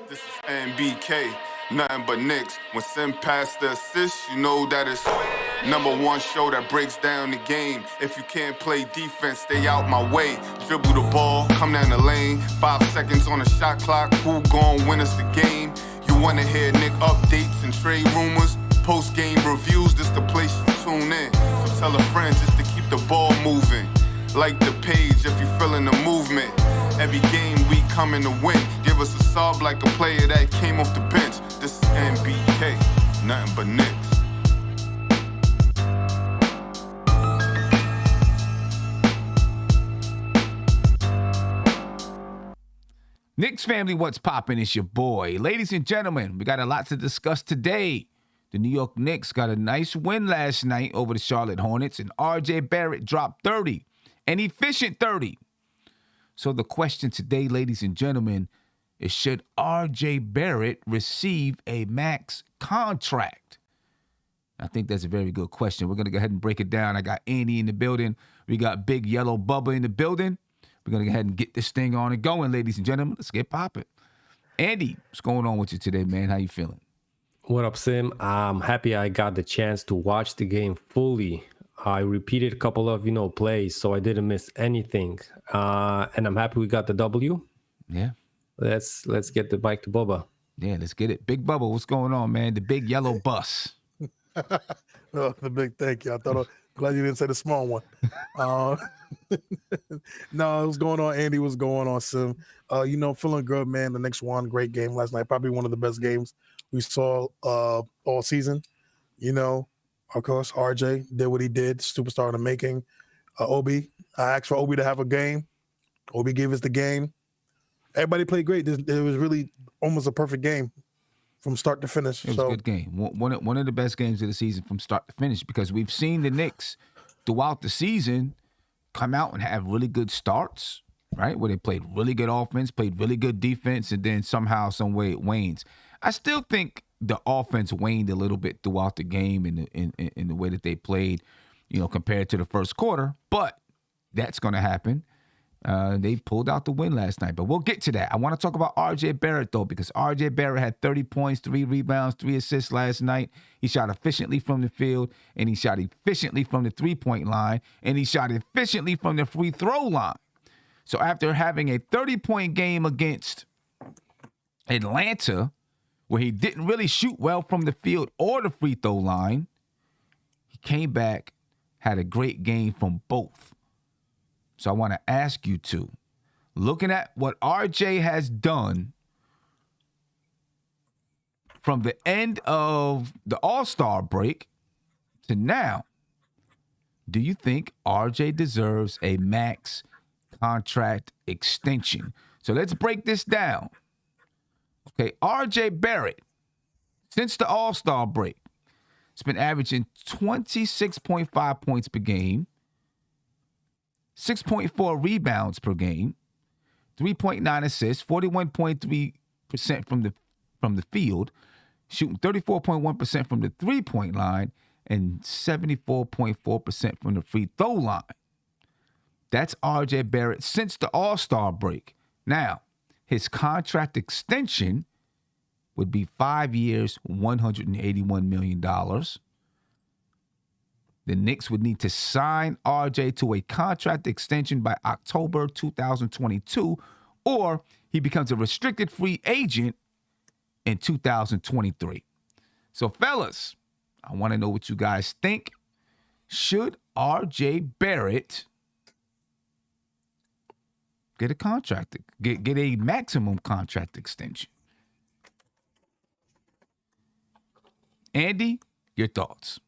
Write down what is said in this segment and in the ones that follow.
This is NBK, nothing but Knicks. When Sim passed the assist, you know that it's #1 show that breaks down the game. If you can't play defense, stay out my way. Dribble the ball, come down the lane. 5 seconds on the shot clock, who gon' win us the game? You wanna hear Nick updates and trade rumors? Post-game reviews, this the place you tune in. So tell a friend just to keep the ball moving. Like the page if you feeling the movement. Every game we coming to win. Give us a sub like a player that came off the bench. This is NBK, nothing but Knicks. Knicks family, what's poppin'? It's your boy. Ladies and gentlemen, we got a lot to discuss today. The New York Knicks got a nice win last night over the Charlotte Hornets, and RJ Barrett dropped 30, an efficient 30. So the question today, ladies and gentlemen, is should RJ Barrett receive a max contract? I think that's a very good question. We're going to go ahead and break it down. I got Andy in the building. We got Big Yellow Bubba in the building. We're going to go ahead and get this thing on and going, ladies and gentlemen. Let's get popping. Andy, what's going on with you today, man? How you feeling? What up, Sim? I'm happy I got the chance to watch the game fully. I repeated a couple of, plays, so I didn't miss anything. And I'm happy we got the W. Yeah. Let's get the bike to Bubba. Yeah, let's get it. Big Bubba, what's going on, man? The big yellow bus. Oh, the big thank you. Glad you didn't say the small one. No, what's going on, Andy? What's going on, Sim? Feeling good, man. The Knicks won. Great game last night. Probably one of the best games we saw all season. Of course, RJ did what he did. Superstar in the making. Obi, I asked for Obi to have a game. Obi gave us the game. Everybody played great. It was really almost a perfect game from start to finish. It was a good game. One of the best games of the season from start to finish, because we've seen the Knicks throughout the season come out and have really good starts, right? Where they played really good offense, played really good defense, and then somehow, some way it wanes. I still think the offense waned a little bit throughout the game in the way that they played, compared to the first quarter. But that's going to happen. They pulled out the win last night, but we'll get to that. I want to talk about RJ Barrett, though, because RJ Barrett had 30 points, 3 rebounds, 3 assists last night. He shot efficiently from the field, and he shot efficiently from the three-point line, and he shot efficiently from the free throw line. So after having a 30-point game against Atlanta, where he didn't really shoot well from the field or the free throw line, he came back, had a great game from both. So I want to ask you two, looking at what RJ has done from the end of the All-Star break to now, do you think RJ deserves a max contract extension? So let's break this down. Okay, RJ Barrett, since the All-Star break, has been averaging 26.5 points per game, 6.4 rebounds per game, 3.9 assists, 41.3% from the field, shooting 34.1% from the three-point line, and 74.4% from the free throw line. That's RJ Barrett since the All-Star break. Now, his contract extension would be 5 years, $181 million. The Knicks would need to sign RJ to a contract extension by October 2022, or he becomes a restricted free agent in 2023. So, fellas, I want to know what you guys think. Should RJ Barrett get a contract, get a maximum contract extension? Andy, your thoughts?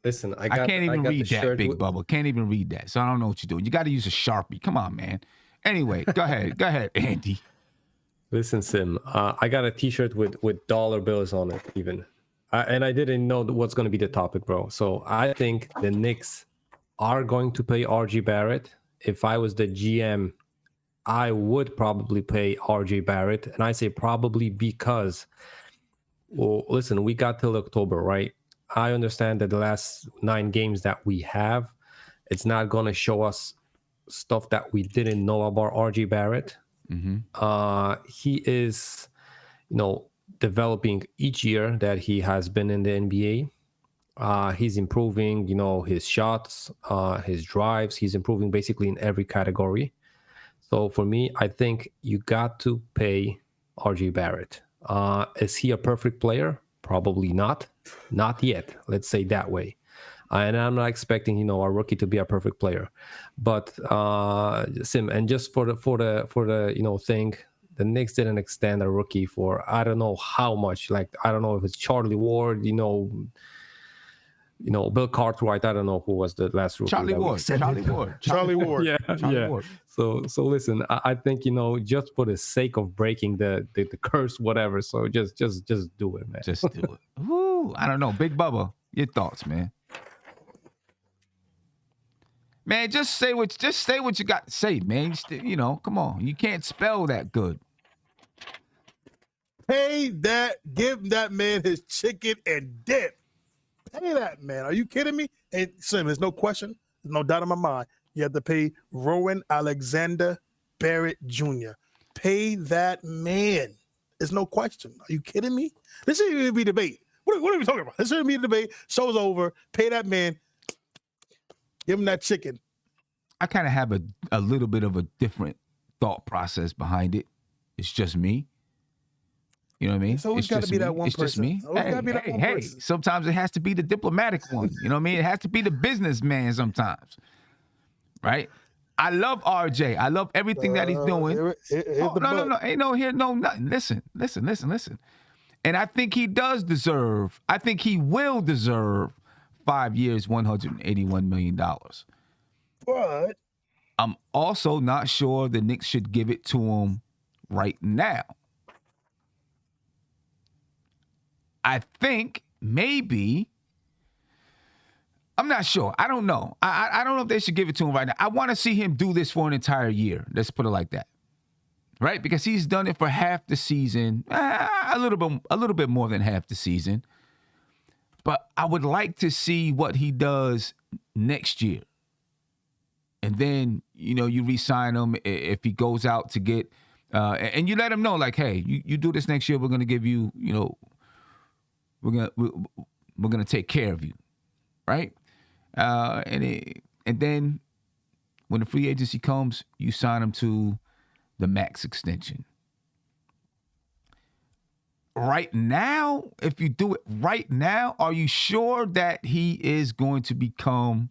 Listen, I can't even read that, Big Bubba. Can't even read that. So I don't know what you're doing. You got to use a Sharpie. Come on, man. Anyway, go ahead. Go ahead, Andy. Listen, Sim, I got a T-shirt with dollar bills on it, even. And I didn't know what's going to be the topic, bro. So I think the Knicks are going to pay RJ Barrett. If I was the GM, I would probably pay RJ Barrett. And I say probably because, well, listen, we got till October, right? I understand that the last 9 games that we have, it's not going to show us stuff that we didn't know about RJ Barrett. He is, developing each year that he has been in the NBA. He's improving, his shots, his drives. He's improving basically in every category. So for me, I think you got to pay RJ Barrett. Is he a perfect player? Probably not. Not yet. Let's say that way. And I'm not expecting, a rookie to be a perfect player. But Sim, and just for the thing, the Knicks didn't extend a rookie for I don't know how much. Like I don't know if it's Charlie Ward, Bill Cartwright. I don't know who was the last rookie. Charlie Ward. Yeah. Ward. So listen, I think just for the sake of breaking the curse, whatever. So just do it, man. Just do it. Woo, I don't know, Big Bubba, your thoughts, man. Man, just say what you got to say, man. Come on, you can't spell that good. Give that man his chicken and dip. Pay that man. Are you kidding me? And Sim, there's no question, there's no doubt in my mind. You have to pay Rowan Alexander Barrett Jr. Pay that man. There's no question. Are you kidding me? This shouldn't even be debate. What are we talking about? This shouldn't be a debate. Show's over. Pay that man. Give him that chicken. I kind of have a little bit of a different thought process behind it. It's just me. You know what I mean? It's always got to be that one it's person. It's just me. Hey, sometimes it has to be the diplomatic one. You know what I mean? It has to be the businessman sometimes. Right? I love RJ. I love everything that he's doing. No. Ain't no here, no nothing. Listen. And I think he does deserve, I think he will deserve 5 years, $181 million. But I'm also not sure the Knicks should give it to him right now. I think maybe, I'm not sure. I don't know. I don't know if they should give it to him right now. I want to see him do this for an entire year. Let's put it like that. Right? Because he's done it for half the season, a little bit more than half the season. But I would like to see what he does next year. And then, you re-sign him if he goes out to get, and you let him know, like, hey, you do this next year, we're going to give you, we're gonna take care of you, right? And then when the free agency comes, you sign him to the max extension. Right now, if you do it right now, are you sure that he is going to become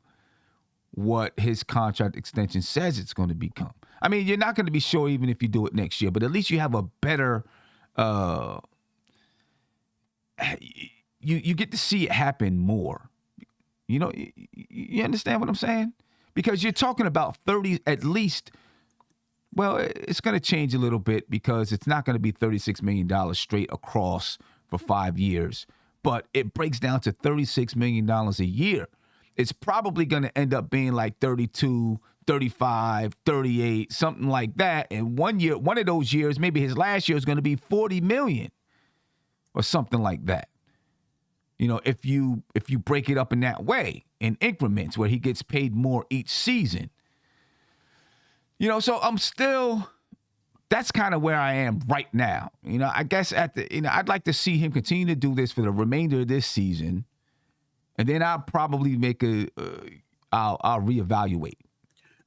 what his contract extension says it's going to become? I mean, you're not going to be sure even if you do it next year, but at least you have a better you get to see it happen more. You understand what I'm saying? Because you're talking about 30 at least. Well, it's going to change a little bit because it's not going to be $36 million straight across for 5 years, but it breaks down to $36 million a year. It's probably going to end up being like 32, 35, 38, something like that. And one of those years, maybe his last year is going to be 40 million or something like that. If you break it up in that way, in increments where he gets paid more each season. So I'm still, that's kind of where I am right now. I guess I'd like to see him continue to do this for the remainder of this season. And then I'll probably I'll reevaluate.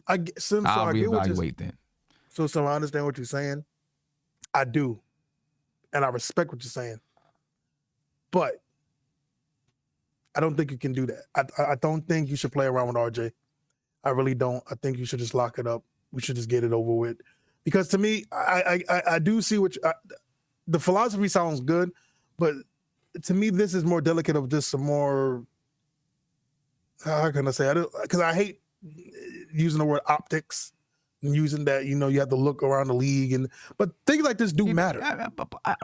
I'll reevaluate then. So I understand what you're saying. I do. And I respect what you're saying. But I don't think you can do that. I don't think you should play around with RJ. I really don't. I think you should just lock it up. We should just get it over with. Because to me, I do see the philosophy sounds good, but to me, this is more delicate of just some more, how can I say it? Because I hate using the word optics and using that, you have to look around the league. But things like this do matter.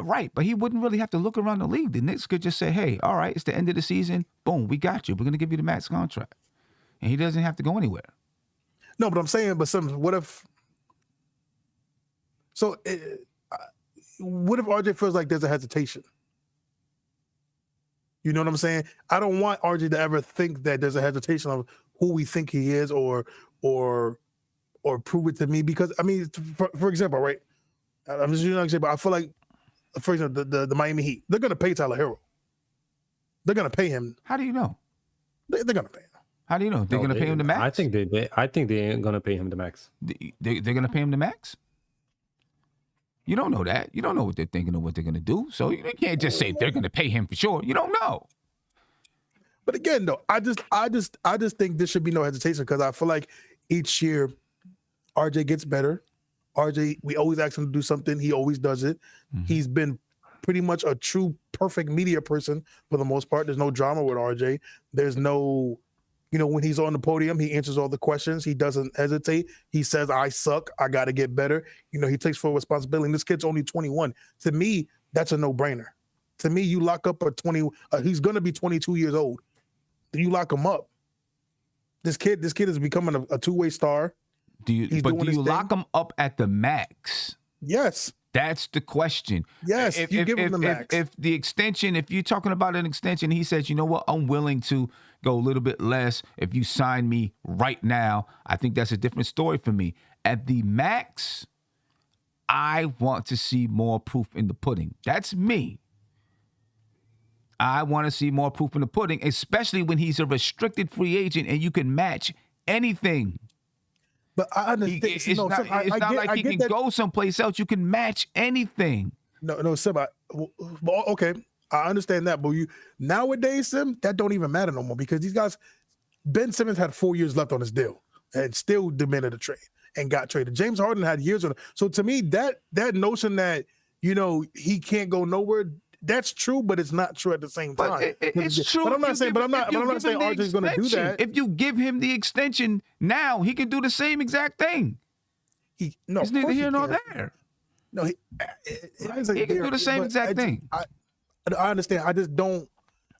Right, but he wouldn't really have to look around the league. The Knicks could just say, hey, all right, it's the end of the season. Boom, we got you. We're going to give you the max contract. And he doesn't have to go anywhere. No, but I'm saying, what if RJ feels like there's a hesitation? You know what I'm saying? I don't want RJ to ever think that there's a hesitation of who we think he is or prove it to me. Because, I mean, for example, right, I'm just using an example. I feel like, for example, the Miami Heat, they're going to pay Tyler Hero. They're going to pay him. How do you know? They're going to pay him. How do you know? They're going to pay him the max? I think they're going to pay him the max. They're going to pay him the max? You don't know that. You don't know what they're thinking of what they're going to do. So you can't just say they're going to pay him for sure. You don't know. But again, though, I just think there should be no hesitation because I feel like each year RJ gets better. RJ, we always ask him to do something. He always does it. Mm-hmm. He's been pretty much a true perfect media person for the most part. There's no drama with RJ. There's no, when he's on the podium, he answers all the questions. He doesn't hesitate. He says, I suck. I got to get better. He takes full responsibility. And this kid's only 21. To me, that's a no-brainer. To me, you lock up he's going to be 22 years old. You lock him up. This kid is becoming a two-way star. Do you lock him up at the max? Yes. That's the question. Yes, you give him the max. If the extension, if you're talking about an extension, he says, you know what, I'm willing to go a little bit less if you sign me right now. I think that's a different story for me. At the max, I want to see more proof in the pudding. That's me. I want to see more proof in the pudding, especially when he's a restricted free agent and you can match anything. But I understand. It's not like he can go someplace else. You can match anything. No, Sim. Okay, I understand that. But nowadays, Sim, that don't even matter no more because these guys. Ben Simmons had 4 years left on his deal and still demanded a trade and got traded. James Harden had years on it. So to me, that notion that he can't go nowhere. That's true, but it's not true at the same time. It's true. But I'm not saying RJ's going to do that. If you give him the extension now, he can do the same exact thing. It's neither here nor there. No, he can do the same exact thing. I understand. I just don't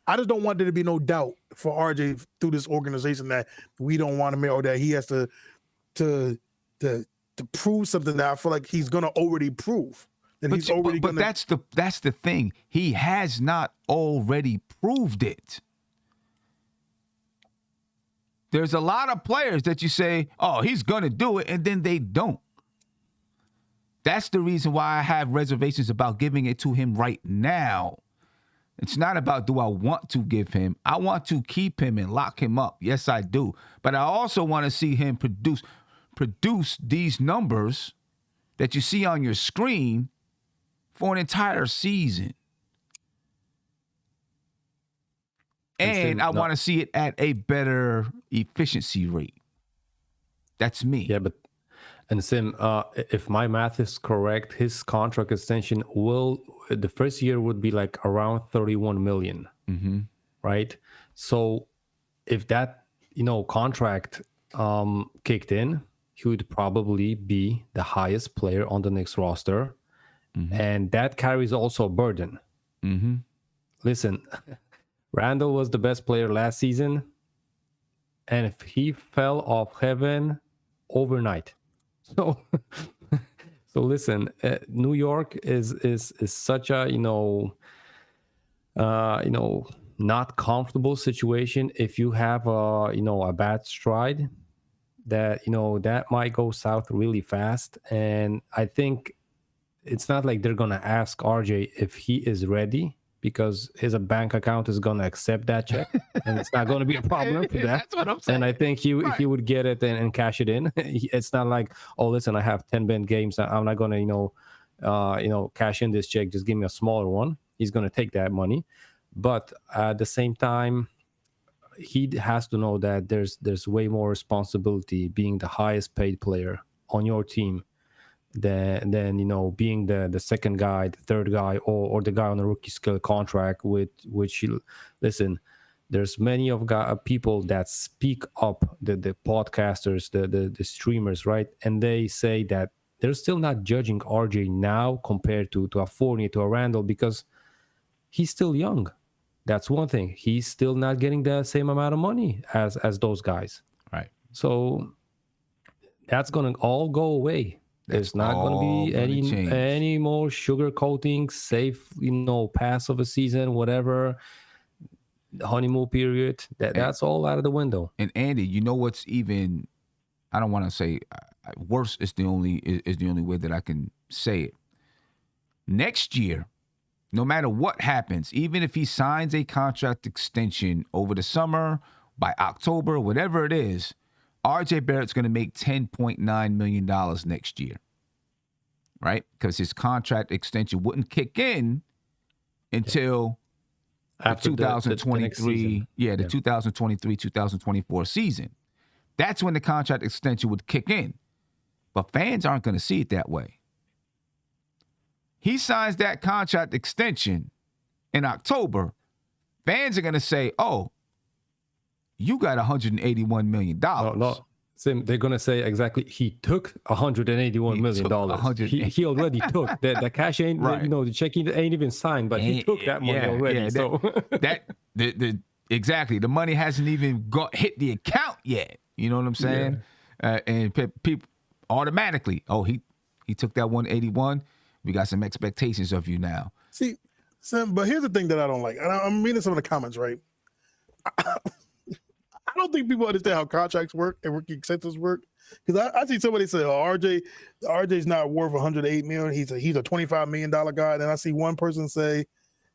want there to be no doubt for RJ through this organization that we don't want him or that he has to prove something that I feel like he's going to already prove. But that's the thing. He has not already proved it. There's a lot of players that you say, oh, he's going to do it, and then they don't. That's the reason why I have reservations about giving it to him right now. It's not about do I want to give him. I want to keep him and lock him up. Yes, I do. But I also want to see him produce these numbers that you see on your screen for an entire season. And I want to see it at a better efficiency rate. That's me. Yeah, and Sim, if my math is correct, his contract extension the first year would be like around 31 million, right? So if that, contract kicked in, he would probably be the highest player on the Knicks roster. And that carries also a burden. Listen, Randall was the best player last season. And if he fell off heaven overnight. So listen, New York is such a, not comfortable situation. If you have a bad stride, that might go south really fast. And I think it's not like they're going to ask RJ if he is ready because his bank account is going to accept that check and it's not going to be a problem for that. That's what I'm saying. And I think he would get it and cash it in. It's not like, oh, listen, I have 10 band games. I'm not going to, cash in this check. Just give me a smaller one. He's going to take that money. But at the same time, he has to know that there's way more responsibility being the highest paid player on your team than being the second guy, the third guy, or the guy on a rookie scale contract which listen, there's many of people that speak up, the podcasters, the streamers, right? And they say that they're still not judging RJ now compared to a Fournier, to a Randall, because he's still young. That's one thing. He's still not getting the same amount of money as those guys. Right. So that's going to all go away. There's not going to be any more sugarcoating, safe, pass of a season, whatever, honeymoon period. That's all out of the window. And Andy, you know what's even, I don't want to say worse is the only way that I can say it. next year, no matter what happens, even if he signs a contract extension over the summer, by October, whatever it is, RJ Barrett's going to make $10.9 million next year, right? Because his contract extension wouldn't kick in until After the 2023, the 2023-2024 season. That's when the contract extension would kick in. But fans aren't going to see it that way. He signs that contract extension in October. Fans are going to say, oh, you got $181 million. No. Sim, they're going to say exactly, he took $181 million. He already took. The cash ain't, right. The check ain't even signed, but he took that money already. Yeah, so exactly. The money hasn't even hit the account yet. You know what I'm saying? Yeah. And people automatically, oh, he took that 181. We got some expectations of you now. See, Sim, but here's the thing that I don't like. And I'm reading some of the comments, right? I don't think people understand how contracts work and rookie extensions work. Because I see somebody say, "Oh, RJ's not worth $108 million. He's a $25 million guy." And I see one person say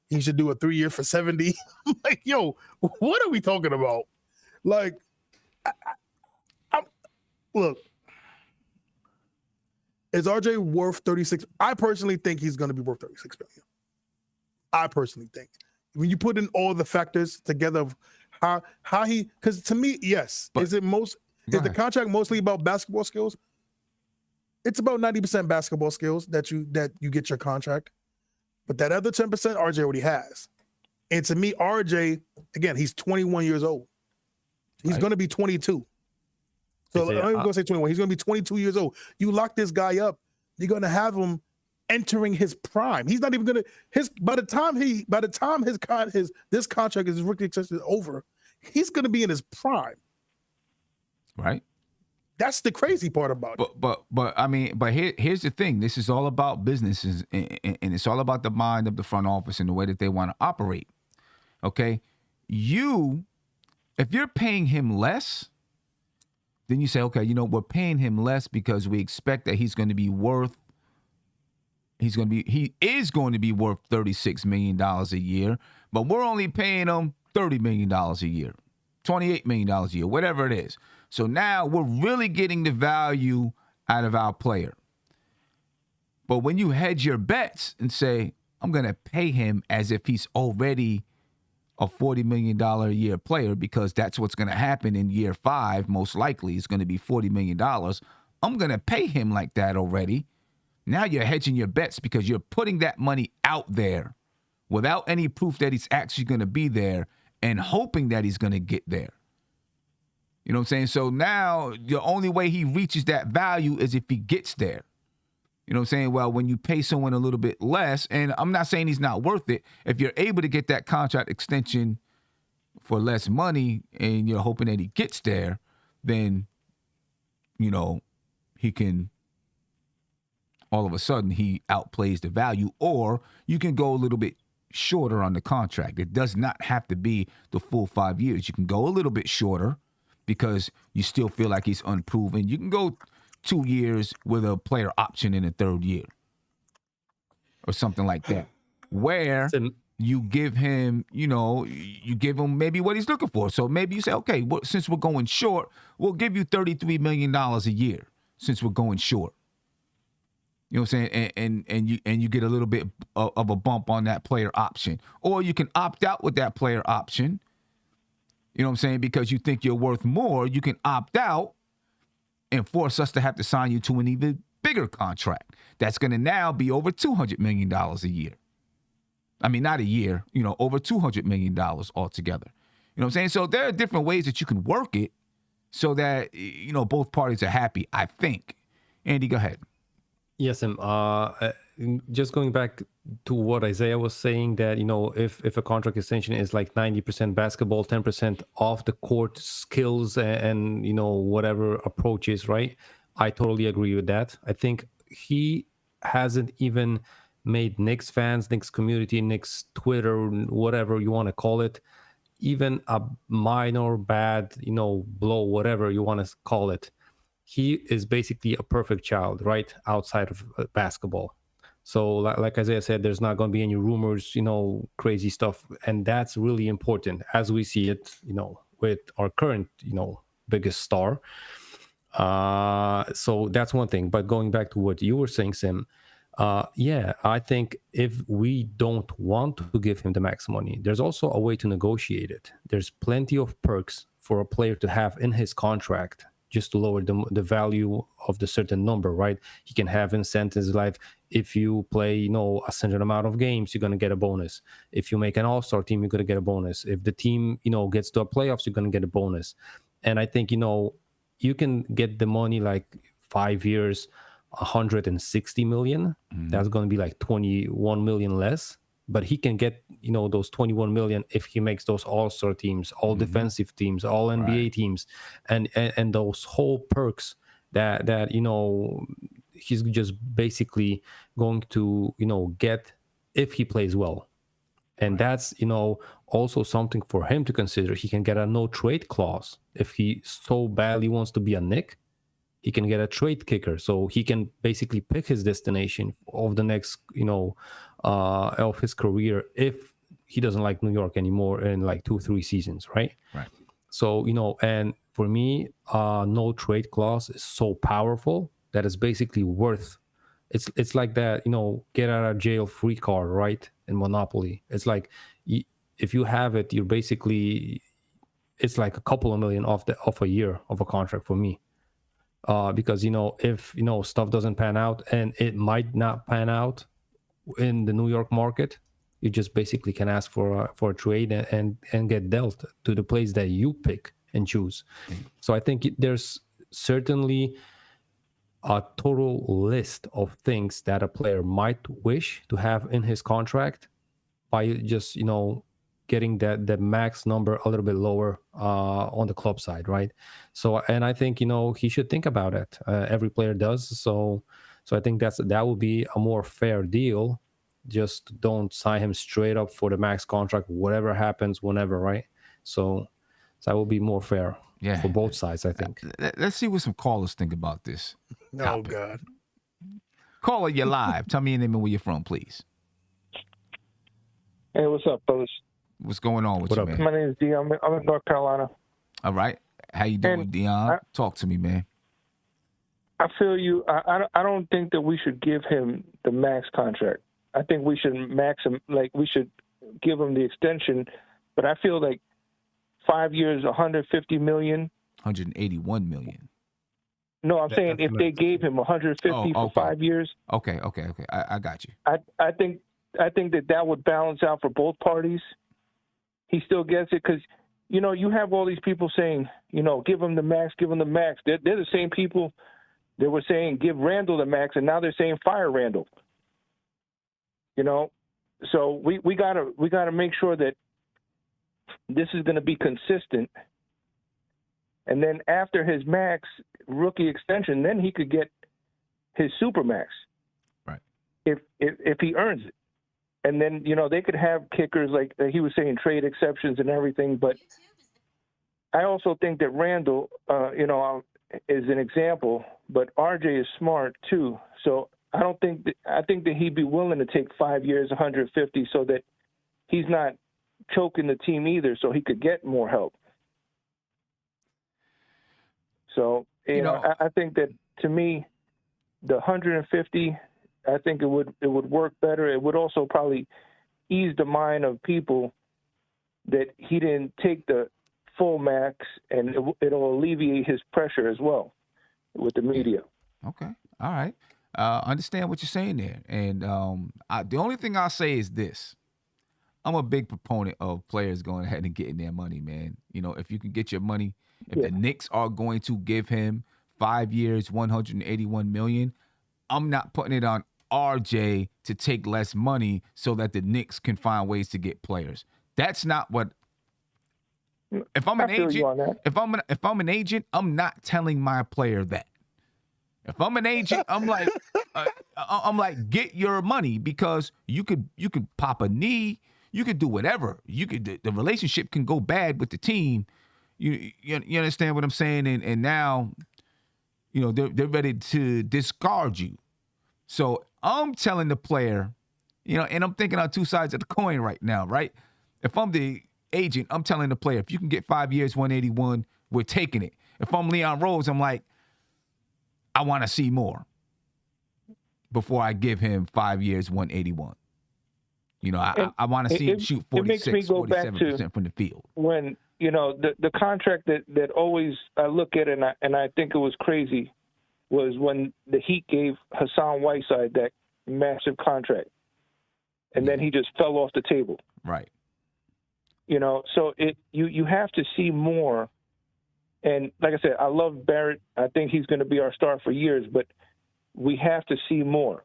he should do a 3-year for $70. I'm like, yo, what are we talking about? Like, look, is RJ worth 36? I personally think he's going to be worth $36 million. I personally think when you put in all the factors together of how he, because to me, yes, but, is the contract mostly about basketball skills? It's about 90% basketball skills that you get your contract, but that other 10% RJ already has. And to me, RJ, again, he's 21 years old. He's going to be 22. So I'm even going to say 21. He's going to be 22 years old. You lock this guy up, you're going to have him entering his prime. He's not even going to by the time this contract is rookie extension is over, he's going to be in his prime. Right. That's the crazy part about it. But here's the thing. This is all about businesses, and it's all about the mind of the front office and the way that they want to operate. Okay, if you're paying him less, then you say, okay, we're paying him less because we expect that he is going to be worth $36 million a year, but we're only paying him $30 million a year, $28 million a year, whatever it is. So now we're really getting the value out of our player. But when you hedge your bets and say, I'm going to pay him as if he's already a $40 million a year player, because that's what's going to happen in year 5, most likely is going to be $40 million. I'm going to pay him like that already. Now you're hedging your bets because you're putting that money out there without any proof that he's actually going to be there and hoping that he's going to get there. You know what I'm saying? So now the only way he reaches that value is if he gets there. You know what I'm saying? Well, when you pay someone a little bit less, and I'm not saying he's not worth it, if you're able to get that contract extension for less money and you're hoping that he gets there, then, he can, all of a sudden, he outplays the value. Or you can go a little bit shorter on the contract. It does not have to be the full 5 years. You can go a little bit shorter because you still feel like he's unproven. You can go 2 years with a player option in the 3rd year or something like that, where you give him, maybe what he's looking for. So maybe you say, okay, since we're going short, we'll give you $33 million a year since we're going short. You know what I'm saying? And you get a little bit of a bump on that player option. Or you can opt out with that player option. You know what I'm saying? Because you think you're worth more, you can opt out and force us to have to sign you to an even bigger contract. That's going to now be over $200 million a year. I mean, not a year, over $200 million altogether. You know what I'm saying? So there are different ways that you can work it so that, both parties are happy, I think. Andy, go ahead. Yes, just going back to what Isaiah was saying, that, if a contract extension is like 90% basketball, 10% off the court skills and whatever approaches, right? I totally agree with that. I think he hasn't even made Knicks fans, Knicks community, Knicks Twitter, whatever you want to call it, even a minor bad, blow, whatever you want to call it. He is basically a perfect child, right? Outside of basketball. So like Isaiah said, there's not going to be any rumors, crazy stuff. And that's really important as we see it, with our current, biggest star. So that's one thing. But going back to what you were saying, Sim, I think if we don't want to give him the max money, there's also a way to negotiate it. There's plenty of perks for a player to have in his contract just to lower the value of the certain number, right? He can have incentives like if you play, a certain amount of games, you're going to get a bonus. If you make an all-star team, you're going to get a bonus. If the team, gets to the playoffs, you're going to get a bonus. And I think, you can get the money like 5 years, 160 million. That's going to be like 21 million less. But he can get, those 21 million if he makes those all-star teams, all defensive teams, all NBA teams, and those whole perks that he's just basically going to, get if he plays well. And that's, also something for him to consider. He can get a no trade clause. If he so badly wants to be a Knick, he can get a trade kicker. So he can basically pick his destination of the next, of his career if he doesn't like New York anymore in like 2-3 seasons, right? Right. So, and for me, no trade clause is so powerful that it's basically worth. It's like that, get out of jail free card, right? In Monopoly. It's like if you have it, you're basically, it's like a couple of million off a year of a contract for me. Because, if, stuff doesn't pan out, and it might not pan out in the New York market, you just basically can ask for a trade and get dealt to the place that you pick and choose. So I think there's certainly a total list of things that a player might wish to have in his contract by just, getting the max number a little bit lower on the club side, right? So, and I think, he should think about it. Every player does. So I think that would be a more fair deal. Just don't sign him straight up for the max contract, whatever happens, whenever, right? So that will be more fair for both sides, I think. Let's see what some callers think about this. Oh, God. Caller, you're live. Tell me your name and where you're from, please. Hey, what's up, fellas? What's going on with you, man? My name is Dion. I'm in North Carolina. All right. How you doing, Dion? Talk to me, man. I feel you. I don't think that we should give him the max contract. I think we should max him, we should give him the extension. But I feel like 5 years, 150 million. 181 million. No, I'm saying if they gave him 150 for 5 years. Okay. I got you. I think that would balance out for both parties. He still gets it because, you have all these people saying, give him the max, give him the max. They're the same people that were saying give Randall the max, and now they're saying fire Randall. So we gotta make sure that this is going to be consistent. And then after his max rookie extension, then he could get his super max. Right. If he earns it. And then, they could have kickers like he was saying, trade exceptions and everything. But I also think that Randall, is an example, but RJ is smart too. So I think that he'd be willing to take 5 years, 150, so that he's not choking the team either, so he could get more help. So, I think that, to me, the 150, I think it would work better. It would also probably ease the mind of people that he didn't take the full max, and it'll alleviate his pressure as well with the media. Okay. All right. Understand what you're saying there. And the only thing I'll say is this. I'm a big proponent of players going ahead and getting their money, man. If you can get your money, if the Knicks are going to give him 5 years, 181 million, I'm not putting it on RJ to take less money so that the Knicks can find ways to get players. That's not what. If I'm an agent, if I'm an agent, I'm not telling my player that. If I'm an agent, I'm like, get your money, because you could pop a knee, you could do whatever. The relationship can go bad with the team. You understand what I'm saying? And now, they're ready to discard you. So I'm telling the player, and I'm thinking on two sides of the coin right now, right? If I'm the agent, I'm telling the player, if you can get 5 years, 181, we're taking it. If I'm Leon Rose, I'm like, I want to see more before I give him 5 years, 181. I want to see him shoot 46, 47% from the field. When, the contract that always I look at and I think it was crazy was when the Heat gave Hassan Whiteside that massive contract. And then he just fell off the table. Right. So you have to see more. And like I said, I love Barrett. I think he's going to be our star for years, but we have to see more.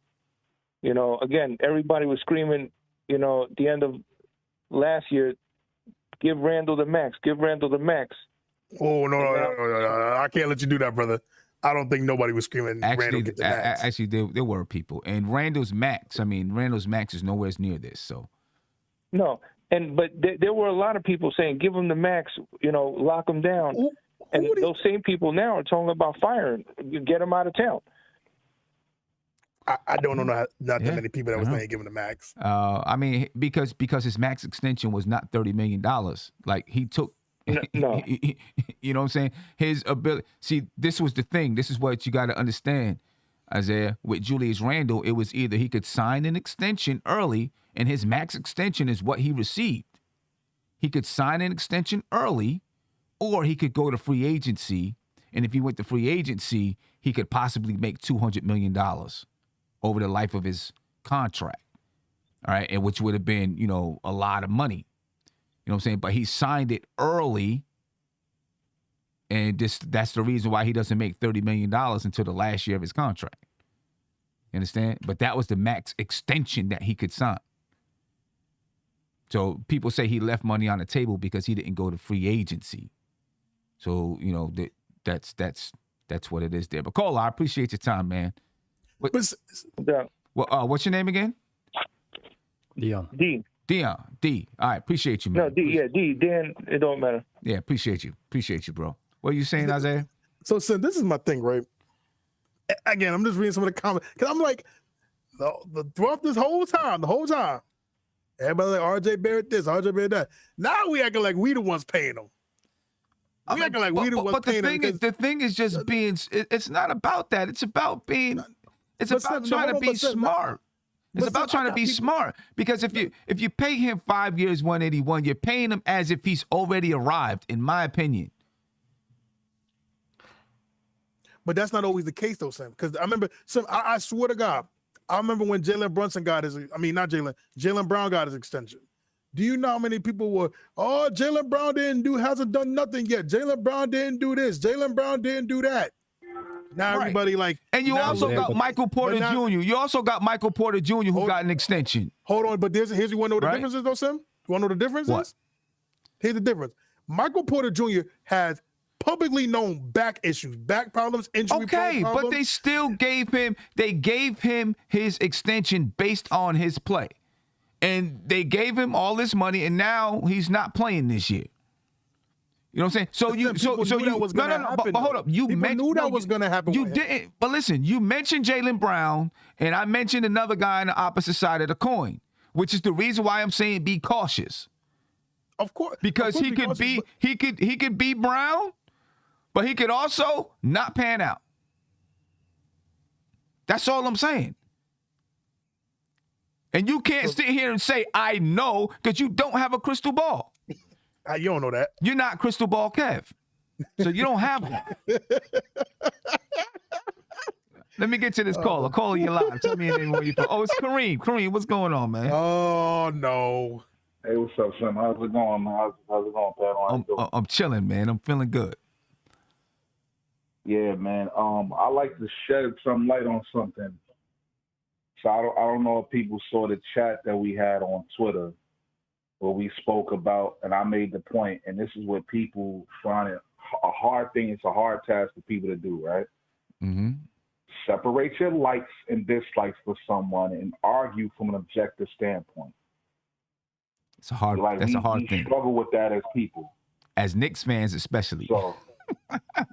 Again, everybody was screaming, at the end of last year, give Randall the max, give Randall the max. Oh, no. I can't let you do that, brother. I don't think nobody was screaming Randall get the max. Actually, there were people. And Randall's max is nowhere near this. So no. But there were a lot of people saying, give him the max, lock him down. And those same people now are talking about firing, get him out of town. I don't know not that many people that was saying give him the max. Because his max extension was not $30 million. Like he took, no. You know what I'm saying? His ability. See, this was the thing. This is what you got to understand, Isaiah. With Julius Randle, it was either he could sign an extension early, and his max extension is what he received. He could sign an extension early, or he could go to free agency, and if he went to free agency, he could possibly make $200 million over the life of his contract, all right, and which would have been, a lot of money. You know what I'm saying? But he signed it early, and that's the reason why he doesn't make $30 million until the last year of his contract. You understand? But that was the max extension that he could sign. So people say he left money on the table because he didn't go to free agency. So, that's what it is there. But Cole, I appreciate your time, man. What's your name again? Dion. Dion. D. All right, appreciate you, man. No, D. Yeah, D. Dan, it don't matter. Yeah, appreciate you, bro. What are you saying, Isaiah? So, this is my thing, right? Again, I'm just reading some of the comments because I'm like, throughout this whole time, everybody like RJ Barrett this, RJ Barrett that. Now we acting like we the ones paying them. The thing is just being. It's not about that. It's about being. It's about trying to be smart. It's about trying to be smart because if you pay him 5 years, 181, you're paying him as if he's already arrived. In my opinion. But that's not always the case, though, Sam. Because I remember, I swear to God, I remember when Jalen Brown got his extension. Do you know how many people were, Jalen Brown hasn't done nothing yet. Jalen Brown didn't do this. Jalen Brown didn't do that. Now everybody and you also got Michael Porter Jr. You also got Michael Porter Jr. who got an extension. Hold on, but here's you want to know what the difference is, though, Sam? You want to know the difference is? Here's the difference. Michael Porter Jr. has publicly known back issues, back problems, injury problems. Okay, but they still gave him his extension based on his play. And they gave him all this money, and now he's not playing this year. You know what I'm saying? So but hold up. You knew that was going to happen. You didn't. But listen, you mentioned Jaylen Brown, and I mentioned another guy on the opposite side of the coin, which is the reason why I'm saying be cautious. Of course, because he could be Brown, but he could also not pan out. That's all I'm saying. And you can't sit here and say, I know, because you don't have a crystal ball. You don't know that. You're not crystal ball Kev. So you don't have one. Let me get to this caller. Call you live. Tell me anything where you from. Oh, it's Kareem. Kareem, what's going on, man? Oh, no. Hey, what's up, Sam? How's it going, man? How's it going, Pat? I'm chilling, man. I'm feeling good. Yeah, man. I like to shed some light on something. So I don't know if people saw the chat that we had on Twitter where we spoke about, and I made the point, and this is what people find it a hard thing. It's a hard task for people to do, right? Mm-hmm. Separate your likes and dislikes for someone and argue from an objective standpoint. It's a hard. That's a hard thing. We struggle with that as people, as Knicks fans especially. So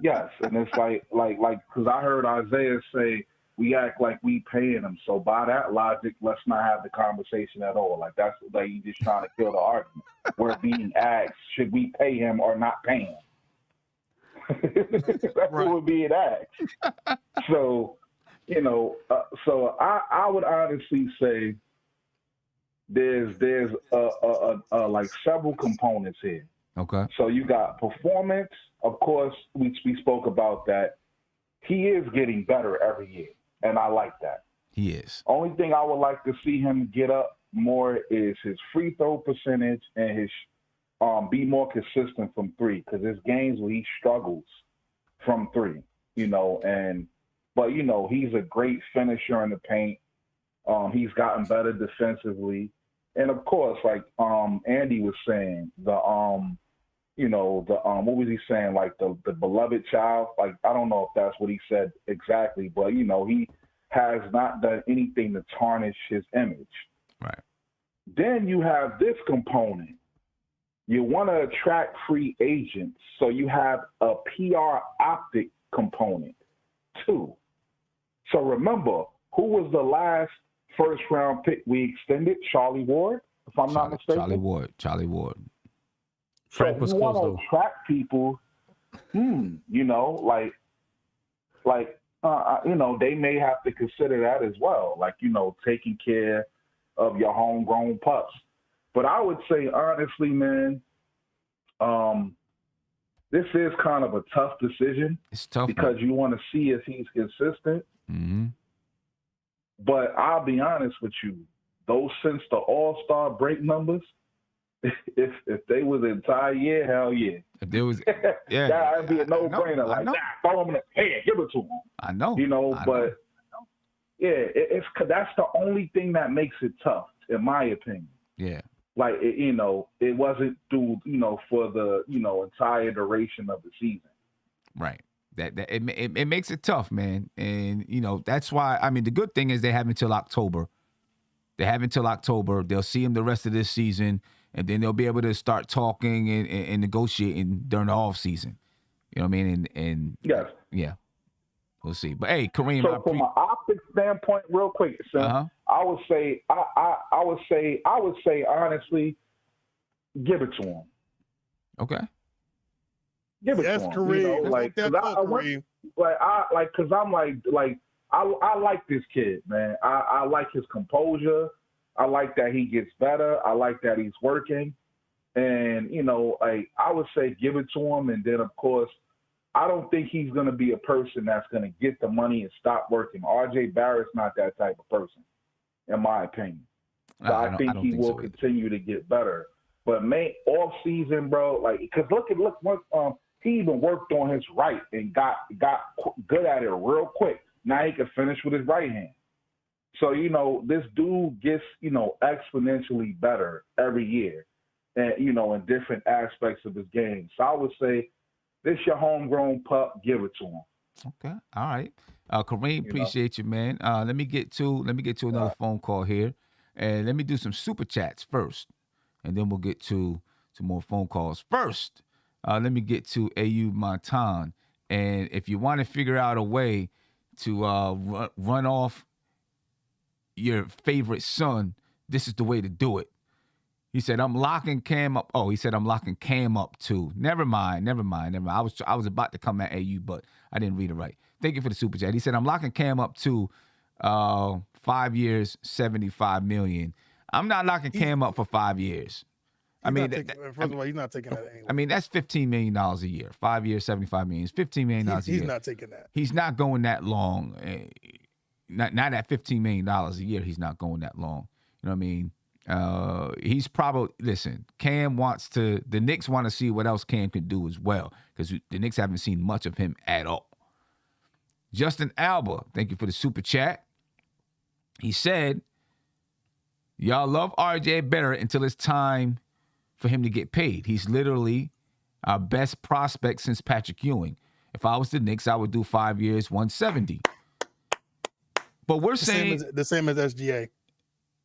yes, and it's like because I heard Isaiah say, we act like we paying him. So by that logic, let's not have the conversation at all. Like that's like you just trying to kill the argument. We're being asked, should we pay him or not pay him? That's what we're being asked. So, so I would honestly say there's like several components here. Okay. So you got performance. Of course, we spoke about that. He is getting better every year, and I like that. He is. Only thing I would like to see him get up more is his free throw percentage and his be more consistent from three, because there's games where he struggles from three, but he's a great finisher in the paint. He's gotten better defensively, and of course, like Andy was saying, what was he saying? Like the beloved child. Like I don't know if that's what he said exactly, but he has not done anything to tarnish his image. Right. Then you have this component. You want to attract free agents, so you have a PR optic component too. So remember, who was the last first-round pick we extended? Charlie Ward, if I'm not mistaken. Charlie Ward. Frank was so you close want though. to attract people, they may have to consider that as well, like taking care of your homegrown pups. But I would say, honestly, man, this is kind of a tough decision. It's tough because you want to see if he's consistent. Mm-hmm. But I'll be honest with you, those since the All-Star break numbers, if they was the entire year, hell yeah. If there was, yeah, that'd be a no-brainer. Like, throw him in the hand, give it to him. I know. But yeah, it's that's the only thing that makes it tough, in my opinion. Yeah. Like, it wasn't through, for the, entire duration of the season. Right. That it makes it tough, man. And, that's why, I mean, the good thing is they have until October. They'll see him the rest of this season, and then they'll be able to start talking and negotiating during the off season. You know what I mean? And yes. Yeah. We'll see. But hey, Kareem, so from an optic standpoint, real quick, son, I would say honestly, give it to him. Okay. Give it to him. Kareem. I like this kid, man. I like his composure. I like that he gets better. I like that he's working. And, I would say give it to him. And then, of course, I don't think he's going to be a person that's going to get the money and stop working. RJ Barrett's not that type of person, in my opinion. So I think he will continue to get better. But off season, bro, because look, he even worked on his right and got good at it real quick. Now he can finish with his right hand. So, this dude gets, exponentially better every year and, in different aspects of his game. So I would say, this your homegrown pup, give it to him. Okay. All right. Kareem, appreciate you, man. Let me get to another phone call here. And let me do some super chats first. And then we'll get to some more phone calls. First, let me get to AU Montan. And if you want to figure out a way to run off your favorite son, this is the way to do it. He said, I'm locking Cam up. Oh, he said, I'm locking Cam up too. Never mind. I was about to come at AU, but I didn't read it right. Thank you for the super chat. He said, I'm locking Cam up too. 5 years, $75 million. I'm not locking Cam up for 5 years. First of all, he's not taking that anyway. I mean, that's $15 million a year. 5 years, $75 million. It's $15 million a year. He's not taking that. He's not going that long. Not at $15 million a year. He's not going that long. You know what I mean? He's probably, listen, the Knicks want to see what else Cam can do as well, because the Knicks haven't seen much of him at all. Justin Alba, thank you for the super chat. He said, y'all love RJ Barrett until it's time for him to get paid. He's literally our best prospect since Patrick Ewing. If I was the Knicks, I would do 5 years, 170. But we're saying the same as SGA.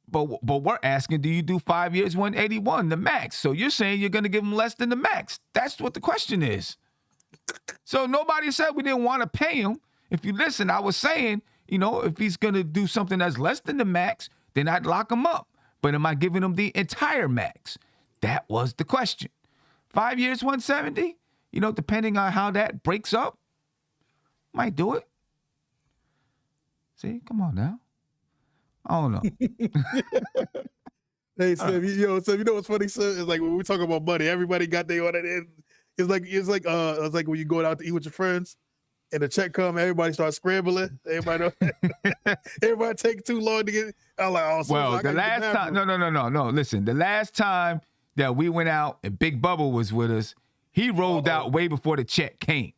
But we're asking, do you do 5 years, 181, the max? So you're saying you're going to give him less than the max. That's what the question is. So nobody said we didn't want to pay him. If you listen, I was saying You know, if he's going to do something that's less than the max, then I'd lock him up. But am I giving him the entire max? That was the question. 5 years, 170? You know, depending on how that breaks up, might do it. See, come on now. I don't know. Hey, Sam, you know what's funny, Sam? It's like when we talk about money, everybody got their on it. It's like when you go out to eat with your friends and the check come, everybody starts scrambling. Everybody take too long to get. I'm like, oh, so well, the last time, no. Listen, the last time that we went out and Big Bubba was with us, he rolled out way before the check came.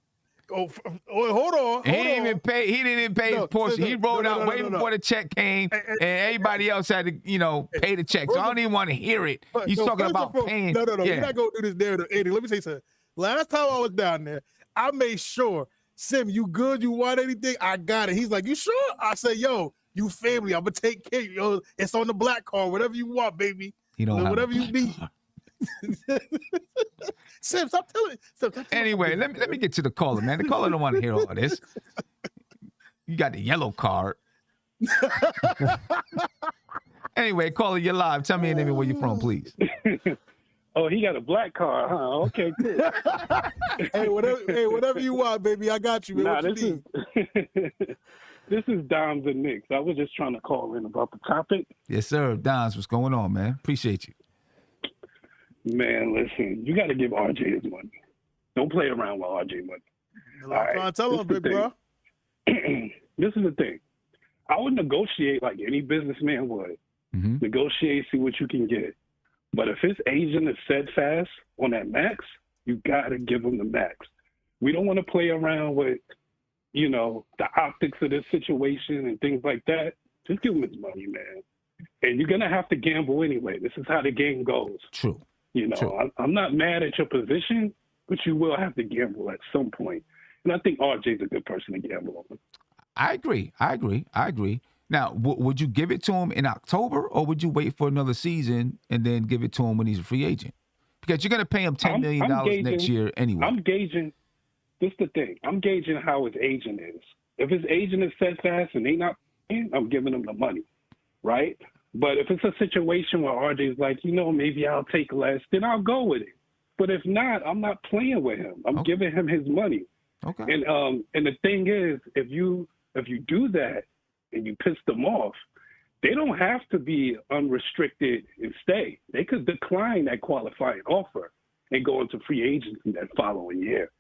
Hold on. He didn't even pay his portion. He rolled out way before the check came, and everybody else had to, pay the check. So I don't even want to hear it. He's talking about paying. No. You're not going to do this narrative. Andy, let me say something. Last time I was down there, I made sure, Sim, you good? You want anything? I got it. He's like, you sure? I said, yo, you family. I'm going to take care of you. Yo, it's on the black card. Whatever you want, baby. Whatever you need. Sim, stop telling me. Anyway, let me get to the caller, man. The caller don't want to hear all this. You got the yellow card. Anyway, caller, you're live. Tell me your name and where you're from, please. Oh, he got a black card, huh? Okay, cool. Hey, whatever you want, baby. I got you, man. Nah, what you need? This is Dom's and Knicks. I was just trying to call in about the topic. Yes, sir. Dons, what's going on, man? Appreciate you. Man, listen, you got to give RJ his money. Don't play around with RJ money. I'm trying to tell him, big bro. This is the thing. I would negotiate like any businessman would. Mm-hmm. Negotiate, see what you can get. But if his agent is steadfast on that max, you got to give him the max. We don't want to play around with, the optics of this situation and things like that. Just give him his money, man. And you're going to have to gamble anyway. This is how the game goes. True. True. I'm not mad at your position, but you will have to gamble at some point. And I think RJ's a good person to gamble on. I agree. Now, would you give it to him in October, or would you wait for another season and then give it to him when he's a free agent? Because you're going to pay him $10 million next year anyway. I'm gauging. This is the thing. I'm gauging how his agent is. If his agent is steadfast and they not paying, I'm giving him the money, right? But if it's a situation where RJ's like, maybe I'll take less, then I'll go with it. But if not, I'm not playing with him. I'm giving him his money. Okay. And the thing is, if you do that and you piss them off, they don't have to be unrestricted and stay. They could decline that qualifying offer and go into free agency that following year,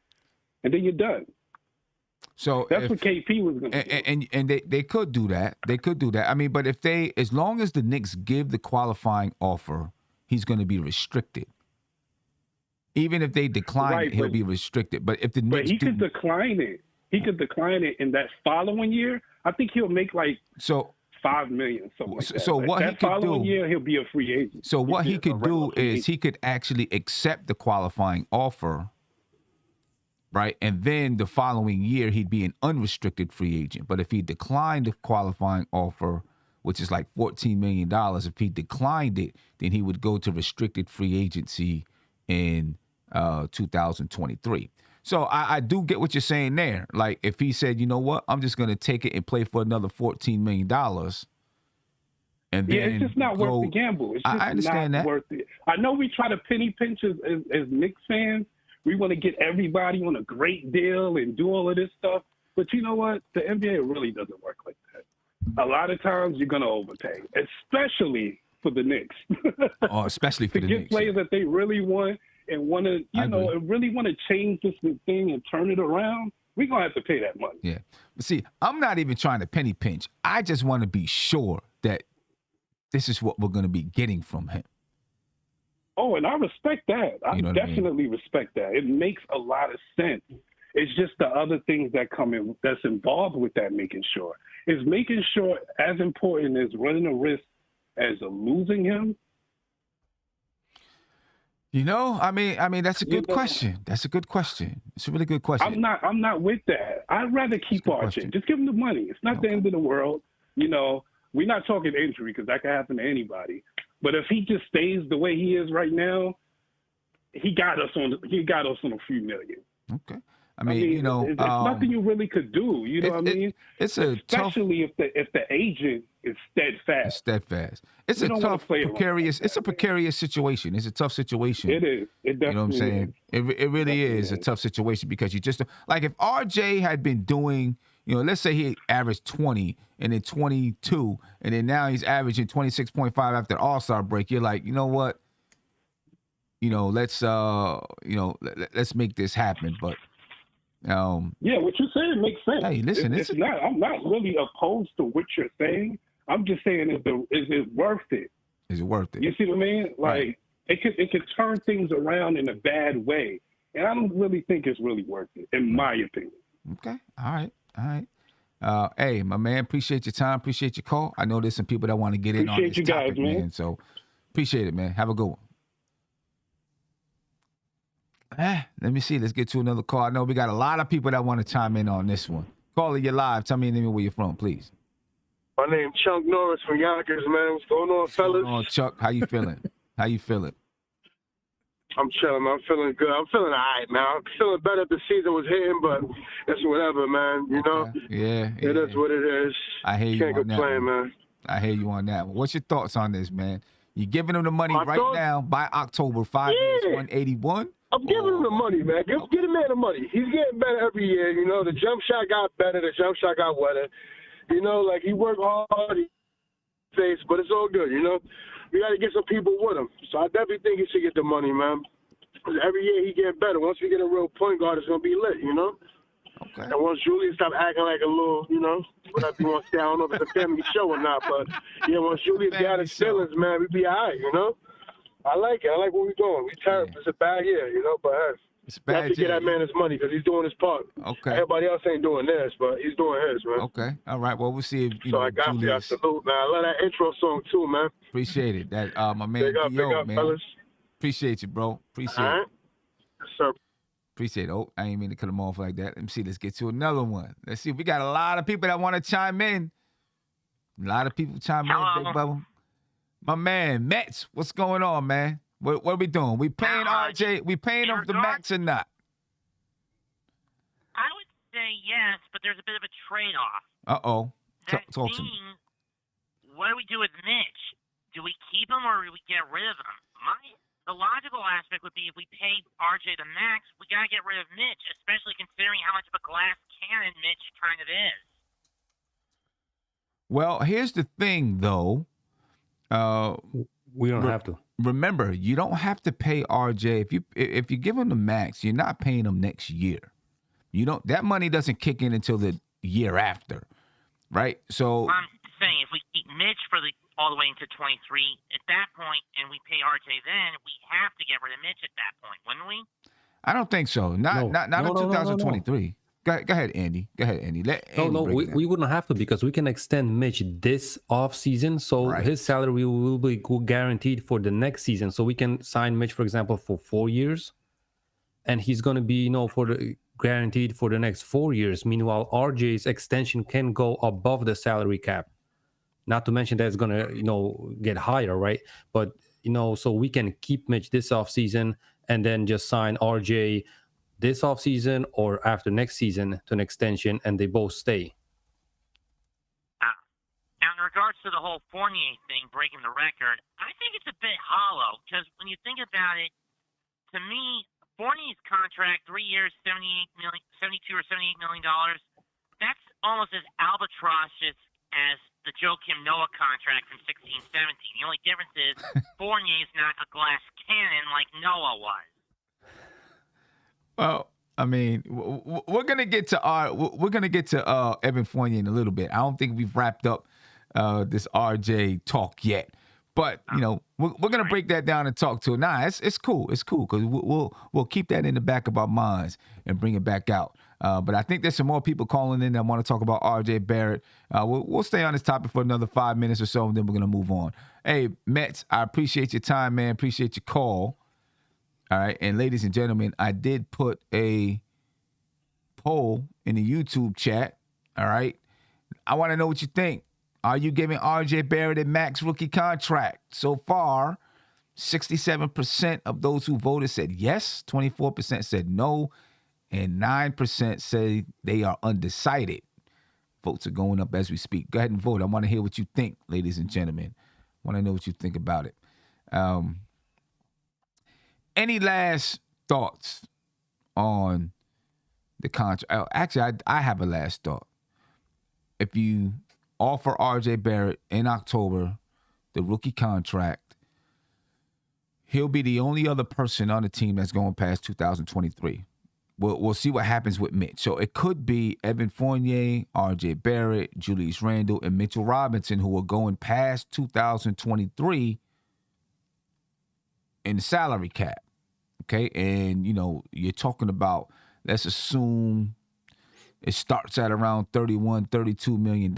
and then you're done. So that's what KP was going to do. And they could do that. They could do that. I mean, but as long as the Knicks give the qualifying offer, he's going to be restricted. Even if they decline it, he'll be restricted. But if the Knicks could decline it. He could decline it in that following year. I think he'll make like $5 million, something like that. So what he could do, following year, he'll be a free agent. So what he could do is he could actually accept the qualifying offer, right? And then the following year, he'd be an unrestricted free agent. But if he declined the qualifying offer, which is like $14 million, if he declined it, then he would go to restricted free agency in 2023. So I do get what you're saying there. Like if he said, you know what, I'm just going to take it and play for another $14 million. And then it's just not worth the gamble. It's just I understand not that. worth it. I know we try to penny pinch as Knicks fans. We want to get everybody on a great deal and do all of this stuff. But you know what? The NBA really doesn't work like that. A lot of times you're going to overpay, especially for the Knicks. Especially for the Knicks. To get players that they really want and want to, really want to change this thing and turn it around, we're going to have to pay that money. Yeah. But see, I'm not even trying to penny pinch. I just want to be sure that this is what we're going to be getting from him. Oh, and I respect that. I definitely respect that. It makes a lot of sense. It's just the other things that come in that's involved with that making sure. Is making sure as important as running a risk as losing him? I mean, that's a good question. That's a good question. It's a really good question. I'm not with that. I'd rather keep RJ. Just give him the money. It's not the end of the world. We're not talking injury because that can happen to anybody. But if he just stays the way he is right now, he got us on a few million. Okay. I mean, you know, it's nothing you really could do. You know what I mean? It's a especially if the agent is steadfast. Steadfast. It's You a don't wanna tough, play around precarious. like It's a precarious situation. It's a tough situation. It is. It definitely You know what I'm saying? It really is a tough situation because you just like if RJ had been doing, you know, let's say he averaged 20 and then 22, and then now he's averaging 26.5 after the All-Star break. You're like, you know what? You know, let's let's make this happen. But yeah, what you're saying makes sense. Hey, listen, it's not. I'm not really opposed to what you're saying. I'm just saying, is it worth it? Is it worth it? You see what I mean? Like Right. it could turn things around in a bad way, and I don't really think it's really worth it, in my opinion. Okay. All right. Hey, my man, appreciate your time. Appreciate your call. I know there's some people that want to get in on Appreciate this you guys, topic, man. So appreciate it, man. Have a good one. Let me see. Let's get to another call. I know we got a lot of people that want to chime in on this one. Caller, you're live. Tell me your name and where you're from, please. My name's Chuck Norris from Yonkers, man. What's going on, What's fellas? going on, Chuck? How you feeling? How you feeling? I'm chilling, man. I'm feeling good. I'm feeling all right, man. I'm feeling better if the season was hitting, but it's whatever, man. You know? Yeah. It is what it is. I hear you Can't on that complain, one. man. I hear you on that one. What's your thoughts on this, man? You giving him the money My right thoughts? now by October, 5 years, 181? I'm giving him the money, man. Give the man the money. He's getting better every year. You know, the jump shot got better. The jump shot got wetter. You know, like he worked hard, but it's all good. You know, we got to get some people with him. So I definitely think he should get the money, man. 'Cause every year he get better. Once we get a real point guard, it's gonna be lit. You know. Okay. And once Julius stop acting like a little, you know, whatever you want to say, I don't know if it's a family show or not, but yeah, once Julius got his feelings, man, we be all right, you know. I like it. I like where we're going. We terrible. Yeah. It's a bad year, you know, but hey, It's we have bad. to get that man his money because he's doing his part. Okay. Everybody else ain't doing theirs, but he's doing his, man. Okay. All right. Well, we'll see if you So know I got you. I Julius. salute, man. I love that intro song too, man. Appreciate it. That my man Big up, Dio, man. fellas. Appreciate you, bro. Appreciate All it. right. Yes, sir. Appreciate it. Oh, I ain't mean to cut him off like that. Let me see. Let's get to another one. Let's see. We got a lot of people that want to chime in. A lot of people chime in, Big Bubba. My man, Mets, what's going on, man? What are we doing? We paying RJ? We paying him the max or not? I would say yes, but there's a bit of a trade-off. Uh-oh. That Talk to me. being, what do we do with Mitch? Do we keep him or do we get rid of him? The logical aspect would be if we pay RJ the max, we got to get rid of Mitch, especially considering how much of a glass cannon Mitch kind of is. Well, here's the thing, though. We don't have to. Remember, you don't have to pay RJ. If you give him the max, you're not paying him next year. You don't. That money doesn't kick in until the year after, right? So I'm saying if we keep Mitch for all the way into 23, at that point, and we pay RJ then, we have to get rid of Mitch at that point, wouldn't we? I don't think so. Not in 2023. Go ahead, Andy. Go ahead, Andy. Let Andy break it down. We wouldn't have to because we can extend Mitch this off season, so Right. his salary will be guaranteed for the next season. So we can sign Mitch, for example, for 4 years, and he's going to be, guaranteed for the next 4 years. Meanwhile, RJ's extension can go above the salary cap. Not to mention that it's going to, get higher, right? But so we can keep Mitch this off season and then just sign RJ this offseason or after next season to an extension, and they both stay. Now, in regards to the whole Fournier thing, breaking the record, I think it's a bit hollow because when you think about it, to me, Fournier's contract, 3 years, $72 or $78 million, that's almost as albatross as the Joakim Noah contract from 16-17. The only difference is Fournier's not a glass cannon like Noah was. Well, I mean, we're gonna get to Evan Fournier in a little bit. I don't think we've wrapped up this RJ talk yet, but we're gonna break that down and talk to it. Nah, it's cool. It's cool because we'll keep that in the back of our minds and bring it back out. But I think there's some more people calling in that want to talk about RJ Barrett. We'll stay on this topic for another 5 minutes or so, and then we're gonna move on. Hey, Mets, I appreciate your time, man. Appreciate your call. All right, and ladies and gentlemen, I did put a poll in the YouTube chat. All right, I want to know what you think. Are you giving RJ Barrett a max rookie contract? So far, 67% of those who voted said yes, 24% said no, and 9% say they are undecided. Votes are going up as we speak. Go ahead and vote. I want to hear what you think, ladies and gentlemen. I want to know what you think about it. Any last thoughts on the contract? Actually, I have a last thought. If you offer RJ Barrett in October the rookie contract, he'll be the only other person on the team that's going past 2023. We'll see what happens with Mitch. So it could be Evan Fournier, RJ Barrett, Julius Randle, and Mitchell Robinson who are going past 2023 in the salary cap. Okay? And, you're talking about, let's assume it starts at around $31, $32 million.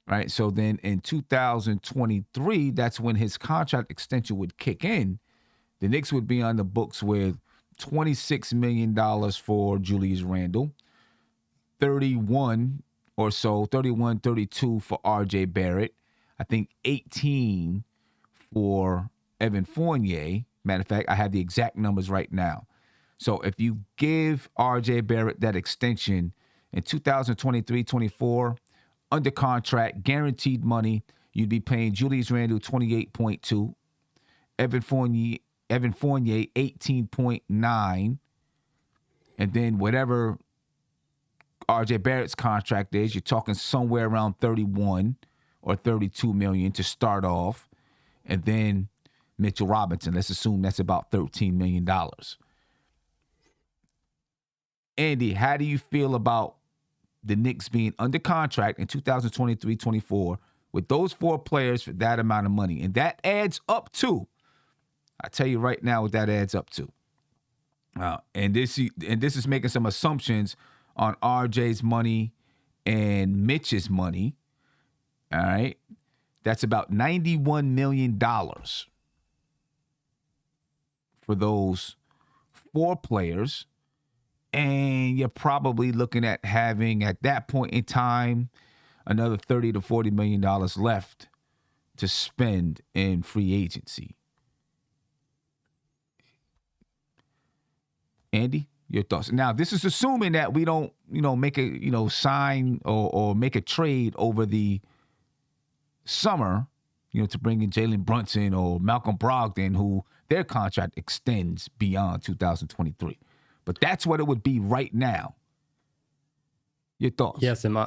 Right? So then in 2023, that's when his contract extension would kick in. The Knicks would be on the books with $26 million for Julius Randle, 31 or so, 31, 32 for RJ Barrett, I think 18 for Evan Fournier. Matter of fact, I have the exact numbers right now. So if you give RJ Barrett that extension in 2023-24, under contract, guaranteed money, you'd be paying Julius Randle $28.2, Evan Fournier 18.9, and then whatever RJ Barrett's contract is, you're talking somewhere around 31 or 32 million to start off, and then Mitchell Robinson, let's assume that's about $13 million. Andy, how do you feel about the Knicks being under contract in 2023-24 with those 4 players for that amount of money? And that adds up to, I tell you right now what that adds up to. And this is making some assumptions on RJ's money and Mitch's money. All right. That's about $91 million for those 4 players. And you're probably looking at having, at that point in time, another $30 to $40 million left to spend in free agency. Andy, your thoughts? Now, this is assuming that we don't, make a, sign or make a trade over the summer, to bring in Jalen Brunson or Malcolm Brogdon, who their contract extends beyond 2023. But that's what it would be right now. Your thoughts? Yes, and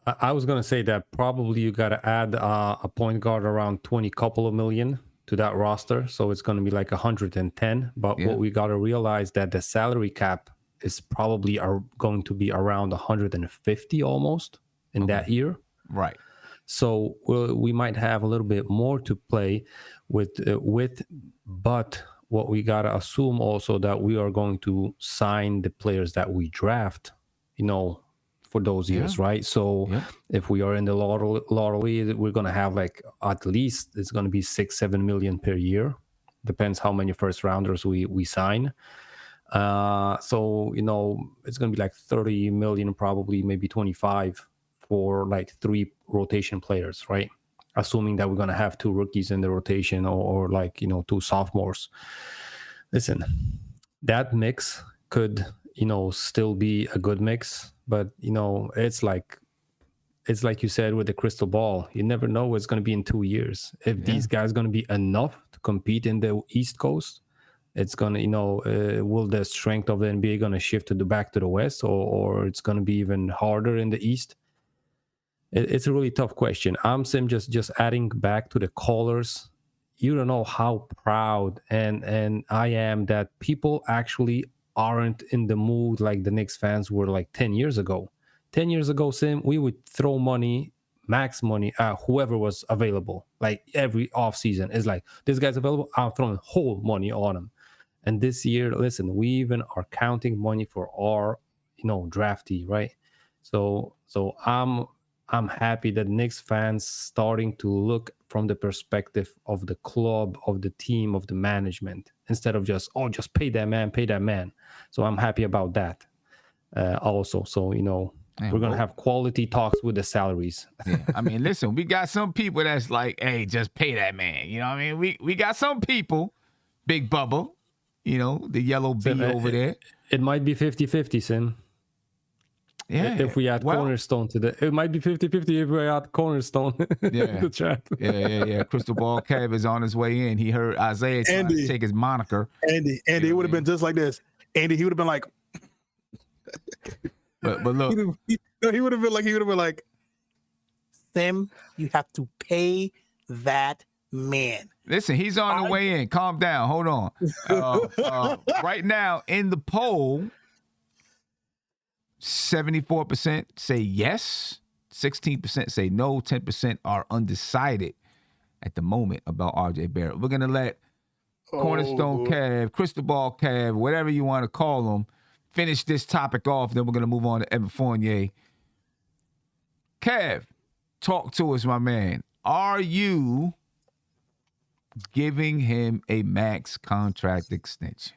I was going to say that probably you got to add a point guard around 20 couple of million to that roster. So it's going to be like 110. But what we got to realize that the salary cap is probably going to be around 150 almost in that year. Right. So we might have a little bit more to play with, but what we got to assume also that we are going to sign the players that we draft, for those years, right? So if we are in the lottery, we're going to have like at least it's going to be 6-7 million per year. Depends how many first rounders we sign. So, it's going to be like 30 million, probably maybe 25 for like 3 rotation players, right? Assuming that we're going to have 2 rookies in the rotation or 2 sophomores. Listen, that mix could, still be a good mix, but, it's like you said with the crystal ball. You never know what's going to be in 2 years. If these guys are going to be enough to compete in the East Coast, it's going to, will the strength of the NBA going to shift back to the West or it's going to be even harder in the East? It's a really tough question. I'm saying just adding back to the callers, you don't know how proud and I am that people actually aren't in the mood like the Knicks fans were like 10 years ago. 10 years ago, Sim, we would throw money, max money, whoever was available. Like every offseason is like, this guy's available, I'm throwing whole money on him. And this year, listen, we even are counting money for our, draftee, right? So I'm happy that Knicks fans starting to look from the perspective of the club, of the team, of the management, instead of just pay that man. So I'm happy about that also. So, we're going to have quality talks with the salaries. Yeah. I mean, listen, we got some people that's like, hey, just pay that man. You know what I mean? We got some people, Big Bubba, the yellow bee over there. It might be 50-50, Sim. Yeah. If we add Cornerstone to the... It might be 50-50 if we add Cornerstone in the chat. Yeah. Crystal Ball Kev is on his way in. He heard Isaiah trying to take his moniker. Andy, it would have been just like this. Andy, he would have been like... But look... he would have been like, Sim, you have to pay that man. Listen, he's on the way in. Calm down. Hold on. Right now, in the poll... 74% say yes, 16% say no, 10% are undecided at the moment about RJ Barrett. We're going to let Cornerstone Kev, Crystal Ball Kev, whatever you want to call them, finish this topic off. Then we're going to move on to Evan Fournier. Kev, talk to us, my man. Are you giving him a max contract extension?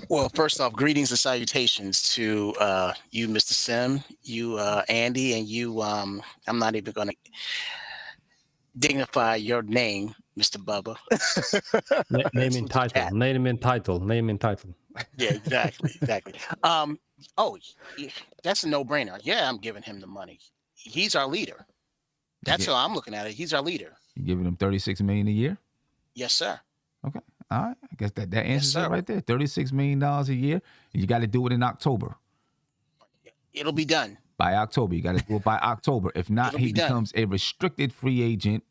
Well, first off, greetings and salutations to you, Mr. Sim, you, Andy, and you. I'm not even going to dignify your name, Mr. Bubba. Name and title. Name and title. Name and title. Yeah, exactly. That's a no-brainer. Yeah, I'm giving him the money. He's our leader. That's how I'm looking at it. He's our leader. You giving him $36 million a year? Yes, sir. Okay. All right. I guess that answers it right there. $36 million a year. You got to do it in October. It'll be done. By October. You got to do it by October. If not, he becomes a restricted free agent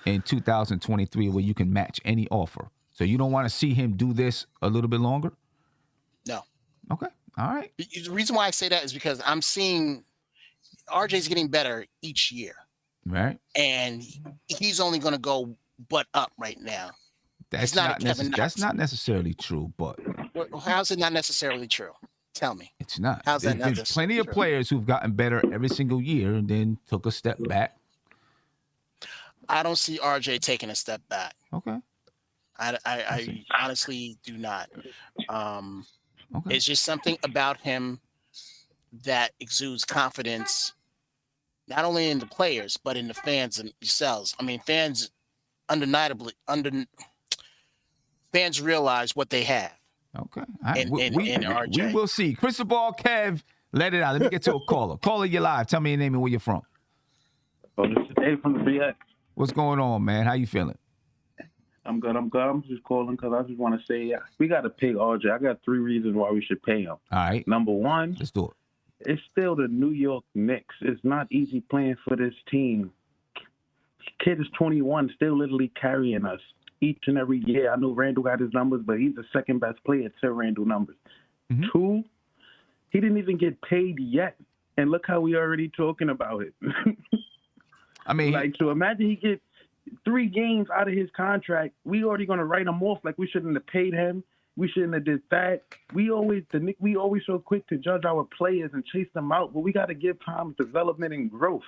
in 2023 where you can match any offer. So you don't want to see him do this a little bit longer? No. Okay. All right. The reason why I say that is because I'm seeing RJ's getting better each year. Right. And he's only going to go butt up right now. That's not necessarily true, but how's it not necessarily true? Tell me. It's not. How's that not There's plenty of players who've gotten better every single year and then took a step back. I don't see RJ taking a step back. Okay. I honestly do not. Okay. It's just something about him that exudes confidence, not only in the players, but in the fans themselves. I mean, fans fans realize what they have. Okay. RJ. We will see. Crystal Ball Kev, let it out. Let me get to a caller. Caller, you're live. Tell me your name and where you're from. Oh, this is Dave from the BX. What's going on, man? How you feeling? I'm good. I'm just calling because I just want to say we got to pay RJ. I got 3 reasons why we should pay him. All right. Number 1, let's do it. It's still the New York Knicks. It's not easy playing for this team. Kid is 21, still literally carrying us each and every year. I know Randall got his numbers, but he's the second best player to Randall numbers. Mm-hmm. 2, he didn't even get paid yet, and look how we already talking about it. I mean, so imagine he gets 3 games out of his contract. We already going to write him off like we shouldn't have paid him. We shouldn't have did that. We always so quick to judge our players and chase them out, but we got to give time development and growth.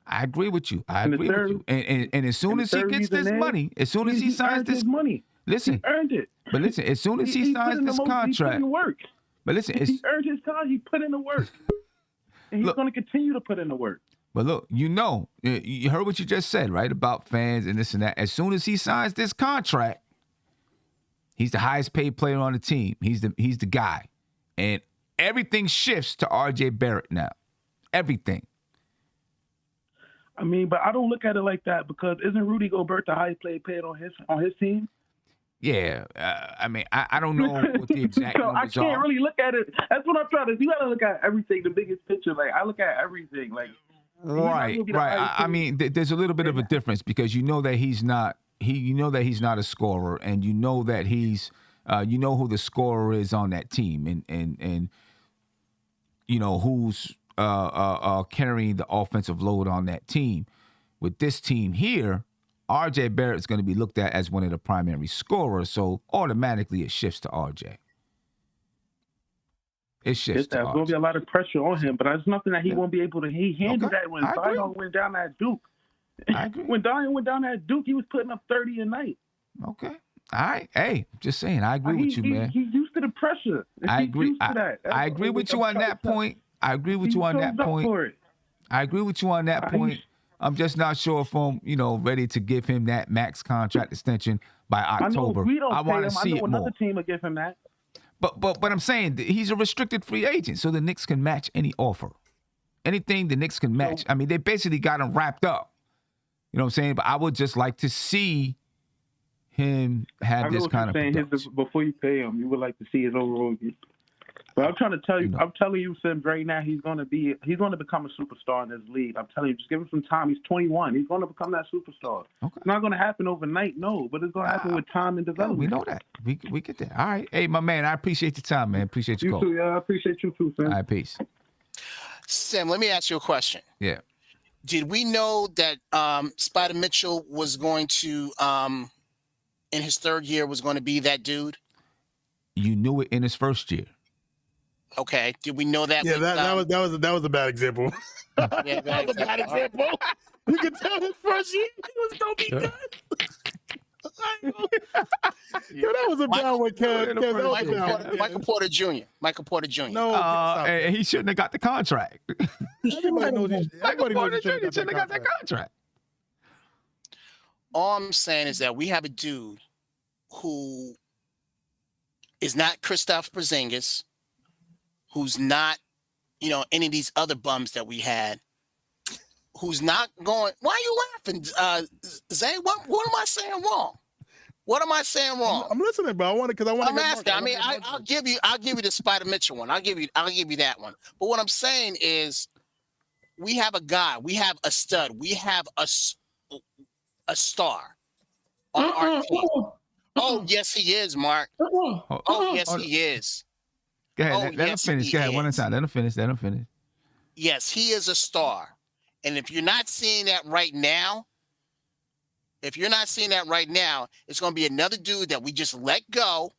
I agree with you. And as soon as he gets this money, as soon as he signs this money, listen, he earned it. But listen, as soon as he signs this contract, he work. But listen, he earned his time. He put in the work, and he's going to continue to put in the work. But look, you heard what you just said, right, about fans and this and that. As soon as he signs this contract, he's the highest paid player on the team. He's the guy, and everything shifts to RJ Barrett now. Everything. I mean, but I don't look at it like that because isn't Rudy Gobert the highest paid on his team? Yeah, I mean, I don't know what the exact so numbers I can't really look at it. That's what I'm trying to do. You got to look at everything, the biggest picture. Like I look at everything. Like right. I mean, there's a little bit of a difference because you know that he's not a scorer, and you know that he's you know who the scorer is on that team, and you know who's carrying the offensive load on that team. With this team here, RJ Barrett is going to be looked at as one of the primary scorers, so automatically it shifts to RJ. It shifts. There's going to be a lot of pressure on him, but there's nothing that he won't be able to. He handled that when Zion went down at Duke. I agree. When Zion went down at Duke, he was putting up 30 a night. Okay. All right. Hey, just saying. I agree with you, man. He's used to the pressure. I agree. I agree with you on that point. I agree with you on that point. I agree with you on that point. I'm just not sure if I'm, ready to give him that max contract extension by October. I know if we don't I want pay to him, see I it know more. another team will give him that. But I'm saying that he's a restricted free agent, so the Knicks can match any offer. Anything the Knicks can match. I mean, they basically got him wrapped up. You know what I'm saying? But I would just like to see him have this kind of production. Before you pay him, you would like to see his overall. But I'm trying to tell you, I'm telling you, Sims, right now he's going to become a superstar in this league. I'm telling you, just give him some time. He's 21. He's going to become that superstar. Okay. It's not going to happen overnight, no, but it's going to happen with time and development. We know that. We get there. All right. Hey, my man, I appreciate your time, man. Appreciate your call. You too, yeah. I appreciate you too, Sim. All right, peace. Sam, let me ask you a question. Yeah. Did we know that Spider Mitchell was going to, in his third year, was going to be that dude? You knew it in his first year. Okay. Did we know that? Yeah, that was a bad example. Yeah, that was a bad example. You can tell his first year he was gonna be good. Yo, that was a bad one, Kev. Michael Porter Jr. Michael Porter Jr. No, and he shouldn't have got the contract. Everybody knows Michael Porter Jr. shouldn't have got that contract. All I'm saying is that we have a dude who is not Kristaps Porzingis, who's not, any of these other bums that we had, who's not going. Why are you laughing, Zay? What am I saying wrong? What am I saying wrong? I'm listening, bro. I'm asking. I'll give you the Spider Mitchell one. I'll give you that one. But what I'm saying is, we have a guy. We have a stud. We have a star on our team. Oh yes, he is, Mark. Oh yes, he is. Go ahead. Let him finish. Go ahead. One at a time. Let him finish. Yes, he is a star. And if you're not seeing that right now, it's going to be another dude that we just let go,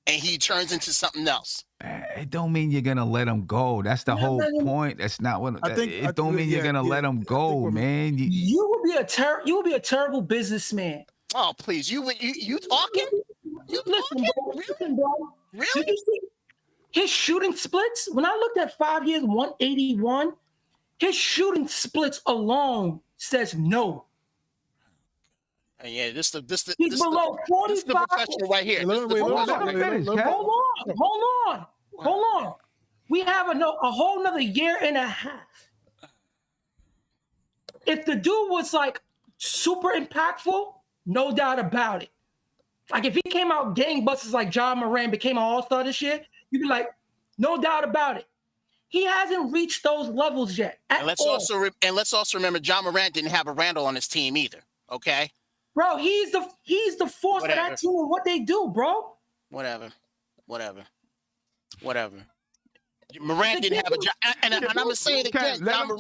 and he turns into something else. It don't mean you're gonna let him go. That's the whole point. That's not what. It don't mean you're gonna let him go, man. You would be a terrible businessman. Oh please, you talking? You listen, talking? bro. Really? Did you see his shooting splits? When I looked at 5 years, 181, his shooting splits alone says no. Yeah, this he's below 45%. This is the professional right here. Hold on. We have a whole nother year and a half. If the dude was like super impactful, no doubt about it. Like if he came out gangbusters like John Moran, became an all-star this year, you'd be like, no doubt about it. He hasn't reached those levels yet. And let's also remember John Moran didn't have a Randall on his team either. Okay. Bro, he's the force of that team and what they do, bro. Whatever. Moran didn't have a job, and I'm gonna say it again. Let him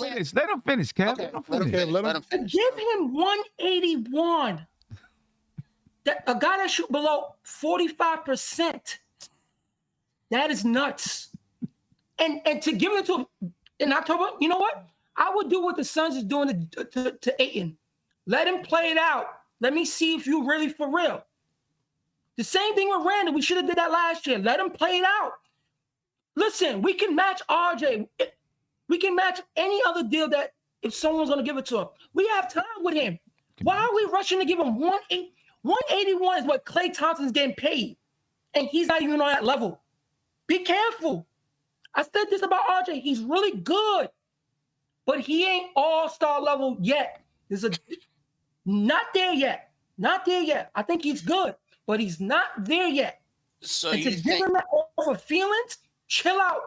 finish, Kev. Okay. Let him finish. Give him 181. A guy that shoot below 45%. That is nuts. And to give it to him in October, you know what? I would do what the Suns is doing to Ayton. Let him play it out. Let me see if you're really for real. The same thing with Randall. We should have did that last year. Let him play it out. Listen, we can match RJ. We can match any other deal that if someone's going to give it to him. We have time with him. Why are we rushing to give him 181 is what Klay Thompson's getting paid. And he's not even on that level. Be careful. I said this about RJ. He's really good. But he ain't all-star level yet. Not there yet. I think he's good, but he's not there yet. So and you to give him that over feelings, chill out.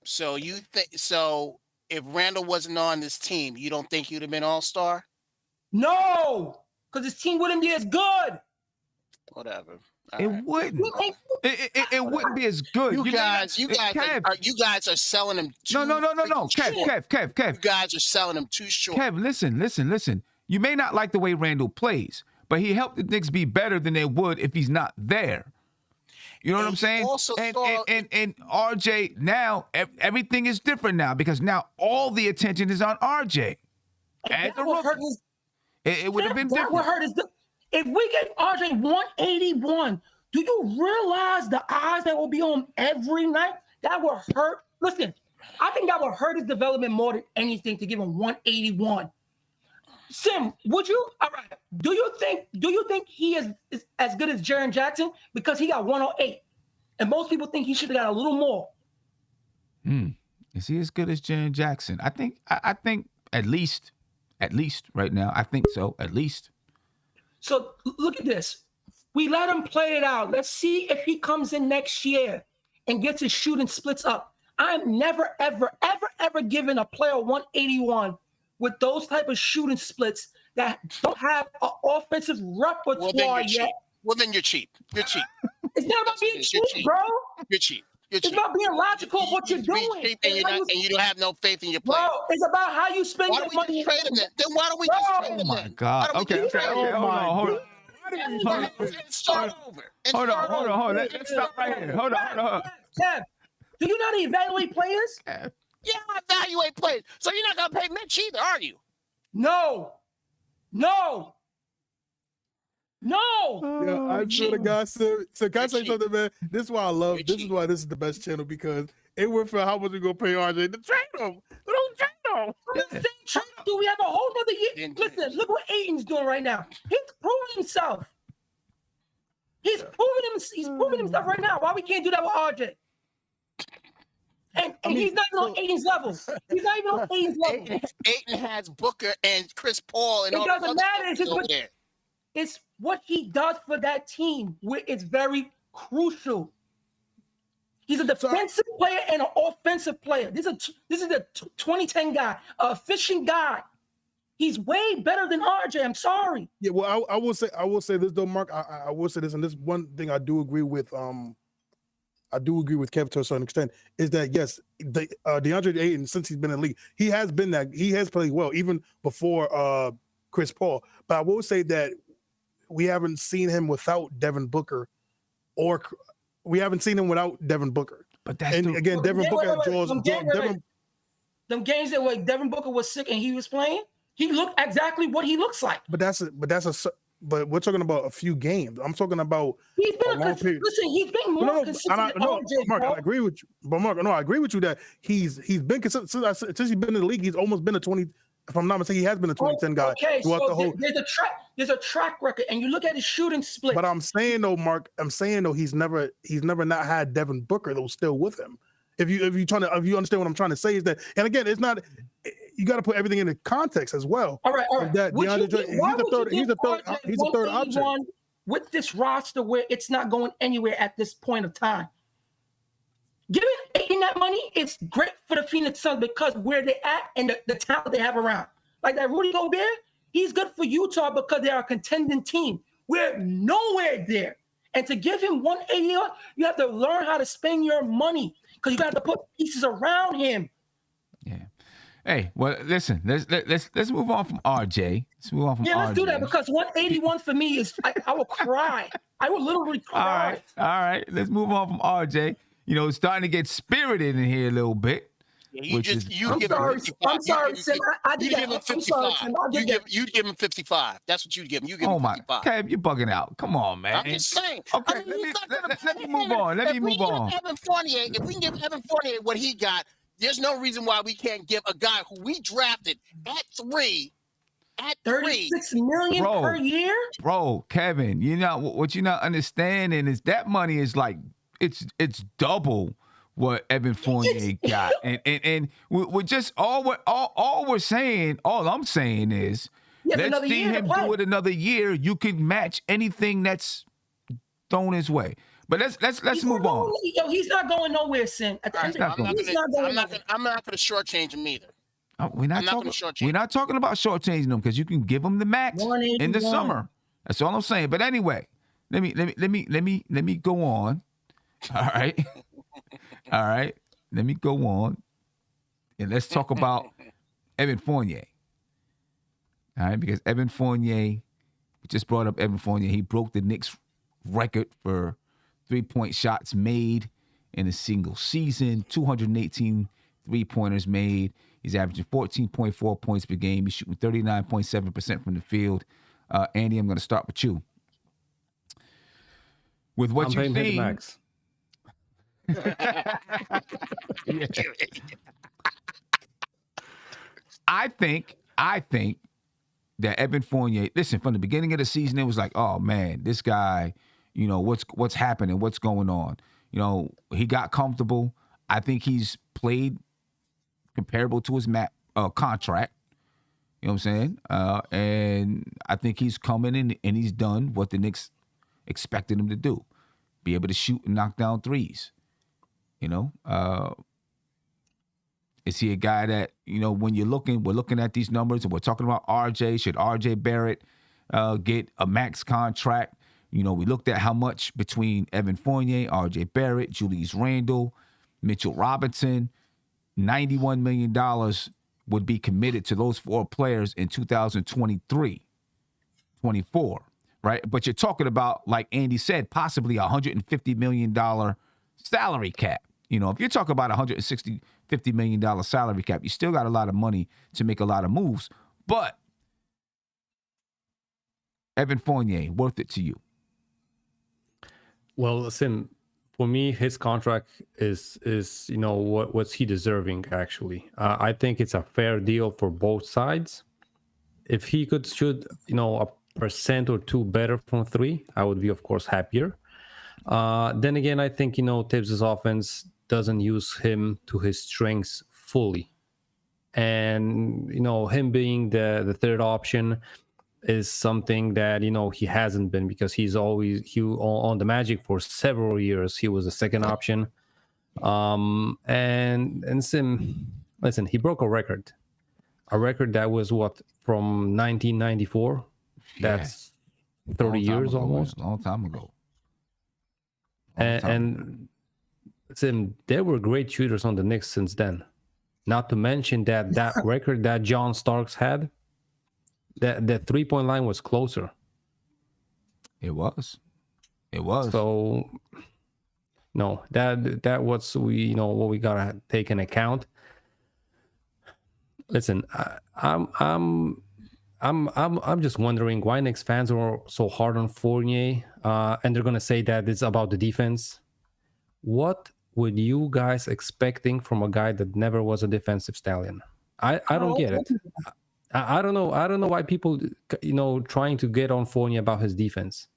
So you think if Randall wasn't on this team, you don't think he'd have been all-star? No, because his team wouldn't be as good. Whatever. It wouldn't. It wouldn't be as good. You guys are selling him too No. short. Kev. You guys are selling him too short. Kev, listen. You may not like the way Randall plays, but he helped the Knicks be better than they would if he's not there. You know what I'm saying? And RJ, now everything is different now because now all the attention is on RJ. As a rookie. It would have been different. What hurt is if we get RJ 181, do you realize the eyes that will be on him every night? That will hurt. Listen, I think that would hurt his development more than anything to give him 181. Sim, would you? All right. Do you think he is as good as Jaren Jackson because he got 108, and most people think he should have got a little more? Is he as good as Jaren Jackson? I think at least right now. I think so. At least. So look at this. We let him play it out. Let's see if he comes in next year and gets his shooting splits up. I'm never, ever, ever, ever giving a player 181 with those type of shooting splits that don't have an offensive repertoire yet. Well, then you're cheap. You're cheap. It's not about being cheap, bro. You're cheap. It's about being logical of what you're doing. Cheap and you don't have no faith in your player. Bro, it's about how you spend your money. Trade him then? Then why don't we just trade him then? Oh my God. Okay. Hold on. Start over. Hold on. Let's stop right here. Hold on. Kev, do you not evaluate players? Yeah, I evaluate players. So you're not gonna pay Mitch either, are you? No. Yeah, I swear to God, so can I say something, man? This is why I love. This is why this is the best channel because it went for how much we gonna pay RJ to trade him. We don't trade him. Do we have a whole other year? Listen, look what Ayton's doing right now. He's proving himself. He's proving himself right now. Why we can't do that with RJ? And he's not even on Ayton's level. He's not even on Ayton's level. Ayton has Booker and Chris Paul and it all doesn't matter. It's just over there. It's what he does for that team, where it's very crucial. He's a defensive player and an offensive player. This is the 2010 guy, an efficient guy. He's way better than RJ. I'm sorry. Yeah, well, I will say this though, Mark. I will say this, and this one thing I do agree with. I do agree with Kev to a certain extent. Is that yes, DeAndre Ayton, since he's been in the league, he has played well even before Chris Paul. But I will say that we haven't seen him without Devin Booker, or we haven't seen him without Devin Booker. But that's again, Devin Booker draws. Them games that like Devin Booker was sick and he was playing, he looked exactly what he looks like. But we're talking about a few games. I'm talking about he's been he's been more consistent. Mark, I agree with you. But Mark, I agree with you that he's been consistent since he's been in the league. He's almost been a 20. If I'm not mistaken, he has been a 2010 guy throughout the whole. There's a track record, and you look at his shooting split. But I'm saying though, Mark, he's never not had Devin Booker though still with him. If you understand what I'm trying to say is that, and again, it's not. You got to put everything into context as well. All right. That he's a third option with this roster where it's not going anywhere at this point of time. Giving Ayton that money is great for the Phoenix Suns because where they're at and the talent they have around. Like that Rudy Gobert, he's good for Utah because they're a contending team. We're nowhere there. And to give him 180, you have to learn how to spend your money because you got to put pieces around him. Yeah. Hey, well, listen. Let's move on from RJ. Let's move on from RJ. Let's do that because 181 for me is I will cry. I will literally cry. All right. Let's move on from RJ. You know, it's starting to get spirited in here a little bit. Yeah, I'm sorry, Sim. I did that. You'd give him 55. That's what you'd give him. You give him 55. Kev, you're bugging out. Come on, man. I'm just saying. Okay, let me move on. Let me move on. If we can give Evan Fournier what he got, there's no reason why we can't give a guy who we drafted at 3. At $36 million per year? Bro, Kevin, what you're not understanding is that money is like it's double what Evan Fournier got, and we're just all I'm saying is let's see him do it another year. You can match anything that's thrown his way. But let's move on. He's not going nowhere, Sin. I'm not going to shortchange him either. We're not talking about shortchanging them because you can give them the max in the summer. That's all I'm saying. But anyway, let me go on. All right. Let me go on, and let's talk about Evan Fournier. All right, because Evan Fournier, we just brought up Evan Fournier. He broke the Knicks record for 3-point shots made in a single season. 218 3-pointers made. He's averaging 14.4 points per game. He's shooting 39.7% from the field. Andy, I'm going to start with you. With what you've seen, Yeah. I think that Evan Fournier, listen, from the beginning of the season, it was like, oh man, this guy, what's happening, what's going on? He got comfortable. I think he's played comparable to his contract. You know what I'm saying? And I think he's coming in and he's done what the Knicks expected him to do. Be able to shoot and knock down threes. Is he a guy that, when we're looking at these numbers and we're talking about RJ, should RJ Barrett get a max contract? We looked at how much between Evan Fournier, RJ Barrett, Julius Randle, Mitchell Robinson, $91 million would be committed to those four players in 2023, 24, right? But you're talking about, like Andy said, possibly $150 million salary cap. If you're talking about $50 million salary cap, you still got a lot of money to make a lot of moves. But Evan Fournier, worth it to you? Well, listen, for me, his contract is what's he deserving, actually. I think it's a fair deal for both sides. If he could shoot, a percent or two better from three, I would be, of course, happier. Then again, I think, Tibbs' offense doesn't use him to his strengths fully. And, him being the third option is something that, he hasn't been, because he's always on the Magic for several years. He was the second option. And Sim, listen, he broke a record that was from 1994. Yeah. That's 30 years almost. A long time ago. And Sim, there were great shooters on the Knicks since then. Not to mention that record that John Starks had, that 3-point line was closer. It was. So no, that was what we gotta take in account. Listen, I'm just wondering why Knicks fans are so hard on Fournier, and they're gonna say that it's about the defense. What would you guys expecting from a guy that never was a defensive stallion? I don't get it. I don't know. I don't know why people, trying to get on Fournier about his defense,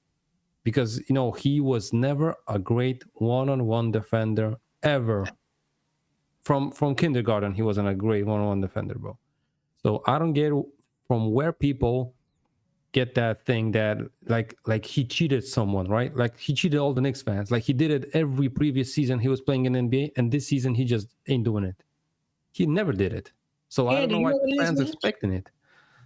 because he was never a great one-on-one defender ever. From kindergarten, he wasn't a great one-on-one defender, bro. So I don't get from where people get that thing that like he cheated someone, right? Like he cheated all the Knicks fans. Like he did it every previous season he was playing in NBA, and this season he just ain't doing it. He never did it. So I don't know why fans are expecting it.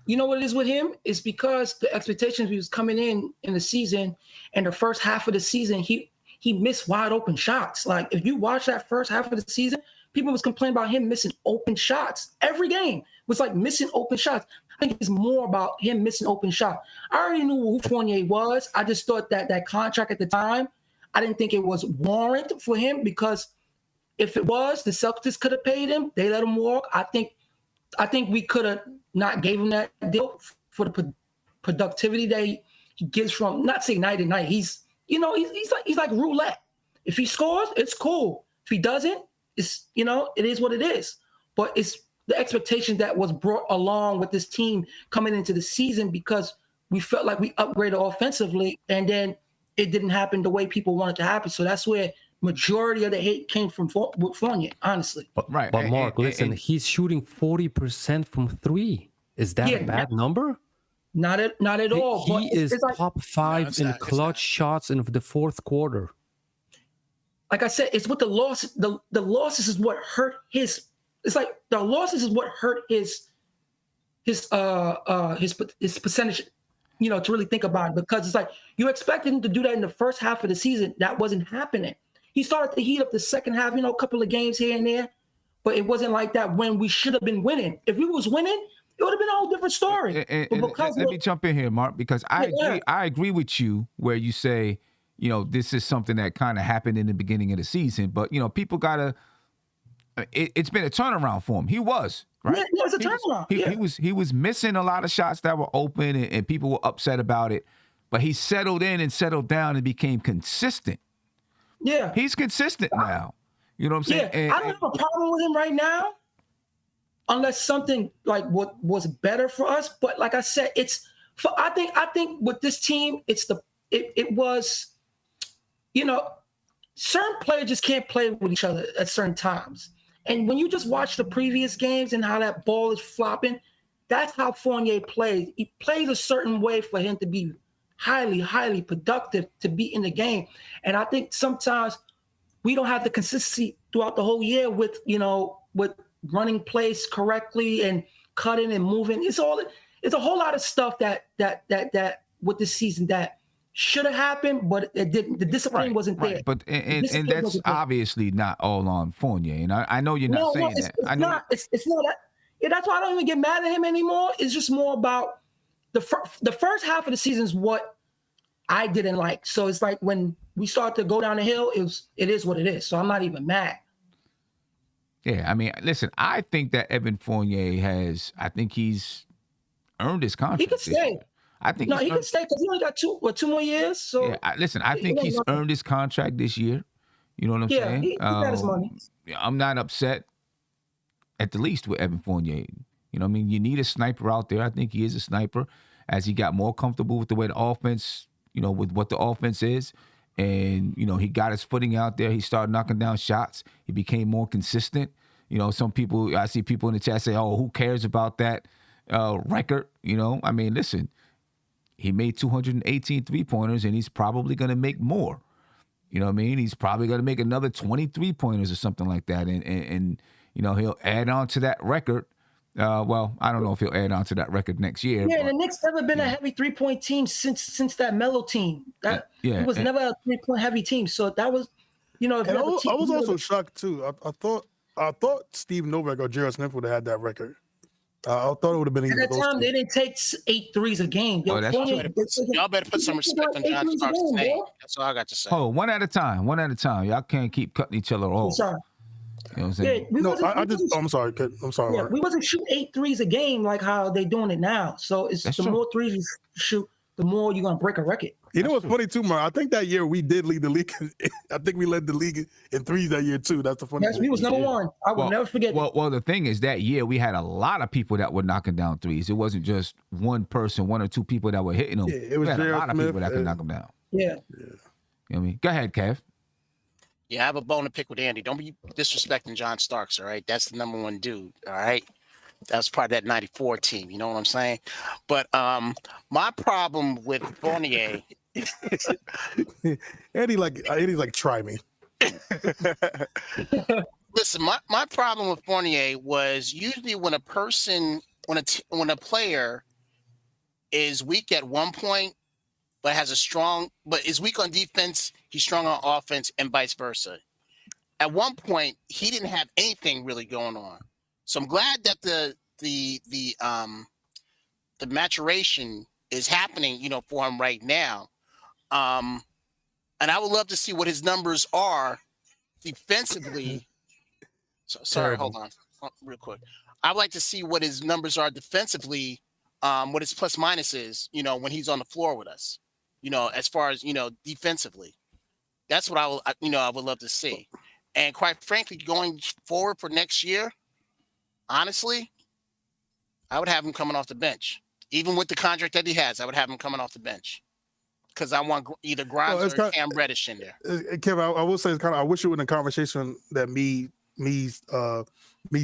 You know what it is with him? It's because the expectations he was coming in the season, and the first half of the season, he missed wide open shots. Like if you watch that first half of the season, people was complaining about him missing open shots. Every game was like missing open shots. I think it's more about him missing open shots. I already knew who Fournier was. I just thought that contract at the time, I didn't think it was warranted for him, because if it was, the Celtics could have paid him. They let him walk. I think we could have not gave him that deal for the productivity that he gives from, not say night to night. He's like roulette. If he scores, it's cool. If he doesn't, it's it is what it is. But it's the expectation that was brought along with this team coming into the season, because we felt like we upgraded offensively, and then it didn't happen the way people wanted to happen. So that's where majority of the hate came from Fournier, honestly. But Mark, listen, he's shooting 40% from three. Is that a bad number? Not at all. He is top 5 in clutch shots in the fourth quarter. Like I said, it's what the loss. The losses is what hurt his. It's like the losses is what hurt his percentage. To really think about it, because it's like you expected him to do that in the first half of the season. That wasn't happening. He started to heat up the second half, a couple of games here and there, but it wasn't like that when we should have been winning. If we was winning, it would have been a whole different story. Let me jump in here, Mark, because I agree with you where you say, this is something that kind of happened in the beginning of the season, but people gotta. It's been a turnaround for him. He was right. Yeah, it was a turnaround. He was missing a lot of shots that were open, and people were upset about it. But he settled in and settled down and became consistent. Yeah. He's consistent now. You know what I'm saying? Yeah, I don't have a problem with him right now, unless something like what was better for us. But like I said, I think with this team, it was, certain players just can't play with each other at certain times. And when you just watch the previous games and how that ball is flopping, that's how Fournier plays. He plays a certain way for him to be highly, highly productive to be in the game. And I think sometimes we don't have the consistency throughout the whole year with running plays correctly and cutting and moving. It's a whole lot of stuff that with this season that should have happened, but it didn't. The discipline wasn't there. But and that's obviously not all on Fournier. And I know you're not saying that. It's not. It's not that. Yeah, that's why I don't even get mad at him anymore. It's just more about the first half of the season is what I didn't like. So it's like when we start to go down the hill, it is what it is. So I'm not even mad. Yeah, I mean, listen, I think that Evan Fournier he's earned his contract. He can stay. I think he can stay because he only got two more years. So yeah, I think he's earned his contract this year. You know what I'm saying? He got his money. I'm not upset at the least with Evan Fournier. You know what I mean? You need a sniper out there. I think he is a sniper as he got more comfortable with the way the offense, with what the offense is. And, he got his footing out there. He started knocking down shots. He became more consistent. I see people in the chat say, oh, who cares about that record? I mean, listen, he made 218 3-pointers, and he's probably going to make more. You know what I mean? He's probably going to make another 23 pointers or something like that. And he'll add on to that record. Well, I don't know if he'll add on to that record next year. Yeah, the Knicks never been a heavy 3-point team since that Melo team. It was never a 3-point heavy team. So that was, I was also shocked too. I thought Steve Novak or J.R. Smith would have had that record. I thought it would have been either at that time. They didn't take 8 threes a game. Y'all better put some respect on John Stark's name. That's all I got to say. Oh, one at a time. Y'all can't keep cutting each other off. Sorry. You know what I'm saying? Yeah, I'm sorry. I'm sorry. Yeah, we wasn't shooting 8 threes a game like how they doing it now. So it's the more threes you shoot, the more you're gonna break a record. You know what's funny too, Mar? I think that year we did lead the league. I think we led the league in threes that year too. That's the funny. Yes, we was number one. I will never forget. Well, the thing is that year we had a lot of people that were knocking down threes. It wasn't just one person, one or two people that were hitting them. Yeah, it was we had a lot Smith, of people that could knock them down. Yeah. You know what I mean? Go ahead, Kev. Yeah, I have a bone to pick with Andy. Don't be disrespecting John Starks, all right? That's the number one dude, all right? That's part of that 94 team, you know what I'm saying? But my problem with Fournier... Andy's like, try me. Listen, my problem with Fournier was usually when a person, when a player is weak at one point, but is weak on defense, he's strong on offense, and vice versa. At one point, he didn't have anything really going on. So I'm glad that the maturation is happening, for him right now. And I would love to see what his numbers are defensively. Sorry, hold on, real quick. I'd like to see what his numbers are defensively, what his plus minus is, when he's on the floor with us. As far as, defensively. That's what I would love to see. And quite frankly, going forward for next year, honestly, I would have him coming off the bench. Even with the contract that he has, I would have him coming off the bench. Because I want either Grimes or Cam Reddish in there. Kevin, I will say it's I wish it was in a conversation that me,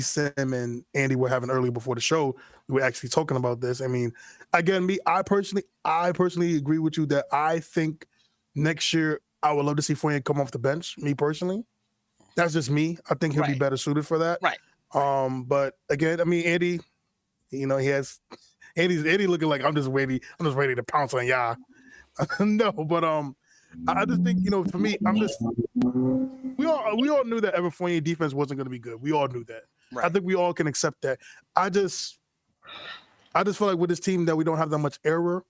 Sim, and Andy were having earlier before the show. We were actually talking about this. I mean, again, I personally agree with you that I think next year I would love to see Fournier come off the bench. Me personally, that's just me. I think he'll be better suited for that. Right. But again, I mean, Andy, Andy looking like I'm just ready to pounce on y'all. No, but I just think, for me, we all knew that Evan Fournier defense wasn't going to be good. We all knew that. Right. I think we all can accept that. I just feel like with this team that we don't have that much error,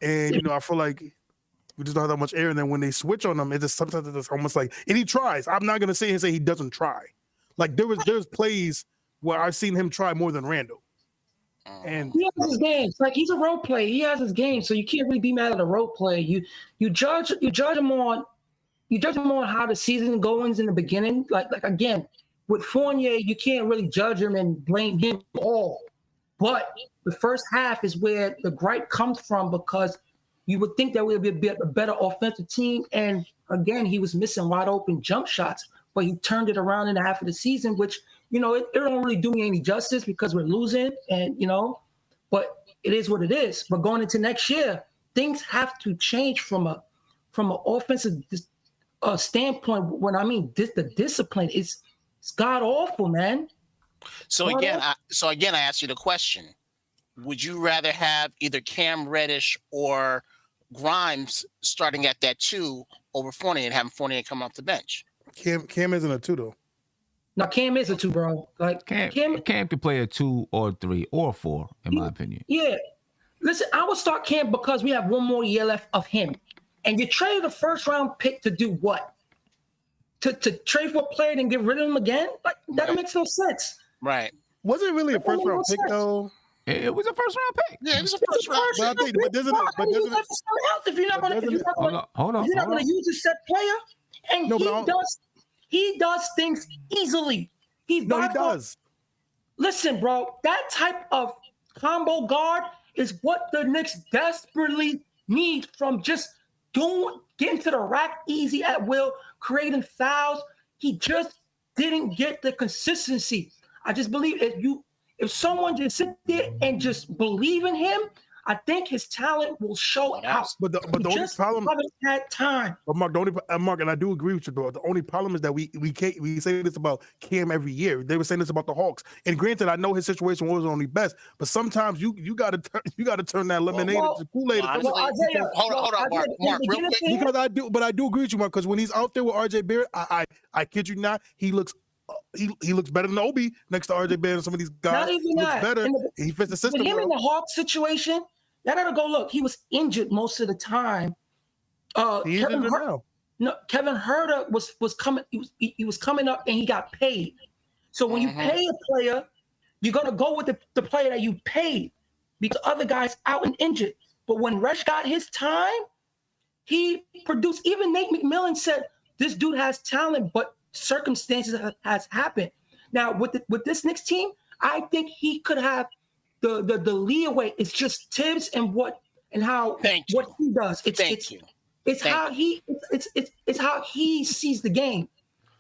and I feel like we just don't have that much error. And then when they switch on him, sometimes it's almost like, and he tries. I'm not going to sit here and say he doesn't try. Like there's plays where I've seen him try more than Randall. And he has his games. Like he's a role player. He has his game, so you can't really be mad at a role player. You judge him on you judge him on how the season goings in the beginning. Like again, with Fournier, you can't really judge him and blame him all. But the first half is where the gripe comes from, because you would think that we would be a better offensive team. And again, he was missing wide open jump shots, but he turned it around in the half of the season, which, it don't really do me any justice because we're losing, and but it is what it is. But going into next year, things have to change from an offensive standpoint. When I mean the discipline is god awful, man. So again, I ask you the question: would you rather have either Cam Reddish or Grimes starting at that 2 over Fournier and having Fournier come off the bench? Cam isn't a 2 though. No, Cam is a 2, bro. Like Cam could play a 2 or a 3 or a 4, in my opinion. Yeah. Listen, I would start Cam because we have one more year left of him. And you traded a first-round pick to do what? To trade for a player and get rid of him again? Like, that makes no sense. Right. Was it really a first-round pick, though? It was a first-round pick. Yeah, it was a first-round pick. But doesn't it? If you're not going to use a set player, and he does things easily. He does. Listen, bro, that type of combo guard is what the Knicks desperately need from just getting to the rack easy at will, creating fouls. He just didn't get the consistency. I just believe if someone just sit there and just believe in him, I think his talent will show out. But the only problem haven't had time. But Mark, and I do agree with you, bro. The only problem is that we say this about Cam every year. They were saying this about the Hawks. And granted, I know his situation wasn't only best, but sometimes you gotta turn that lemonade into Kool-Aid. Hold on, Mark, real quick. Because I do agree with you, Mark. Because when he's out there with RJ Barrett, I kid you not, he looks better than Obi next to RJ Barrett and some of these guys. Not even he looks that. better. He fits the system. With him bro. in the Hawks situation, you gotta go look. He was injured most of the time. Kevin Huerter was coming. He was coming up and he got paid. So when you pay a player, you're gonna go with the player that you paid, because other guys out and injured. But when Resh got his time, he produced. Even Nate McMillan said this dude has talent, but circumstances has happened. Now with this Knicks team, I think he could have the leeway. It's just Tibbs and what he does. It's how he sees the game.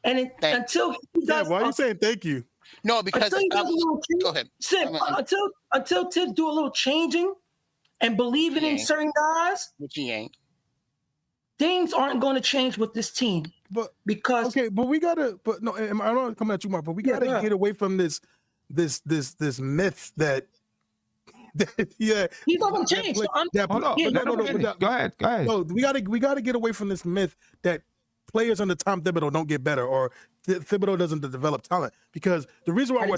And until he does, why are you saying thank you? No, because go ahead. Until Tibbs do a little changing and believing in certain guys, which he ain't. Things aren't going to change with this team. But we gotta. But no, I'm not coming at you, Mark. But we gotta get away from this myth that he's not going to change. Go ahead. No, we gotta get away from this myth that players under Tom Thibodeau don't get better, or Thibodeau doesn't develop talent. Because the reason why I'm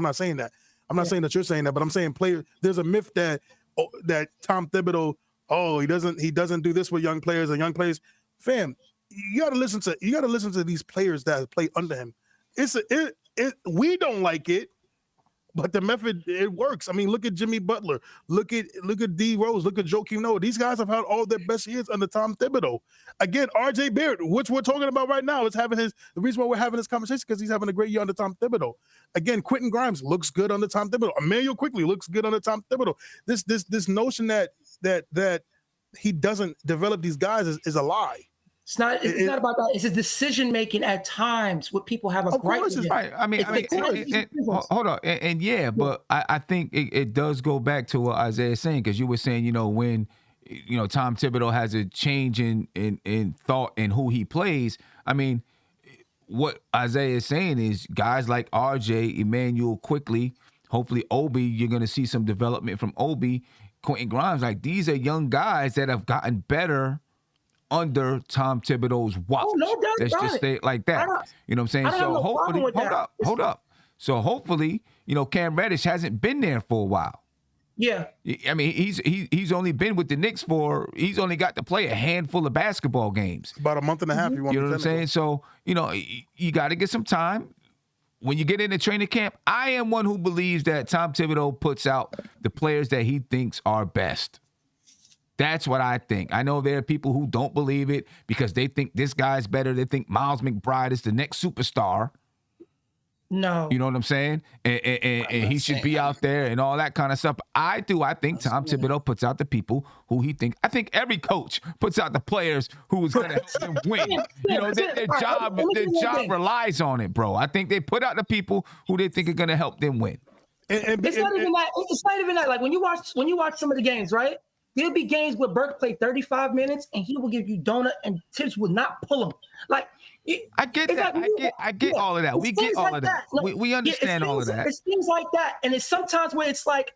not saying that. I'm not saying that you're saying that, but I'm saying there's a myth that Tom Thibodeau, he doesn't do this with young players, and young players. Fam, you gotta listen to these players that play under him. We don't like it, but the method, it works. I mean, look at Jimmy Butler, look at D Rose, look at Joakim Noah. These guys have had all their best years under Tom Thibodeau. Again, RJ Barrett, which we're talking about right now, is the reason why we're having this conversation, because he's having a great year under Tom Thibodeau. Again, Quentin Grimes looks good under Tom Thibodeau. Emmanuel quickly looks good under Tom Thibodeau. This notion that he doesn't develop these guys is a lie. It's not about that. It's a decision making at times what people have a gripe with. Right. I mean, hold on. But I think it does go back to what Isaiah is saying, because you were saying, when Tom Thibodeau has a change in thought and who he plays. I mean, what Isaiah is saying is guys like RJ, Emmanuel quickly, hopefully Obi, you're going to see some development from Obi, Quentin Grimes. Like, these are young guys that have gotten better under Tom Thibodeau's watch. Oh, no doubt. Let's just say it like that. You know what I'm saying? So hopefully, hold up. So hopefully, Cam Reddish hasn't been there for a while. Yeah. I mean, he's only been with the Knicks he's only got to play a handful of basketball games. About a month and a half. You know what I'm saying? So, you got to get some time. When you get into training camp, I am one who believes that Tom Thibodeau puts out the players that he thinks are best. That's what I think. I know there are people who don't believe it because they think this guy's better. They think Miles McBride is the next superstar. No. You know what I'm saying? And he should be out there and all that kind of stuff. I do. I think Tom Thibodeau puts out the people who he thinks. I think every coach puts out the players who is going to help them win. You know, their job relies on it, bro. I think they put out the people who they think are going to help them win. It's not even that. It's not even that. Like when you watch some of the games, right? There'll be games where Burke played 35 minutes and he will give you donut and Tibbs will not pull him. Like I get that. Like, I get all of that. We get all of that. We understand all of that. It's things like that. And it's sometimes where it's like,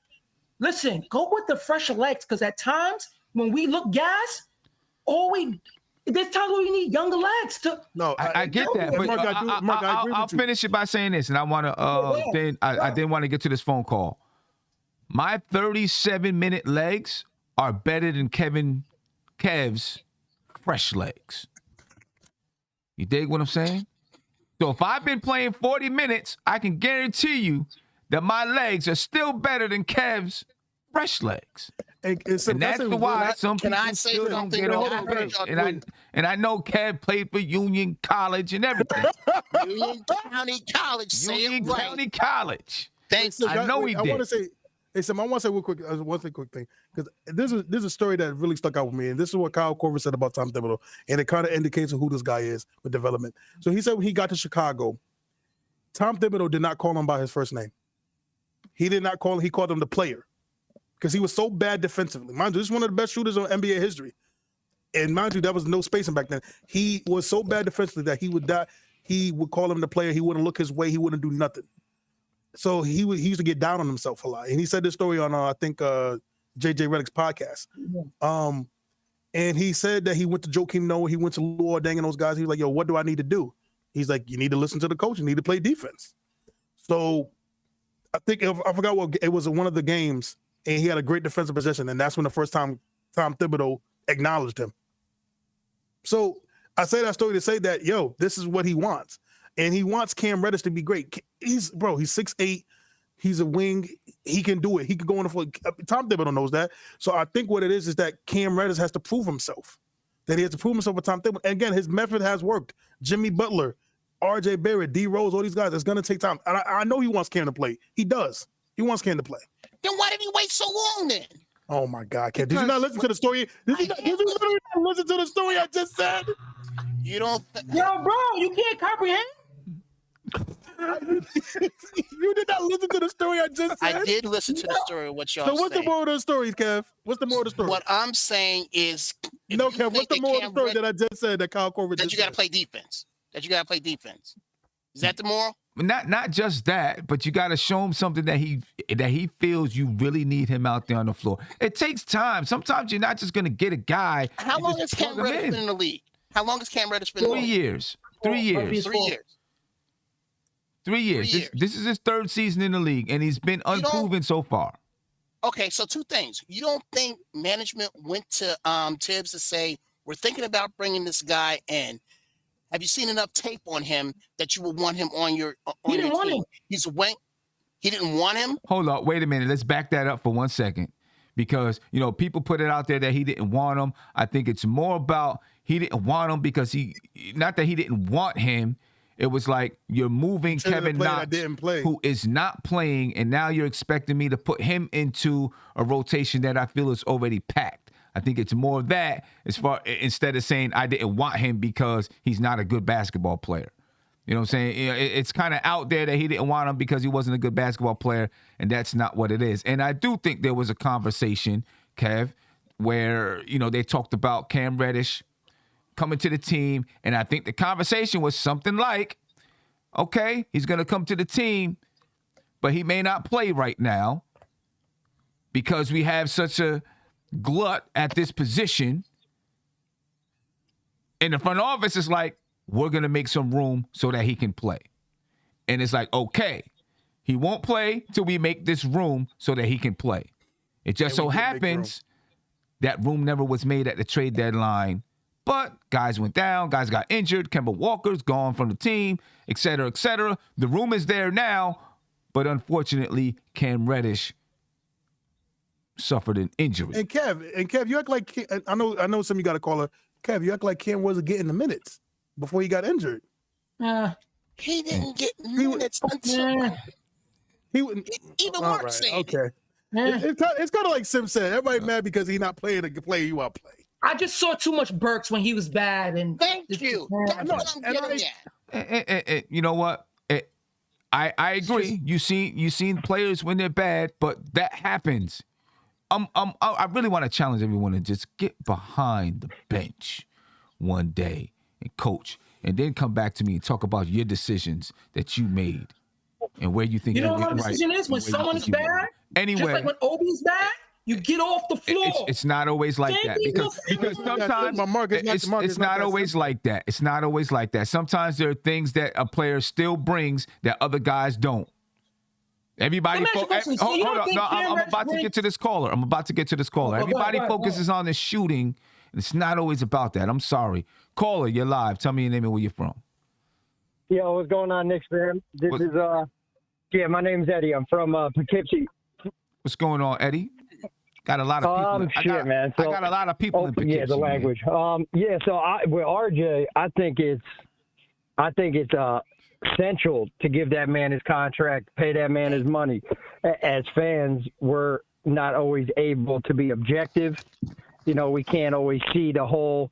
listen, go with the fresher legs. Because at times when we look gas, there's times where we need younger legs to. No, I get that. But I'll finish it by saying this, and I want to. Then I didn't want to get to this phone call. My 37-minute legs are better than Kev's fresh legs. You dig what I'm saying? So if I've been playing 40 minutes, I can guarantee you that my legs are still better than Kev's fresh legs. And that's why some people still don't get off the bench. And I know Kev played for Union College and everything. Union County College. Union County College. Thanks. I know he did. I want to say, I want to say one quick thing, because this is a story that really stuck out with me, and this is what Kyle Korver said about Tom Thibodeau, and it kind of indicates who this guy is with development. So he said when he got to Chicago, Tom Thibodeau did not call him by his first name. He did not call him. He called him the player, because he was so bad defensively. Mind you, this is one of the best shooters in NBA history, and mind you, that was no spacing back then. He was so bad defensively that he would die. He would call him the player. He wouldn't look his way. He wouldn't do nothing. So he used to get down on himself a lot. And he said this story on, I think, JJ Redick's podcast. And he said that he went to Joakim Noah, he went to Lou Dang and those guys. He was like, yo, what do I need to do? He's like, you need to listen to the coach. You need to play defense. So I think, I forgot what, it was one of the games, and he had a great defensive possession. And that's when the first time Tom Thibodeau acknowledged him. So I say that story to say that, yo, this is what he wants. And he wants Cam Reddish to be great. He's 6'8". He's a wing. He can do it. He can go on the floor. Tom Thibodeau knows that. So I think what it is that Cam Reddish has to prove himself. That he has to prove himself with Tom Thibodeau. And again, his method has worked. Jimmy Butler, RJ Barrett, D Rose, all these guys. It's going to take time. And I know he wants Cam to play. He does. He wants Cam to play. Then why did he wait so long then? Oh, my God, Cam. Did you not listen to the story? Did you literally not listen to the story I just said? You don't. Yo, bro, you can't comprehend? You did not listen to the story I just said? I did listen to the story of what y'all So what's saying. the moral of the story, Kev? What's the moral of the story? What I'm saying is... No, Kev, what's the moral of the story that I just said that Kyle Korver just said? That you got to play defense. Is that the moral? Not just that, but you got to show him something that he feels you really need him out there on the floor. It takes time. Sometimes you're not just going to get a guy. How long has Cam Reddish been in the league? How long has Cam Reddish been in the league? 3 years. 3 years. 3 years. 3 years. This is his third season in the league, and he's been unproven so far. Okay, so two things. You don't think management went to Tibbs to say, we're thinking about bringing this guy in. Have you seen enough tape on him that you would want him on your He didn't want team? him. He's a wank. He didn't want him? Hold on. Wait a minute. Let's back that up for 1 second. Because, people put it out there that he didn't want him. I think it's more about he didn't want him because not that he didn't want him. It was like you're moving Kevin Knox, who is not playing, and now you're expecting me to put him into a rotation that I feel is already packed. I think it's more of that instead of saying I didn't want him because he's not a good basketball player. You know what I'm saying? It's kind of out there that he didn't want him because he wasn't a good basketball player, and that's not what it is. And I do think there was a conversation, Kev, where, they talked about Cam Reddish coming to the team, and I think the conversation was something like, okay, he's going to come to the team, but he may not play right now because we have such a glut at this position. And the front office is like, we're going to make some room so that he can play. And it's like, okay, he won't play till we make this room so that he can play. It just so happens that room never was made at the trade deadline. But guys went down, guys got injured, Kemba Walker's gone from the team, et cetera, et cetera. The room is there now, but unfortunately, Cam Reddish suffered an injury. And Kev, you act like I know some of you got a caller. Kev, you act like Cam wasn't getting the minutes before he got injured. He didn't get minutes until even worse. Okay. It's kind of like Sim said. Everybody mad because he's not playing the play you want to play. I just saw too much Burks when he was bad. And thank you. That's what I'm getting at. You know what? I agree. You seen players when they're bad, but that happens. I really want to challenge everyone to just get behind the bench one day and coach, and then come back to me and talk about your decisions that you made and where you think. You know what my decision is when someone is bad. Anyway, just like when Obi's bad, you get off the floor. It's not always like that because sometimes it's not always like that. It's not always like that. Sometimes there are things that a player still brings that other guys don't. Everybody, hold on. No, I'm about to get to this caller. Everybody focuses on the shooting. It's not always about that. I'm sorry. Caller, you're live. Tell me your name and where you're from. Yo, what's going on, Knicks fan? My name's Eddie. I'm from Poughkeepsie. What's going on, Eddie? Got a lot of people. Man. I got a lot of people in Poughkeepsie. Yeah, the language. With RJ, I think it's essential to give that man his contract, pay that man his money. As fans, we're not always able to be objective. We can't always see the whole,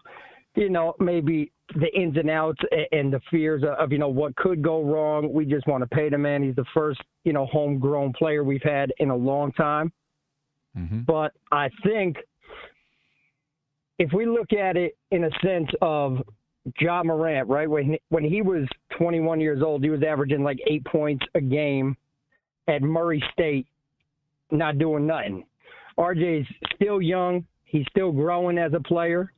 maybe the ins and outs and the fears of, what could go wrong. We just want to pay the man. He's the first, homegrown player we've had in a long time. Mm-hmm. But I think if we look at it in a sense of Ja Morant, right? When he was 21 years old, he was averaging like 8 points a game at Murray State, not doing nothing. RJ's still young. He's still growing as a player.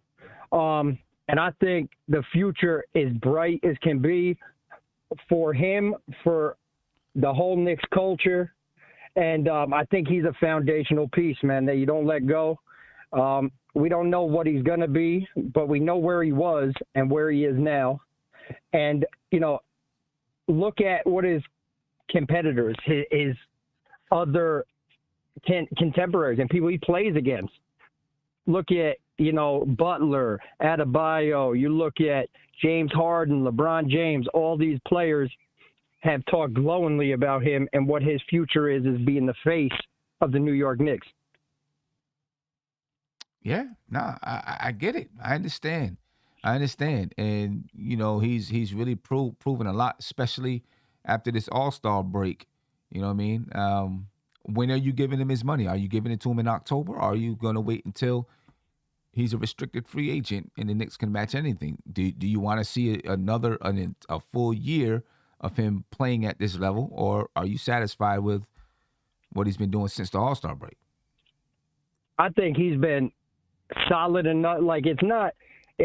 And I think the future is bright as can be for him, for the whole Knicks culture. And I think he's a foundational piece, man, that you don't let go. We don't know what he's going to be, but we know where he was and where he is now. And, look at what his competitors, his other contemporaries and people he plays against. Look at, Butler, Adebayo. You look at James Harden, LeBron James. All these players have talked glowingly about him and what his future is being the face of the New York Knicks. Yeah, no, I get it. I understand. And, he's really proven a lot, especially after this All-Star break. You know what I mean? When are you giving him his money? Are you giving it to him in October? Or are you going to wait until he's a restricted free agent and the Knicks can match anything? Do you want to see a full year of him playing at this level, or are you satisfied with what he's been doing since the All-Star break? I think he's been solid enough. Like, it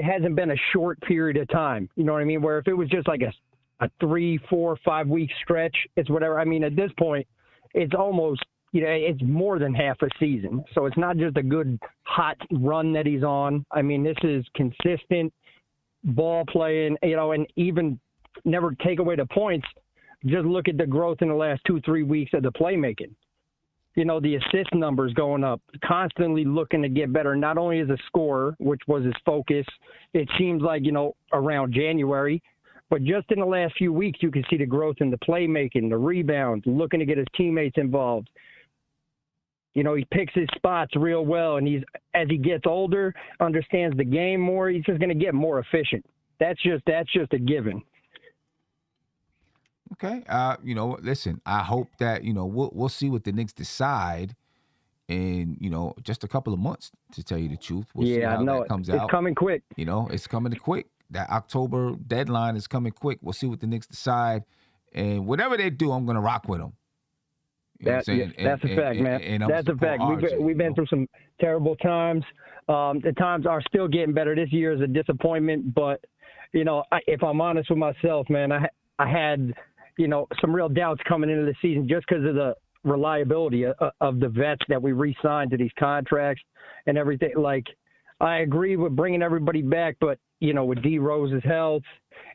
hasn't been a short period of time. You know what I mean? Where if it was just like a 3, 4, 5 week stretch, it's whatever. I mean, at this point, it's almost, it's more than half a season. So it's not just a good hot run that he's on. I mean, this is consistent ball playing, and even never take away the points. Just look at the growth in the last 2-3 weeks of the playmaking. The assist numbers going up, constantly looking to get better, not only as a scorer, which was his focus, it seems like, around January, but just in the last few weeks, you can see the growth in the playmaking, the rebounds, looking to get his teammates involved. He picks his spots real well, and as he gets older, understands the game more, he's just going to get more efficient. That's just a given. Okay. Listen, I hope that, we'll see what the Knicks decide in, just a couple of months, to tell you the truth. We'll see how that comes out. It's coming quick. It's coming quick. That October deadline is coming quick. We'll see what the Knicks decide. And whatever they do, I'm going to rock with them. That's a fact, man. That's a fact. We've been through some terrible times. The times are still getting better. This year is a disappointment, but, if I'm honest with myself, man, I had some real doubts coming into the season just because of the reliability of the vets that we re-signed to these contracts and everything. Like, I agree with bringing everybody back, but, with D Rose's health,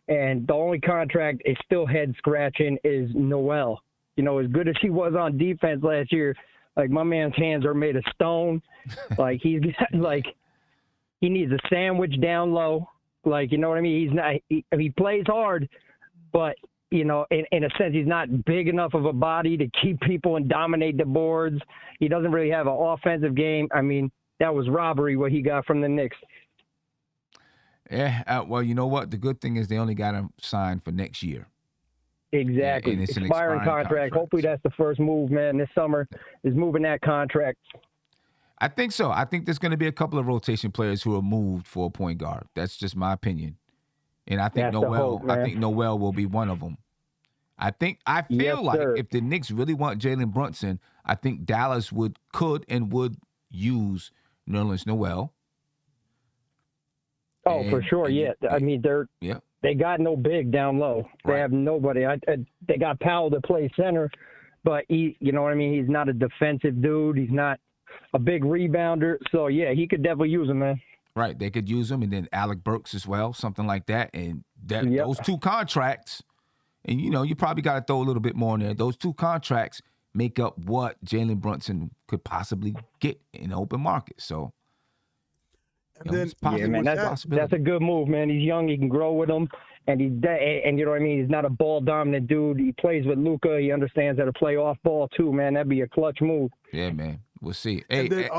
and the only contract is still head-scratching is Noel. As good as he was on defense last year, Like my man's hands are made of stone. Like he's like he needs a sandwich down low. Like, you know what I mean? He's not. He plays hard, but you know, in a sense, he's not big enough of a body to keep people and dominate the boards. He doesn't really have an offensive game. I mean, that was robbery what he got from the Knicks. Yeah. Well, you know what? The good thing is they only got him signed for next year. Exactly. And it's an expiring contract. Hopefully that's the first move, man, this summer is moving that contract. I think so. I think there's going to be a couple of rotation players who are moved for a point guard. That's just my opinion. And I think Noel will be one of them. I feel like if the Knicks really want Jalen Brunson, I think Dallas could use Nerlens Noel. Oh, for sure. Yeah. I mean, they got no big down low. They have nobody. They got Powell to play center, but you know what I mean? He's not a defensive dude. He's not a big rebounder. So, yeah, he could definitely use him, man. Right. They could use him, and then Alec Burks as well, something like that. And those two contracts, and, you know, you probably got to throw a little bit more in there. Those two contracts make up what Jalen Brunson could possibly get in the open market. So, that's a good move, man. He's young. He can grow with him. And you know what I mean? He's not a ball-dominant dude. He plays with Luka. He understands how to play off ball, too, man. That'd be a clutch move. Yeah, man. We'll see. Hey, go ahead.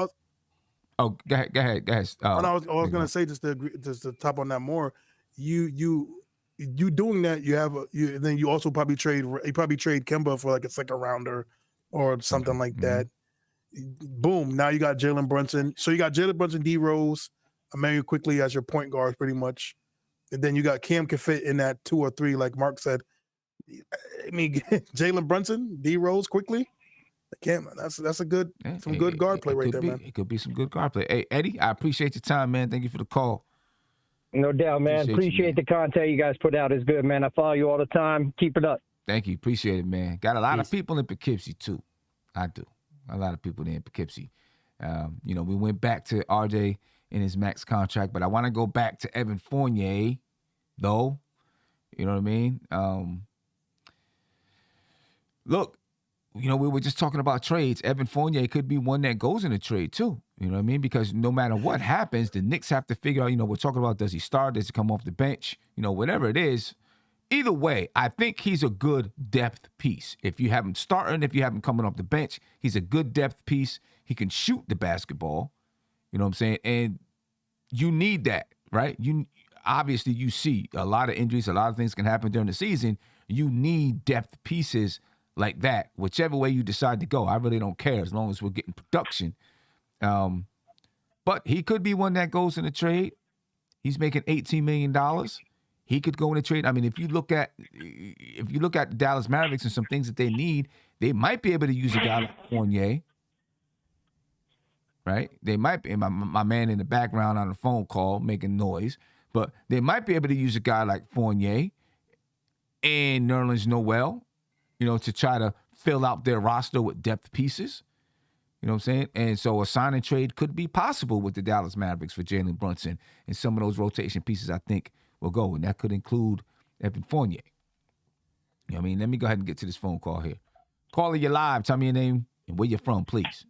I was going to say, just to top on that more, you doing that, then you also probably trade Kemba for like a second rounder or something like that. Boom. Now you got Jalen Brunson. So you got Jalen Brunson, D Rose, Emmanuel quickly as your point guards pretty much. And then you got Cam can fit in that 2 or 3, like Mark said. I mean, Jalen Brunson, D Rose quickly. Cam, that's a good good guard play right there, man. It could be some good guard play. Hey, Eddie, I appreciate your time, man. Thank you for the call. No doubt, man. Appreciate the content you guys put out. It's good, man. I follow you all the time. Keep it up. Thank you. Appreciate it, man. Got a lot of people in Poughkeepsie, too. I do. A lot of people there in Poughkeepsie. You know, we went back to RJ in his max contract, but I want to go back to Evan Fournier, though. You know what I mean? Look, you know, we were just talking about trades. Evan Fournier could be one that goes in a trade, too. You know what I mean? Because no matter what happens, the Knicks have to figure out, you know, we're talking about, does he start? Does he come off the bench? You know, whatever it is. Either way, I think he's a good depth piece. If you have him starting, if you have him coming off the bench, he's a good depth piece. He can shoot the basketball. You know what I'm saying? And you need that, right? Obviously, you see a lot of injuries, a lot of things can happen during the season. You need depth pieces like that, whichever way you decide to go. I really don't care as long as we're getting production. But he could be one that goes in a trade. He's making $18 million. He could go in a trade. I mean, if you look at the Dallas Mavericks and some things that they need, they might be able to use a guy like Fournier. Right? They might be. My man in the background on the phone call making noise. But they might be able to use a guy like Fournier and Nerlens Noel, you know, to try to fill out their roster with depth pieces. You know what I'm saying? And so a sign and trade could be possible with the Dallas Mavericks for Jalen Brunson. And some of those rotation pieces, I think, will go. And that could include Evan Fournier. You know what I mean? Let me go ahead and get to this phone call here. Caller, you're live. Tell me your name and where you're from, please.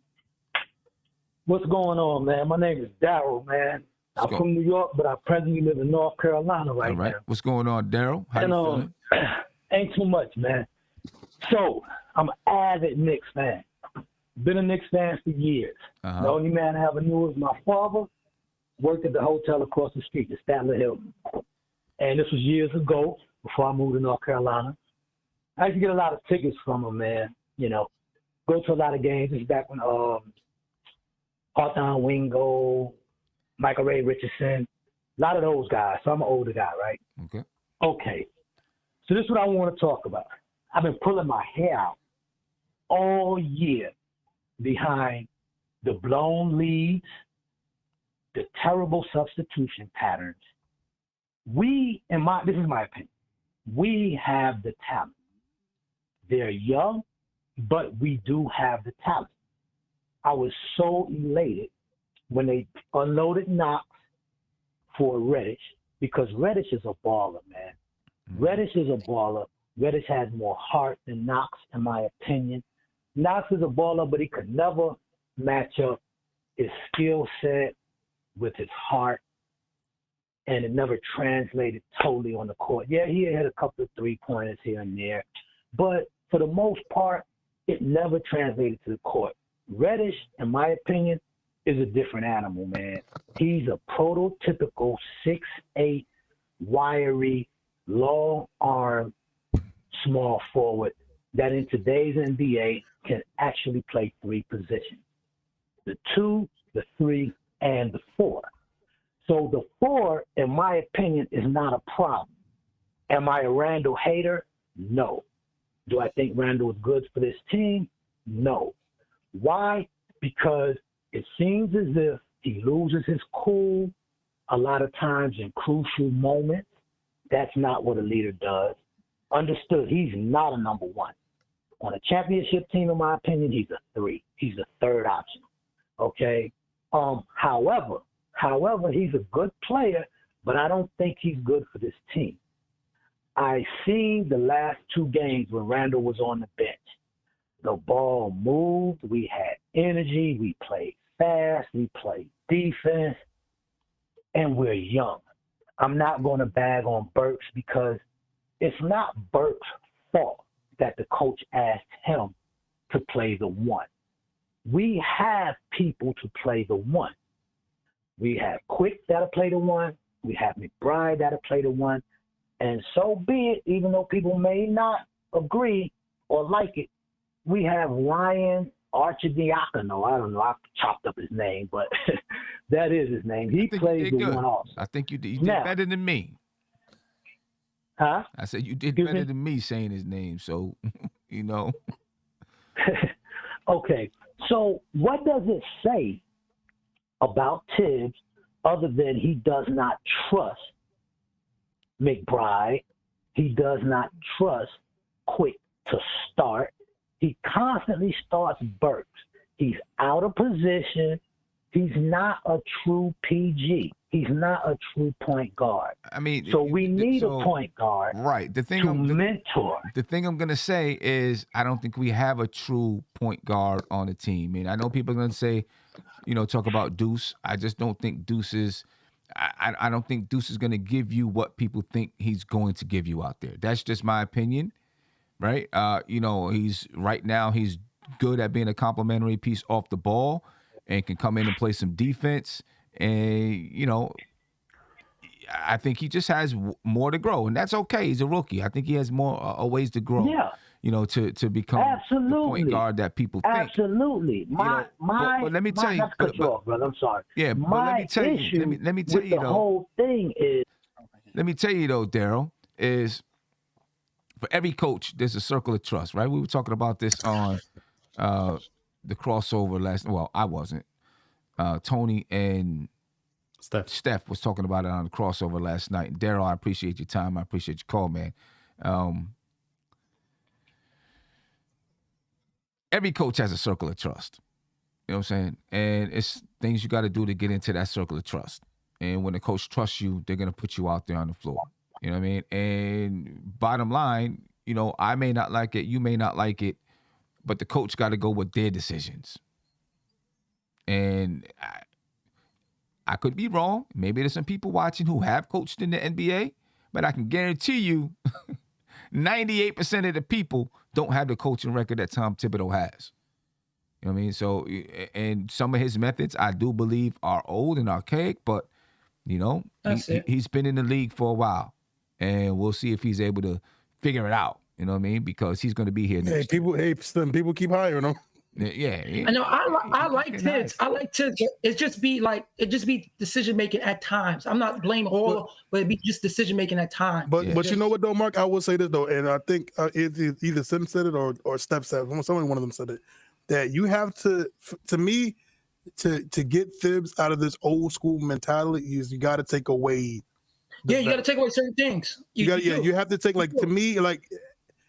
What's going on, man? My name is Daryl, man. I'm from New York, but I presently live in North Carolina right now. What's going on, Daryl? How you feeling? Ain't too much, man. So, I'm an avid Knicks fan. Been a Knicks fan for years. The only man I ever knew was my father. Worked at the hotel across the street, the Statler Hilton. And this was years ago, before I moved to North Carolina. I used to get a lot of tickets from him, man. You know, go to a lot of games. This is back when Hawthorne Wingo, Michael Ray Richardson, a lot of those guys. So I'm an older guy, right? Okay. So this is what I want to talk about. I've been pulling my hair out all year behind the blown leads, the terrible substitution patterns. This is my opinion, we have the talent. They're young, but we do have the talent. I was so elated when they unloaded Knox for Reddish, because Reddish is a baller, man. Reddish is a baller. Reddish has more heart than Knox, in my opinion. knocks the ball up, but he could never match up his skill set with his heart, and it never translated totally on the court. Yeah, he had a couple of three-pointers here and there, but for the most part, it never translated to the court. Reddish, in my opinion, is a different animal, man. He's a prototypical 6'8", wiry, long arm, small forward that in today's NBA can actually play three positions: the 2, the 3, and the 4. So the 4, in my opinion, is not a problem. Am I a Randall hater? No. Do I think Randall is good for this team? No. Why? Because it seems as if he loses his cool a lot of times in crucial moments. That's not what a leader does. Understood, he's not a number 1. On a championship team, in my opinion, he's a 3. He's a third option. Okay? However, he's a good player, but I don't think he's good for this team. I seen the last 2 games when Randall was on the bench. The ball moved. We had energy. We played fast. We played defense. And we're young. I'm not going to bag on Burks because it's not Burks' fault that the coach asked him to play the 1. We have people to play the 1. We have Quick that'll play the 1. We have McBride that'll play the 1. And so be it, even though people may not agree or like it, we have Ryan Archidiakono. I don't know. I chopped up his name, but that is his name. He plays the 1 also. I think you did better than me. Huh? I said you did better than me saying his name, so, you know. Okay, so what does it say about Tibbs other than he does not trust McBride? He does not trust Quick to start. He constantly starts Burks. He's out of position. He's not a true PG. He's not a true point guard. I mean, so we need a point guard, right? The thing to mentor. The thing I'm gonna say is, I don't think we have a true point guard on the team. I mean, I know people are gonna say, talk about Deuce. I just don't think Deuce is. I don't think Deuce is gonna give you what people think he's going to give you out there. That's just my opinion, right? He's good at being a complimentary piece off the ball and can come in and play some defense. And, I think he just has more to grow, and that's okay. He's a rookie. I think he has more ways to grow. Yeah. To become the point guard that people think. Absolutely. But let me tell you, not to cut you off, brother. I'm sorry. Yeah, but let me tell you. Let me tell you the whole thing is. Let me tell you though, Daryl, is for every coach there's a circle of trust, right? We were talking about this on the crossover last. Well, I wasn't. Tony and Steph was talking about it on the crossover last night. And Daryl, I appreciate your time. I appreciate your call, man. Every coach has a circle of trust. You know what I'm saying? And it's things you got to do to get into that circle of trust. And when the coach trusts you, they're going to put you out there on the floor. You know what I mean? And bottom line, I may not like it. You may not like it. But the coach got to go with their decisions. And I could be wrong. Maybe there's some people watching who have coached in the NBA, but I can guarantee you 98% of the people don't have the coaching record that Tom Thibodeau has. You know what I mean? So, and some of his methods, I do believe, are old and archaic, but, he's been in the league for a while, and we'll see if he's able to figure it out. You know what I mean? Because he's going to be here next year. People keep hiring him. Yeah. I know. I like Tibbs. I like Tibbs. It just be decision making at times. I'm not blaming all, but it be just decision making at times. But you know what though, Mark? I will say this though, and I think either Sim said it or Steph said it. Somebody, one of them said it. That you have to get Thibs out of this old school mentality. You got to take away. You got to take away certain things. You have to take to me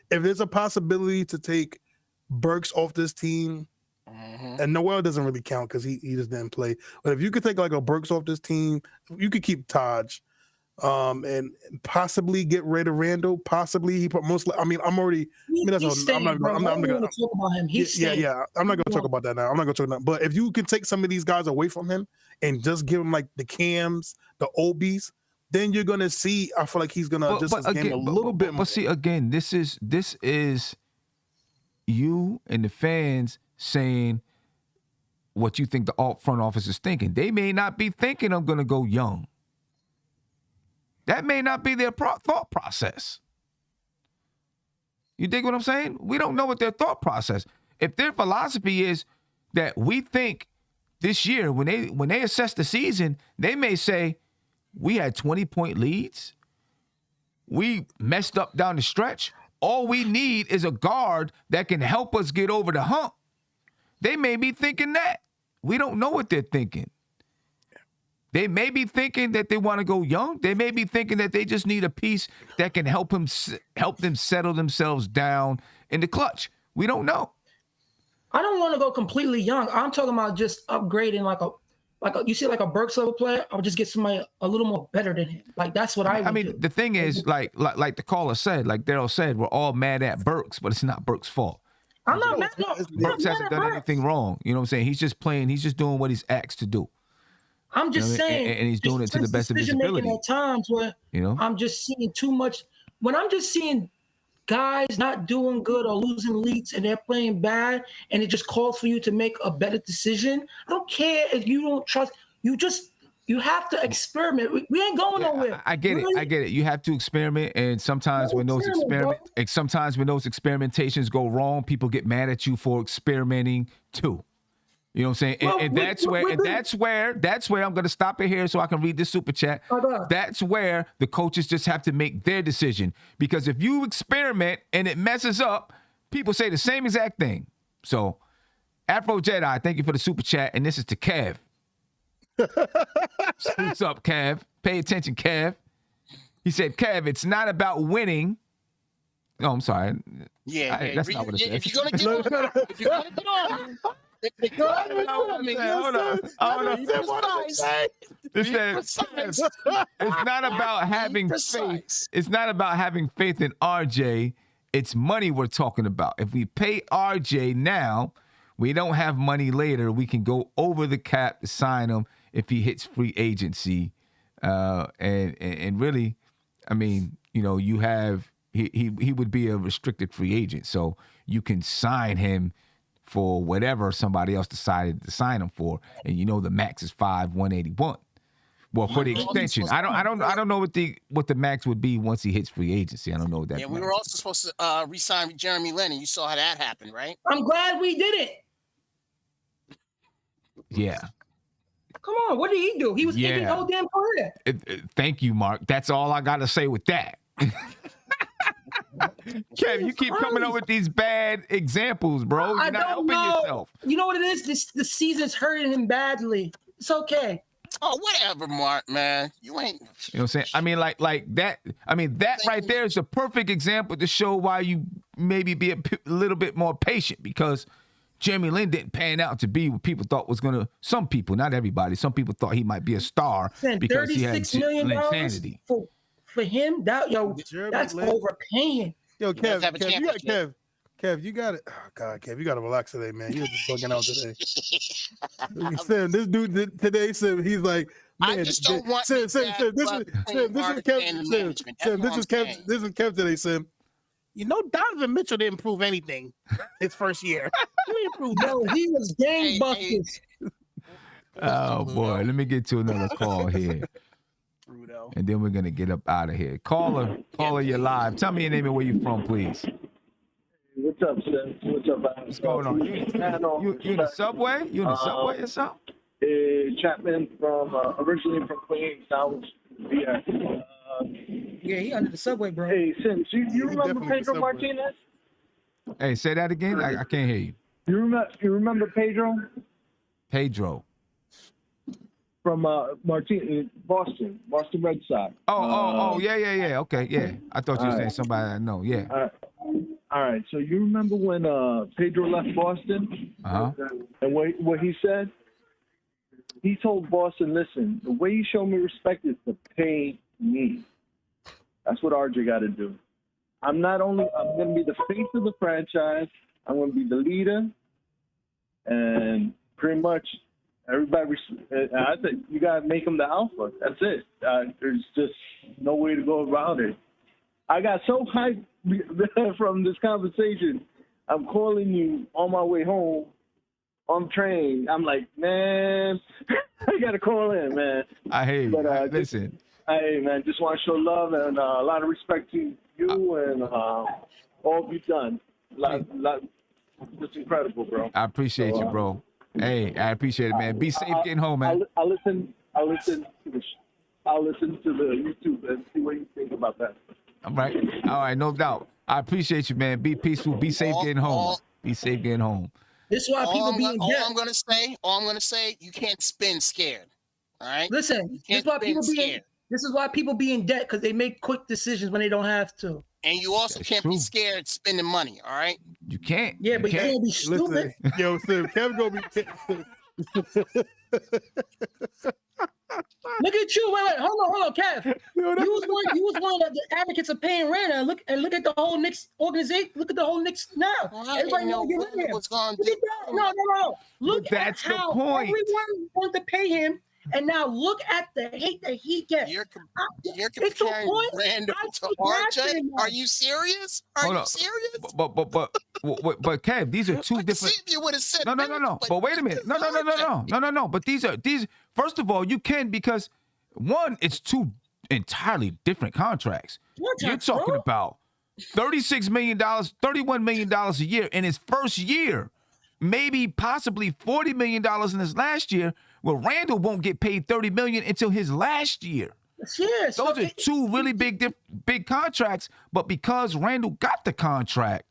if there's a possibility to take Burks off this team, and Noel doesn't really count because he just didn't play. But if you could take a Burks off this team, you could keep Taj. and possibly get rid of Randall. Possibly he mostly. I mean, I'm already. I mean, that's He's I'm not staying, bro. going I don't to want to talk about him. He's yeah, staying. yeah. I'm not going to talk about that now. I'm not going to talk about that. But if you can take some of these guys away from him and just give him like the Cams, the Obies, then you're going to see. I feel like he's going to just game a little bit more. But see, again, this is you and the fans saying what you think the front office is thinking. They may not be thinking I'm going to go young. That may not be their thought process. You dig what I'm saying? We don't know what their thought process. If their philosophy is that we think this year, when they assess the season, they may say, we had 20-point leads. We messed up down the stretch. All we need is a guard that can help us get over the hump. They may be thinking that. We don't know what they're thinking. They may be thinking that they want to go young. They may be thinking that they just need a piece that can help them settle themselves down in the clutch. We don't know. I don't want to go completely young. I'm talking about just upgrading like a you see like a Burks level player. I would just get somebody a little more better than him. Like that's what I mean. The thing is, like the caller said, like Daryl said, we're all mad at Burks, but it's not Burks' fault. I'm not mad. Burks hasn't done anything wrong. You know what I'm saying? He's just playing. He's just doing what he's asked to do. I'm just saying, and he's doing it to the best of his ability. At times where I'm just seeing too much. When I'm just seeing guys not doing good or losing leads and they're playing bad, and it just calls for you to make a better decision. I don't care if you don't trust. You have to experiment. We ain't going nowhere. I get it. You have to experiment, and sometimes when those experimentations go wrong, people get mad at you for experimenting too. You know what I'm saying? And that's where I'm going to stop it here so I can read this super chat. That's where the coaches just have to make their decision. Because if you experiment and it messes up, people say the same exact thing. So, Afro Jedi, thank you for the super chat. And this is to Kev. What's up, Kev? Pay attention, Kev. He said, Kev, it's not about winning. No, I'm sorry. That's not what it said. If you're going to get on. It's not about having faith. It's not about having faith in RJ. It's money we're talking about. If we pay RJ now, we don't have money later. We can go over the cap to sign him if he hits free agency. And really, I mean, you have he would be a restricted free agent, so you can sign him for whatever somebody else decided to sign him for, and the max is $5,181. Well, for the extension, I don't know what the max would be once he hits free agency. I don't know what that. Yeah, we were also supposed to re-sign Jeremy Lin, and you saw how that happened, right? I'm glad we did it. Yeah. Come on, what did he do? He was in his whole damn career. Thank you, Mark. That's all I got to say with that. Kev, you keep coming up with these bad examples, bro. You're not helping yourself. You know what it is? The season's hurting him badly. It's okay. Oh, whatever, Mark, man. You ain't. You know what I'm saying? I mean, like that. I mean, that right there is a perfect example to show why you maybe be a little bit more patient, because Jeremy Lin didn't pan out to be what people thought was going to. Some people, not everybody. Some people thought he might be a star because he had $36 million insanity. For him, that's overpaying. Yo, Kev, you got it. Oh God, Kev, you got to relax today, man. You're just bugging out today. Sam, this dude today, Sam, he's like, man, I just don't want Sam, this is Kev today, Sam. Donovan Mitchell didn't prove anything his first year. He didn't prove nothing. He was gangbusters. Oh boy, let me get to another call here. And then we're gonna get up out of here. Caller, you're live. Tell me your name and where you're from, please. What's up, Sam? What's up, What's going on? You in the subway? You in the subway or something? Chapman originally from Queens. Yeah, he under the subway, bro. Hey, Sim, you remember Pedro Martinez? Hey, say that again. I can't hear you. You remember Pedro? Pedro. From Boston Red Sox. Yeah. Okay, yeah. I thought you were saying somebody I know. Yeah. All right. So you remember when Pedro left Boston? And what he said? He told Boston, "Listen, the way you show me respect is to pay Me. That's what RJ got to do. I'm going to be the face of the franchise. I'm going to be the leader. And pretty much everybody, I think you got to make him the alpha. That's it. There's just no way to go about it. I got so hyped from this conversation. I'm calling you on my way home on the train. I'm like, man, I got to call in, man. I hear you. But, listen. Hey, man, just want to show love and a lot of respect to you and all you've done. Just incredible, bro. I appreciate you, bro. Hey, I appreciate it, man. Be safe getting home, man. I'll listen to the YouTube and see what you think about that. All right, no doubt. I appreciate you, man. Be peaceful. Be safe getting home. Be safe getting home. This is why people be in debt. All I'm gonna say, you can't spin scared. All right. Listen, this is why people be in debt, because they make quick decisions when they don't have to. And you also can't be scared spending money. All right. You can't. Yeah, but you can't be stupid. Listen, yo, Sim, Kev gonna be. Look at you. Wait, hold on, Kev. You was one of the advocates of paying rent. And look at the whole Knicks organization. Look at the whole Knicks now. Everybody knows you're in there. No. Look at how everyone wants to pay him. And now look at the hate that he gets. You're comparing Randall to RJ? Are you serious? Are you serious? But Kev, these are two different. See if you would have said No. But wait a minute. No. But these. First of all, you can, because one, it's two entirely different contracts. You're talking about $36 million, $31 million a year in his first year, maybe possibly $40 million in his last year. Well, Randall won't get paid $30 million until his last year. Yes, those are two really big contracts. But because Randall got the contract,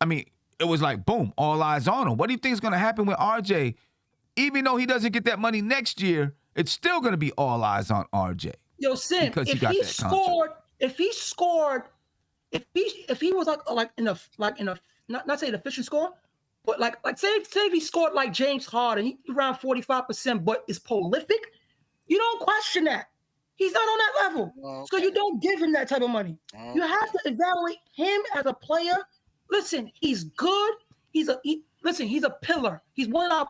I mean, it was like boom, all eyes on him. What do you think is going to happen with RJ? Even though he doesn't get that money next year, it's still going to be all eyes on RJ. Yo, Sim, if he was like in a not say an efficient score. But like say if he scored like James Harden, he around 45%, but is prolific, you don't question that. He's not on that level. Okay. So you don't give him that type of money. Okay. You have to evaluate him as a player. Listen, he's good. He's a pillar. He's one of our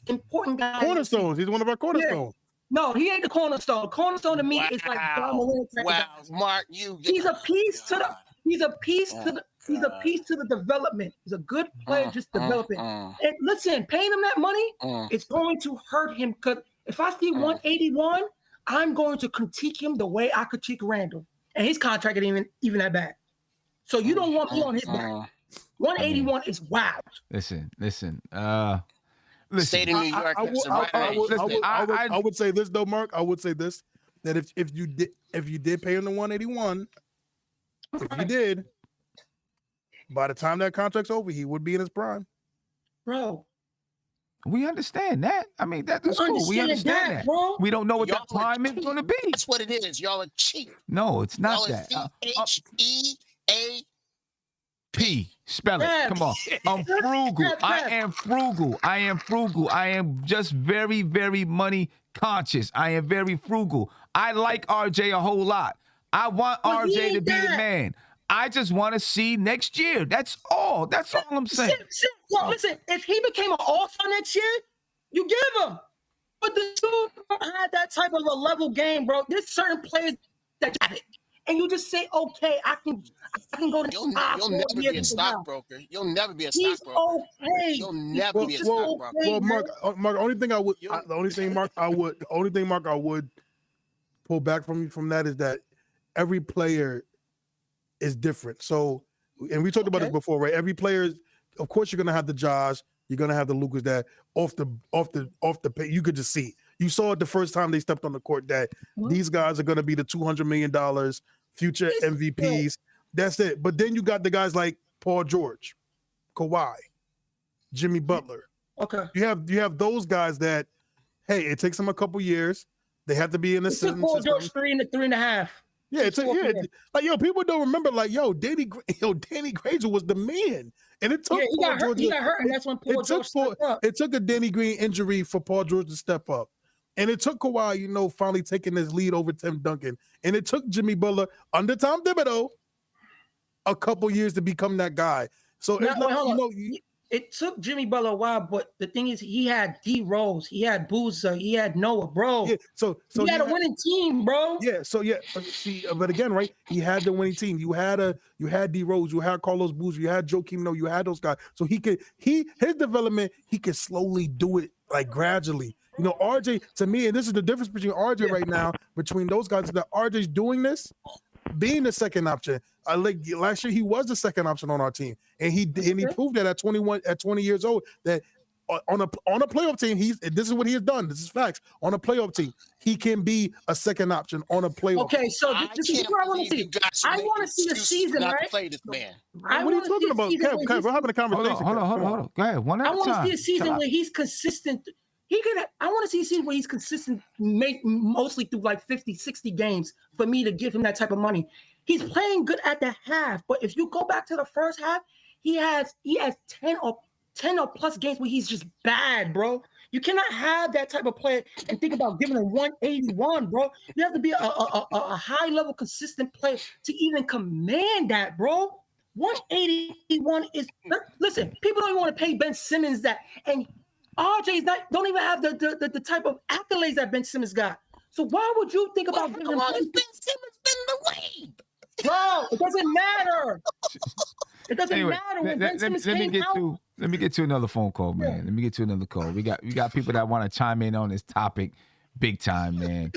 important guys. Cornerstones. He's one of our cornerstones. Yeah. No, he ain't the cornerstone. Cornerstone to me is like Mark, he's a piece to the development. He's a good player, just developing. And listen, paying him that money, it's going to hurt him. Because if I see 181, I'm going to critique him the way I critique Randall. And his contract ain't even that bad. So you don't want me on his back. 181 is wild. Listen. State of New York. I would say this though, Mark. I would say this, that if you did pay him the 181, if you did, by the time that contract's over, he would be in his prime. Bro. We understand that. I mean, that's cool. We understand that. Bro. We don't know what that prime is going to be. That's what it is. Y'all are cheap. No, it's not that. CHEAP. Spell it. Come on. I'm frugal. I am frugal. I am just very, very money conscious. I am very frugal. I like RJ a whole lot. I want RJ to be the man. I just want to see next year. That's all. That's all I'm saying. Listen, if he became an all-star next year, you give him. But the dude had that type of a level game, bro. There's certain players that have it. And you just say, okay, I can go to You'll never be a stockbroker. You'll never be a stockbroker. Okay. You'll never be a stockbroker. Well, Mark, the only thing Mark I would pull back from that is that every player is different. So, and we talked about this before, right? Every player, of course, you're gonna have the Josh, you're gonna have the Lucas that off the pay, you could just see. You saw it the first time they stepped on the court that these guys are gonna be the $200 million future MVPs. That's it. But then you got the guys like Paul George, Kawhi, Jimmy Butler. Okay. You have those guys that, hey, it takes them a couple years. They have to be in the system. Paul George 3.5. Yeah, people don't remember, Danny Granger was the man. And it took he got hurt, and that's when Paul George stepped up. It took a Danny Green injury for Paul George to step up. And it took Kawhi, finally taking his lead over Tim Duncan. And it took Jimmy Butler under Tom Thibodeau a couple years to become that guy. So Now, it's not, hold on. It took Jimmy Butler a while, but the thing is, he had D Rose, he had Boozer, he had Noah, bro. Yeah, so he had a winning team, bro. Yeah, but again, right? He had the winning team. You had D Rose, you had Carlos Boozer, you had Joakim Noah, you had those guys. So his development, he could slowly do it like gradually. RJ, to me, and this is the difference between RJ right now, between those guys, is that RJ's doing this, being the second option. Last year, he was the second option on our team, and he proved that at 20 years old, that on a playoff team, this is what he has done. This is facts. On a playoff team, he can be a second option on a playoff. Okay, so this is what I want to see. I want to see the season, not right? To play this man. What are you talking about, Kev? We're having a conversation. Hold on. Go ahead. One at a time. I want to see a season where he's consistent. I want to see a season where he's consistent, mostly through like 50, 60 games for me to give him that type of money. He's playing good at the half, but if you go back to the first half, he has 10 or plus games where he's just bad, bro. You cannot have that type of player and think about giving him 181, bro. You have to be a high level consistent player to even command that, bro. 181 is listen. People don't even want to pay Ben Simmons that, and RJ's don't even have the type of accolades that Ben Simmons got. So why would you think about giving him? Ben Simmons been the way? Bro, it doesn't matter. It doesn't matter when Ben Simmons came out. Let me get to another phone call, man. Let me get to another call. We got people that want to chime in on this topic, big time, man.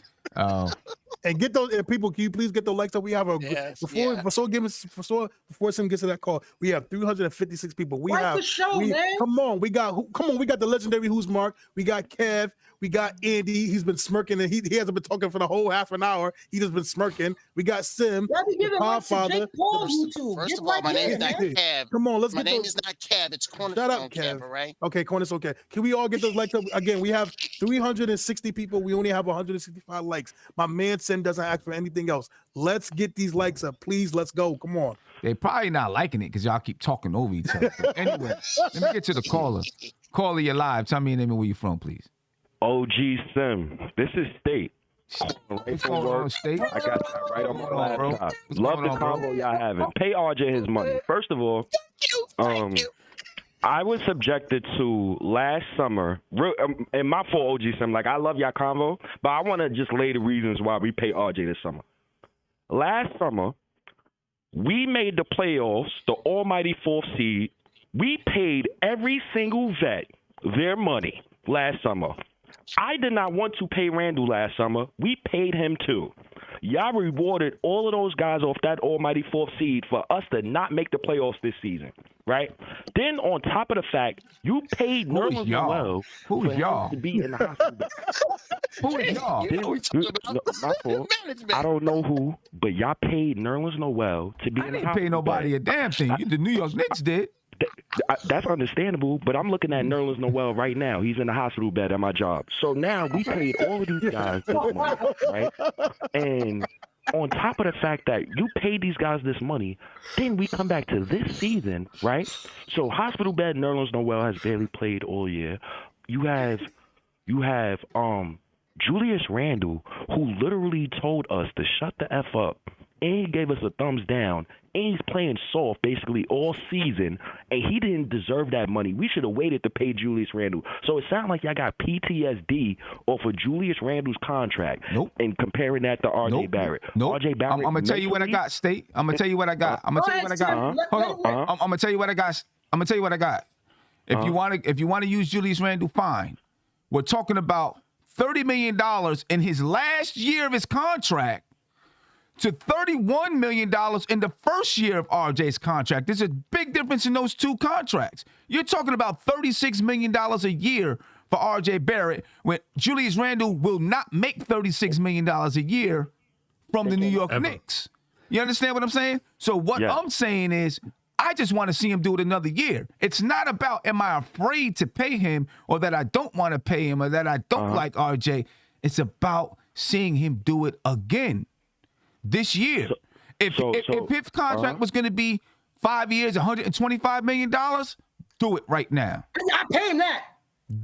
And get those people. Can you please get the likes that we have? Before Sim gets to that call, we have 356 people. We have the show, man. Come on, we got the legendary Who's Mark. We got Kev. We got Andy. He's been smirking and he hasn't been talking for the whole half an hour. He just been smirking. We got Sim, Podfather. First of all, my name is not Kev. Come on, let's my get name those. is not Kev. It's Cornerstone. Shut up, Kev. All right. Okay, Cornerstone. Okay. Can we all get those likes up again? We have 360 people. We only have 165 likes. My man Sim doesn't ask for anything else. Let's get these likes up, please. Let's go. Come on. They probably not liking it because y'all keep talking over each other. But anyway, let me get to the caller. Caller, you're live. Tell me your name and where you're from, please. OG Sim. This is State. What's going on, State? I got that right on my laptop. Love the combo y'all having. Pay RJ his money. First of all, I was subjected to last summer, and my fault, OG Sim. Like, I love y'all convo, but I want to just lay the reasons why we pay RJ this summer. Last summer, we made the playoffs, the almighty 4th seed. We paid every single vet their money last summer. I did not want to pay Randall last summer. We paid him too. Y'all rewarded all of those guys off that almighty 4th seed for us to not make the playoffs this season, right? Then on top of the fact, you paid Nerlens Noel for y'all to be in the hospital. Who is y'all? My fault. I don't know who, but y'all paid Nerlens Noel to be in the hospital. I didn't pay nobody a damn thing. The New York Knicks did. That's understandable, but I'm looking at Nerlens Noel right now. He's in the hospital bed at my job. So now we paid all of these guys this money, right? And on top of the fact that you paid these guys this money, then we come back to this season, right? So hospital bed Nerlens Noel has barely played all year. You have Julius Randle, who literally told us to shut the F up, and he gave us a thumbs down, and he's playing soft basically all season, and he didn't deserve that money. We should have waited to pay Julius Randle. So it sounds like y'all got PTSD off of Julius Randle's contract. Nope. And comparing that to RJ Barrett. Nope. RJ Barrett. I'm going to tell you what I got, State. I'm going to tell you what I got. I'm going to tell you what I got. Hold on. I'm going to tell you what I got. I'm going to tell you what I got. If you want to use Julius Randle, fine. We're talking about $30 million in his last year of his contract to $31 million in the first year of RJ's contract. There's a big difference in those two contracts. You're talking about $36 million a year for RJ Barrett when Julius Randle will not make $36 million a year from the New York Knicks. You understand what I'm saying? So what I'm saying is I just want to see him do it another year. It's not about am I afraid to pay him or that I don't want to pay him or that I don't like RJ. It's about seeing him do it again. This year, if his contract was going to be 5 years, $125 million, do it right now. I pay him that.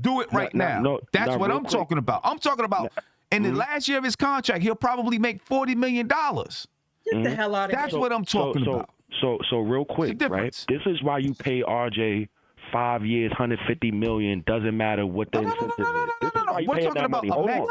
Do it right now. That's what I'm talking about. I'm talking about in the last year of his contract, he'll probably make $40 million. Get the hell out of here. That's what I'm talking about. So real quick, right? This is why you pay RJ 5 years, $150 million. Doesn't matter what the incentive is. This is why you pay that money. Hold on.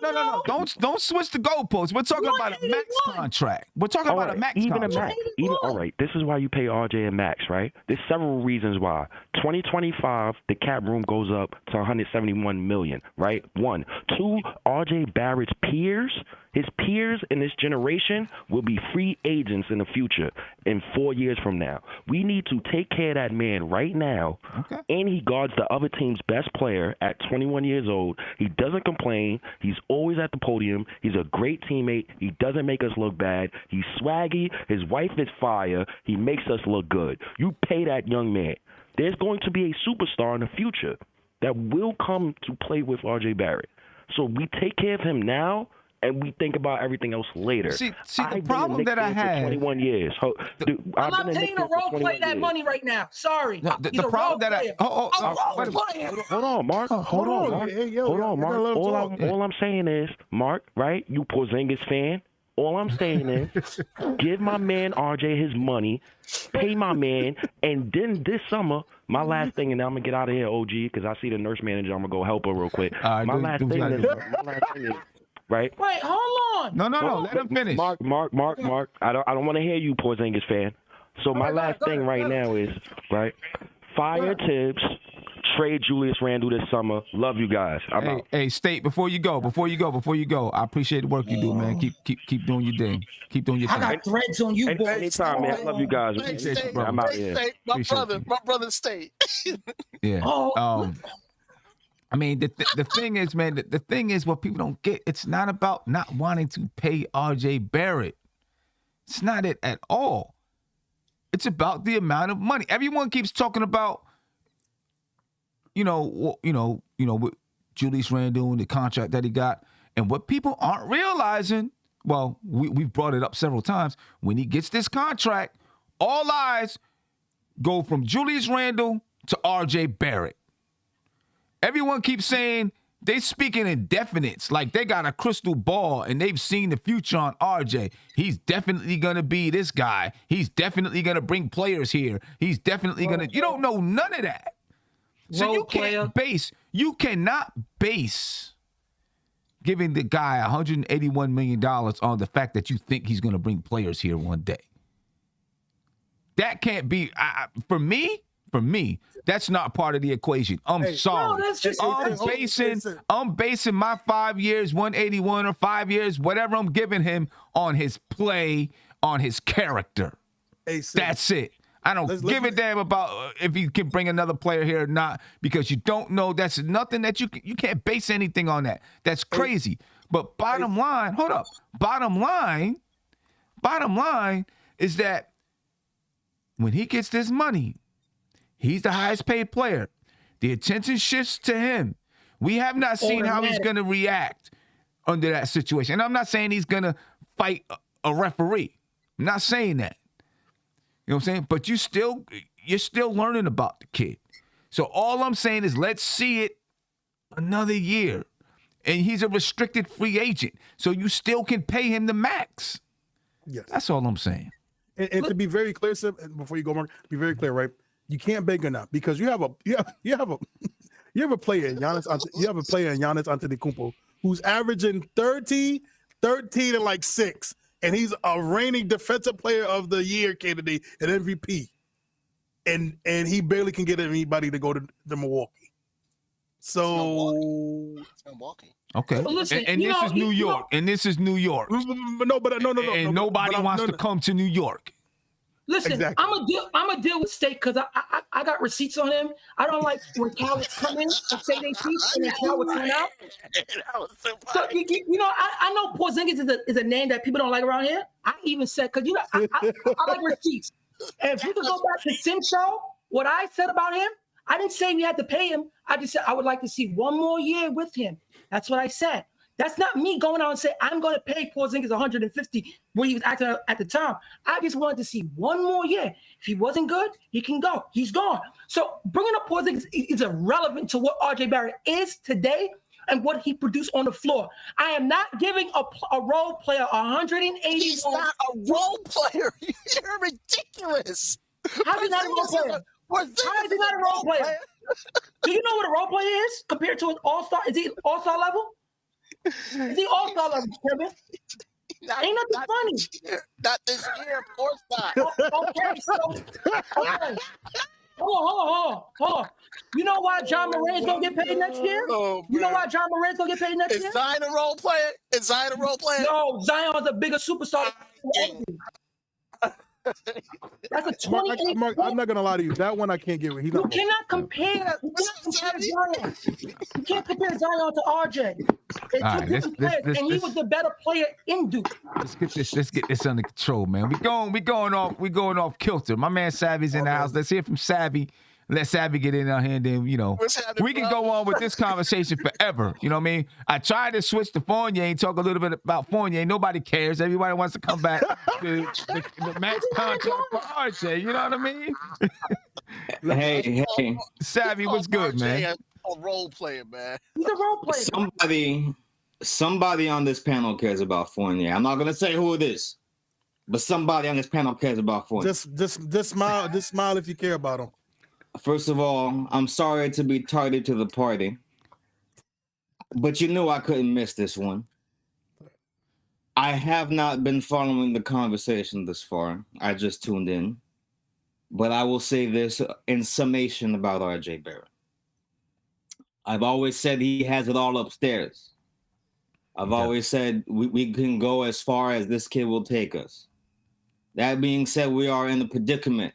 No. Don't switch the goalposts. We're talking about a max contract. We're talking about a max contract. All right. This is why you pay RJ and Max, right? There's several reasons why. 2025, the cap room goes up to $171 million, right? 1. 2, RJ Barrett's peers, his peers in this generation will be free agents in the future in 4 years from now. We need to take care of that man right now. Okay. And he guards the other team's best player at 21 years old. He doesn't complain. He's always at the podium. He's a great teammate. He doesn't make us look bad. He's swaggy. His wife is fire. He makes us look good. You pay that young man. There's going to be a superstar in the future that will come to play with RJ Barrett. So we take care of him now, and we think about everything else later. See the problem that I had. 21 years. I'm not paying a role play that money right now. Sorry. No, the problem that Hold on, Mark. Hold on, Mark. All I'm saying is, Mark, right? You Porzingis fan. All I'm saying is, give my man RJ his money, pay my man, and then this summer, my last thing, and then I'm gonna get out of here, OG, because I see the nurse manager. I'm gonna go help her real quick. My last thing is, right? Wait, hold on. No. Let him finish. Mark. I don't want to hear you, Porzingis fan. So my last thing right now is, right? Fire Tibbs. Trade Julius Randle this summer. Love you guys. I'm out. Hey, State, before you go, I appreciate the work you do, man. Keep doing your thing. Keep doing your thing. I got threads on you, boys. Anytime, man. Love you guys. I'm out here. My brother State. Yeah. I mean, the thing is, man, the thing is what people don't get, it's not about not wanting to pay RJ Barrett. It's not it at all. It's about the amount of money. Everyone keeps talking about, with Julius Randle and the contract that he got. And what people aren't realizing, well, we've brought it up several times, when he gets this contract, all eyes go from Julius Randle to RJ Barrett. Everyone keeps saying they speaking in definites, like they got a crystal ball and they've seen the future on RJ. He's definitely going to be this guy. He's definitely going to bring players here. He's definitely going to, you don't know none of that. So you cannot base giving the guy $181 million on the fact that you think he's going to bring players here one day. That can't be, for me, that's not part of the equation. I'm sorry. I'm basing my 5 years, 181 or 5 years, whatever I'm giving him on his play, on his character. That's it. I don't give a damn about if he can bring another player here or not, because you don't know. That's nothing that you can't base anything on that. That's crazy. But bottom line, hold up. Bottom line is that when he gets this money, he's the highest paid player. The attention shifts to him. We have not seen how he's going to react under that situation. And I'm not saying he's going to fight a referee. I'm not saying that. You know what I'm saying? But you're still learning about the kid. So all I'm saying is let's see it another year. And he's a restricted free agent. So you still can pay him the max. Yes. That's all I'm saying. And to be very clear, Sim, before you go, Mark, be very clear, right? You can't beg enough because you have a player in Giannis Antetokounmpo who's averaging 13 and like 6. And he's a reigning defensive player of the year candidate at MVP. And he barely can get anybody to go to Milwaukee. So it's Milwaukee. Okay. Well, listen, and this is New York. And this is New York. No. And nobody wants to come to New York. Listen, exactly. I'm a deal with State because I got receipts on him. I don't like when cowards come in and say they cheat and then cowards come out. So I know Porzingis is a name that people don't like around here. I even said because I like receipts. And if you could go back to Sim Show, what I said about him, I didn't say we had to pay him. I just said I would like to see one more year with him. That's what I said. That's not me going out and saying I'm going to pay Porzingis 150 when he was acting at the time. I just wanted to see one more year. If he wasn't good, he can go. He's gone. So bringing up Porzingis is irrelevant to what RJ Barrett is today and what he produced on the floor. I am not giving a role player 180. He's not a role player. You're ridiculous. How is he not a role player? How is he not a role player? Do you know what a role player is compared to an all-star? Is he all-star level? Is he all-star level, Kevin? Ain't nothing funny. Not this year, of course not. Okay, okay. Hold on. You know why John Moran's gonna get paid next year? You know why John Moran's gonna get paid next year? Is Zion a role player? Is Zion a role player? No, Zion's a bigger superstar. That's a 28. Mark, I'm not gonna lie to you. That one I can't get with. You cannot compare. Zion. You can't compare Zion to RJ. They're two different players, and he was the better player in Duke. Let's get this under control, man. We going off kilter. My man Savvy's in the house. Let's hear from Savvy. Let Savvy get in our hand, then we can go on with this conversation forever. You know what I mean? I tried to switch to Fournier and talk a little bit about Fournier. Nobody cares. Everybody wants to come back to the max contract for RJ. You know what I mean? Hey, Savvy, what's good, man? A role player, man. He's a role player. Somebody on this panel cares about Fournier. I'm not gonna say who it is, but somebody on this panel cares about Fournier. Just smile if you care about him. First of all, I'm sorry to be tardy to the party, but you knew I couldn't miss this one. I have not been following the conversation this far. I just tuned in. But I will say this in summation about RJ Barrett. I've always said he has it all upstairs. I've always said we can go as far as this kid will take us. That being said, we are in a predicament.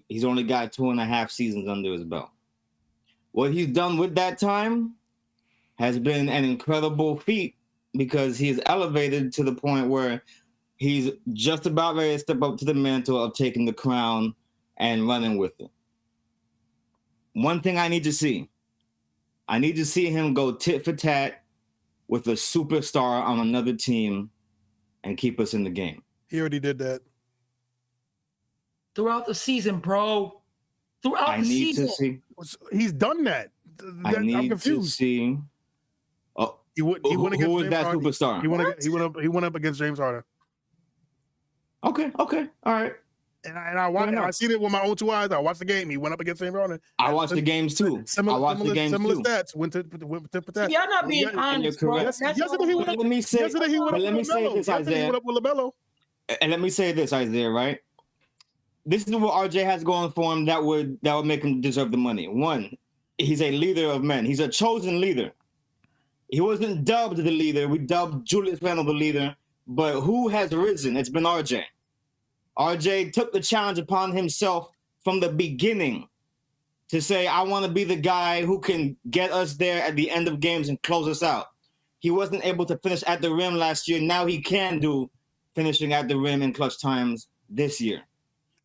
He's only got 2.5 seasons under his belt. What he's done with that time has been an incredible feat because he's elevated to the point where he's just about ready to step up to the mantle of taking the crown and running with it. One thing I need to see him go tit for tat with a superstar on another team and keep us in the game. He already did that. Throughout the season, bro. I need to see. He's done that. I need I'm confused. to see. Oh, he went against who was James that Harden. superstar? He went up against James Harden. Okay, all right. And I watched. I seen it with my own 2 eyes. I watched the game. He went up against James Harden. I watched the games too. Similar stats. Went to that. Y'all not being honest, bro. Yesterday he went up. Let me say this, Isaiah. He went up with LaMelo. And let me say this, Isaiah. Right. This is what RJ has going for him that would make him deserve the money. One, he's a leader of men. He's a chosen leader. He wasn't dubbed the leader. We dubbed Julius Randle the leader. But who has risen? It's been RJ. RJ took the challenge upon himself from the beginning to say, I want to be the guy who can get us there at the end of games and close us out. He wasn't able to finish at the rim last year. Now he can do finishing at the rim in clutch times this year.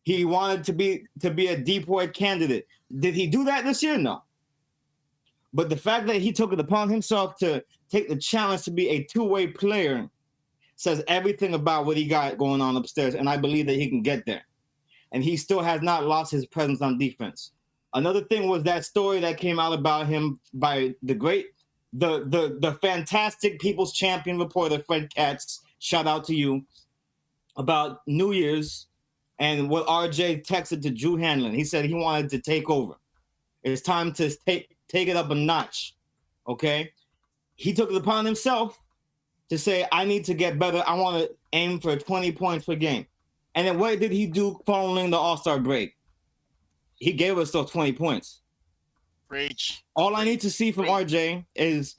He wanted to be a depoy candidate. Did he do that this year? No. But the fact that he took it upon himself to take the challenge to be a two-way player says everything about what he got going on upstairs, and I believe that he can get there. And he still has not lost his presence on defense. Another thing was that story that came out about him by the fantastic People's Champion reporter, Fred Katz, shout out to you, about New Year's and what RJ texted to Drew Hanlon. He said he wanted to take over. It's time to take it up a notch, okay? He took it upon himself to say, I need to get better. I want to aim for 20 points per game. And then what did he do following the All-Star break? He gave us those 20 points. Preach. All I need to see from RJ is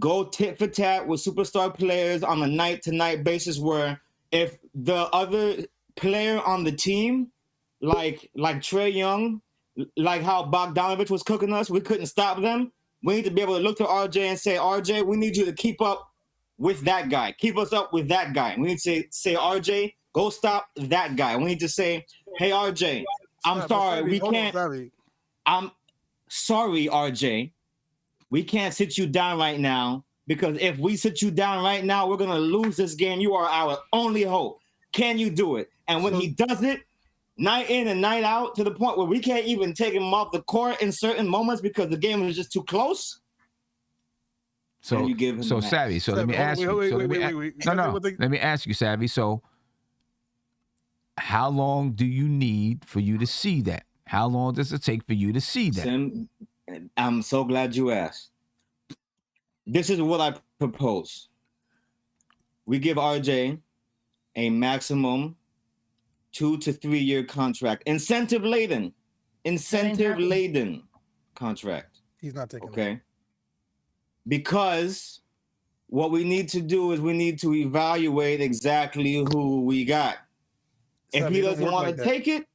go tit for tat with superstar players on a night-to-night basis where if the other player on the team, like Trae Young, like how Bogdanovich was cooking us, we couldn't stop them. We need to be able to look to RJ and say, RJ, we need you to keep up with that guy. Keep us up with that guy. We need to say RJ, go stop that guy. We need to say, hey, RJ, I'm sorry, we can't. I'm sorry, RJ. We can't sit you down right now Because if we sit you down right now, we're gonna lose this game. You are our only hope. Can you do it? And when he does it, night in and night out, to the point where we can't even take him off the court in certain moments because the game is just too close. So you give him so Savvy. So let me ask you. Let me ask you, Savvy. So how long do you need for you to see that? How long does it take for you to see that? Sim, I'm so glad you asked. This is what I propose. We give RJ a maximum 2 to 3 year contract, incentive laden contract. He's not taking okay. Because what we need to do is we need to evaluate exactly who we got. If he doesn't want to take it,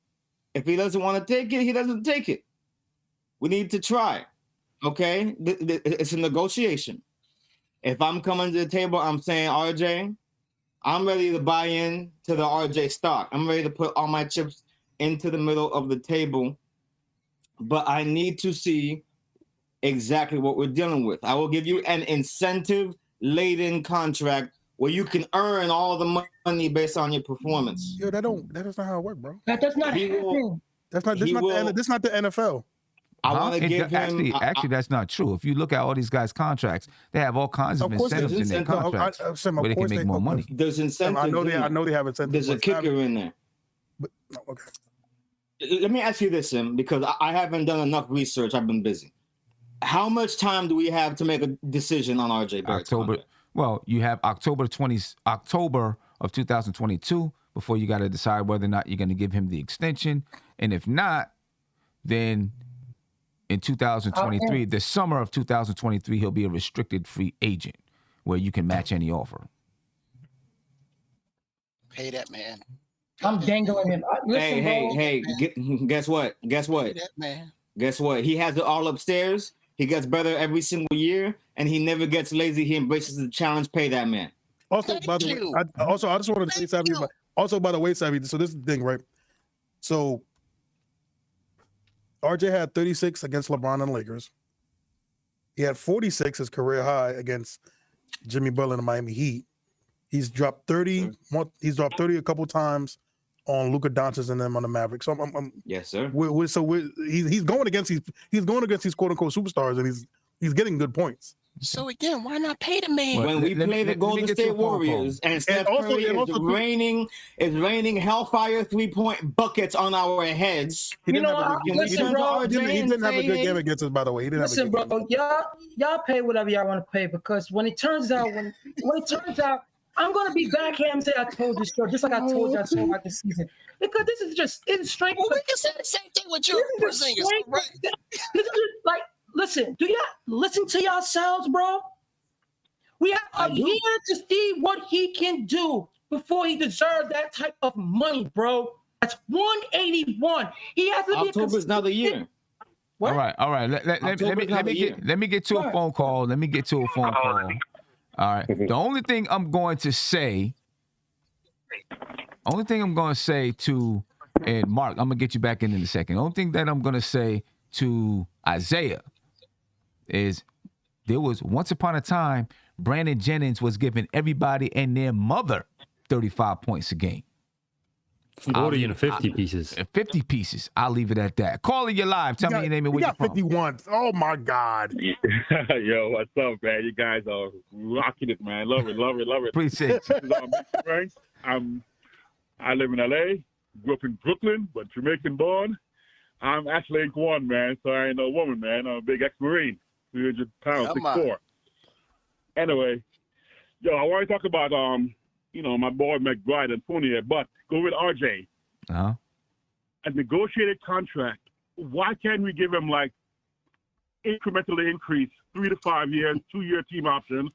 he doesn't take it. We need to try. Okay? It's a negotiation. If I'm coming to the table, I'm saying, RJ, I'm ready to buy in to the RJ stock. I'm ready to put all my chips into the middle of the table, but I need to see exactly what we're dealing with. I will give you an incentive-laden contract where you can earn all the money based on your performance. Yo, that is not how it works, bro. That does not happen. That's not the NFL. I want to give him. Actually, that's not true. If you look at all these guys' contracts, they have all kinds of incentives in their contracts where they can make more money. There's incentives. I know they have incentives. There's a kicker in there. But, okay. Let me ask you this, Sim, because I haven't done enough research. I've been busy. How much time do we have to make a decision on RJ Barrett's contract? Well, you have October of 2022 before you got to decide whether or not you're going to give him the extension, and if not, then in 2023, the summer of 2023, he'll be a restricted free agent where you can match any offer. Pay that man. I'm dangling him. Listen, hey, guess what? Pay that man. Guess what? He has it all upstairs. He gets better every single year, and he never gets lazy. He embraces the challenge. Pay that man. Also, by the way, I just wanted to say, Savvy, also, by the way, Savvy, so this is the thing, right? So RJ had 36 against LeBron and the Lakers. He had 46, his career high, against Jimmy Butler and the Miami Heat. He's dropped 30. He's dropped 30 a couple times on Luka Doncic and them on the Mavericks. So yes, sir. He's going against these quote unquote superstars, and he's getting good points. So again, why not pay the man? When we play the Golden State Warriors and Steph Curry is raining hellfire 3-point buckets on our heads. He didn't have a good game against us, by the way. He didn't listen, have a good bro, y'all pay whatever y'all want to pay, because when it turns out, I'm gonna be back here and say I told you so, just like I told you so about this season. Because this is just strength. Well, we can say the same thing with you, Porzingis, right? This is like, listen, do y'all listen to yourselves, bro? We have a year to see what he can do before he deserves that type of money, bro. That's 181. He has to be. October's not a year. What? All right. Let me get to a phone call. All right. The only thing I'm going to say to, and Mark, I'm gonna get you back in a second. The only thing that I'm gonna say to Isaiah is there was once upon a time Brandon Jennings was giving everybody and their mother 35 points a game. 40 and 50 pieces. 50 pieces. I'll leave it at that. Calling you live. Tell me your name and where you're from. 51. Oh my God. Yo, what's up, man? You guys are rocking it, man. Love it. Appreciate you. I live in LA, grew up in Brooklyn, but Jamaican born. I'm actually in Kwan, man, so I ain't no woman, man. I'm a big ex-Marine, 300 pounds, 6'4". Anyway, yo, I want to talk about my boy McBride and Fournier, but go with RJ. A negotiated contract. Why can't we give him like incrementally increase 3 to 5 years, 2-year team option,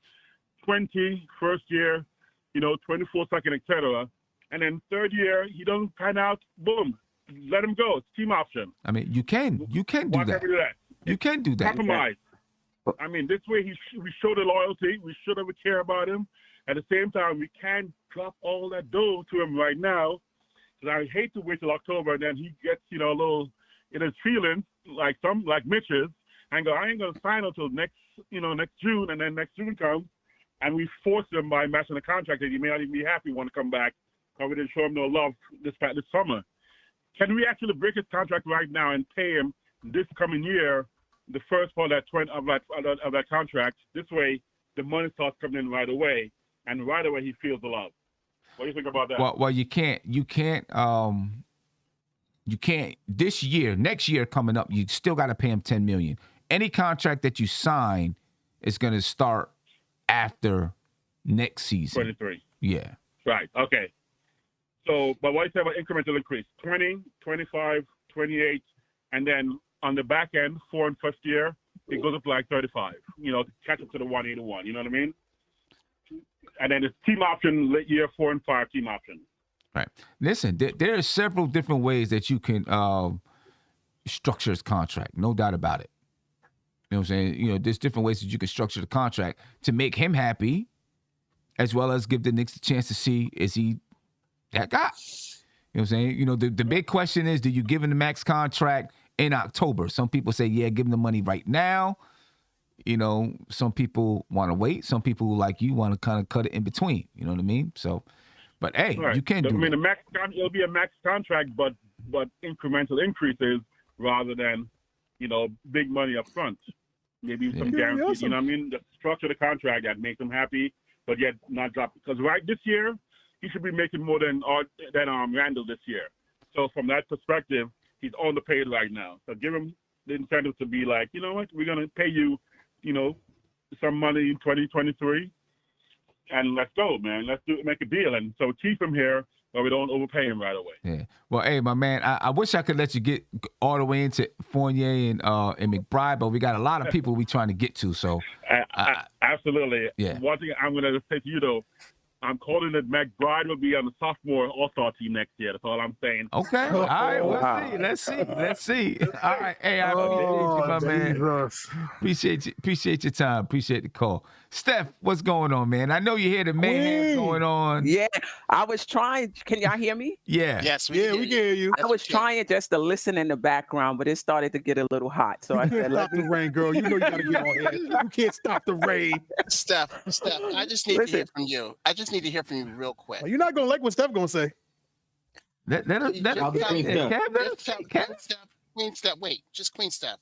20 first year, 24 second, etc. And then third year he doesn't pan out, boom, let him go. It's team option. I mean, you can do that. You can do that. Compromise. I mean, this way we show the loyalty. We show that we care about him. At the same time, we can't drop all that dough to him right now. Because I hate to wait till October and then he gets, a little in his feelings, like Mitch's, and go, I ain't going to sign until next next June, and then next June comes, and we force him by matching the contract that he may not even be happy want to come back, or we didn't show him no love this summer. Can we actually break his contract right now and pay him this coming year, the first part of that contract? This way, the money starts coming in right away, and right away he feels the love. What do you think about that? Well, you can't. This year, next year coming up, you still got to pay him $10 million. Any contract that you sign is going to start after next season. 23. Yeah. Right. Okay. So, but what do you say about incremental increase? 20, 25, 28, and then on the back end, 4 and first year, it goes up to like 35. To catch up to the 181. You know what I mean? And then it's team option, year 4 and 5 team option. Right. Listen, there are several different ways that you can structure his contract. No doubt about it. You know what I'm saying? There's different ways that you can structure the contract to make him happy, as well as give the Knicks a chance to see, is he that guy? You know what I'm saying? The big question is, do you give him the max contract in October? Some people say, yeah, give him the money right now. Some people want to wait. Some people, like you, want to kind of cut it in between. You know what I mean? So, but hey, right. You can do the that. max it'll be a max contract, but incremental increases rather than, big money up front. Maybe some guarantees. Awesome. You know what I mean? The structure of the contract that makes him happy, but yet not drop. Because this year, he should be making more than Randall this year. So from that perspective, he's on the pay right now. So give him the incentive to be like, you know what, we're going to pay you, some money in 2023, and let's go, man. Let's make a deal. And so keep him here, but we don't overpay him right away. Yeah. Well, hey, my man, I wish I could let you get all the way into Fournier and McBride, but we got a lot of people we trying to get to. So absolutely. Yeah. One thing I'm going to say to you though, I'm calling it McBride will be on the sophomore All-Star team next year. That's all I'm saying. Okay. All right. We'll see. Let's see. All right. Hey, I appreciate you, my man. Appreciate your time. Appreciate the call. Steph, what's going on, man? I know you hear the mayhem going on. Yeah, I was trying. Can y'all hear me? Yeah. Yes, we can hear you. I was trying just to listen in the background, but it started to get a little hot. So I said, stop the rain, girl. You know you got to get on here. You can't stop the rain. Steph, I just need to hear from you. I just need to hear from you real quick. You're not going to like what Steph going to say. Queen Steph. Wait, just Queen Steph.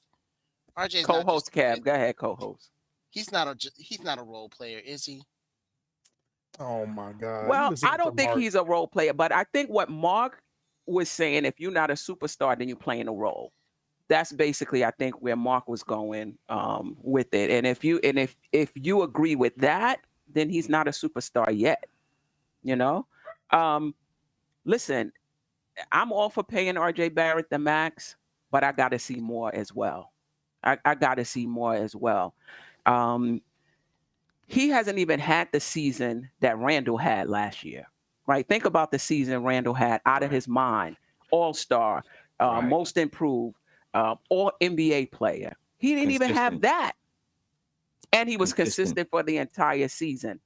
RJ's co-host Cab. Go ahead, co-host. He's not a role player, is he? Oh my God. Well, I don't think he's a role player, but I think what Mark was saying, if you're not a superstar, then you're playing a role. That's basically, I think, where Mark was going with it. And if you agree with that, then he's not a superstar yet. Listen, I'm all for paying RJ Barrett the max, but I got to see more as well. I got to see more as well. He hasn't even had the season that Randall had last year, right? Think about the season Randall had out of his mind. All-star, most improved, all NBA player. He didn't even have that. And he was consistent for the entire season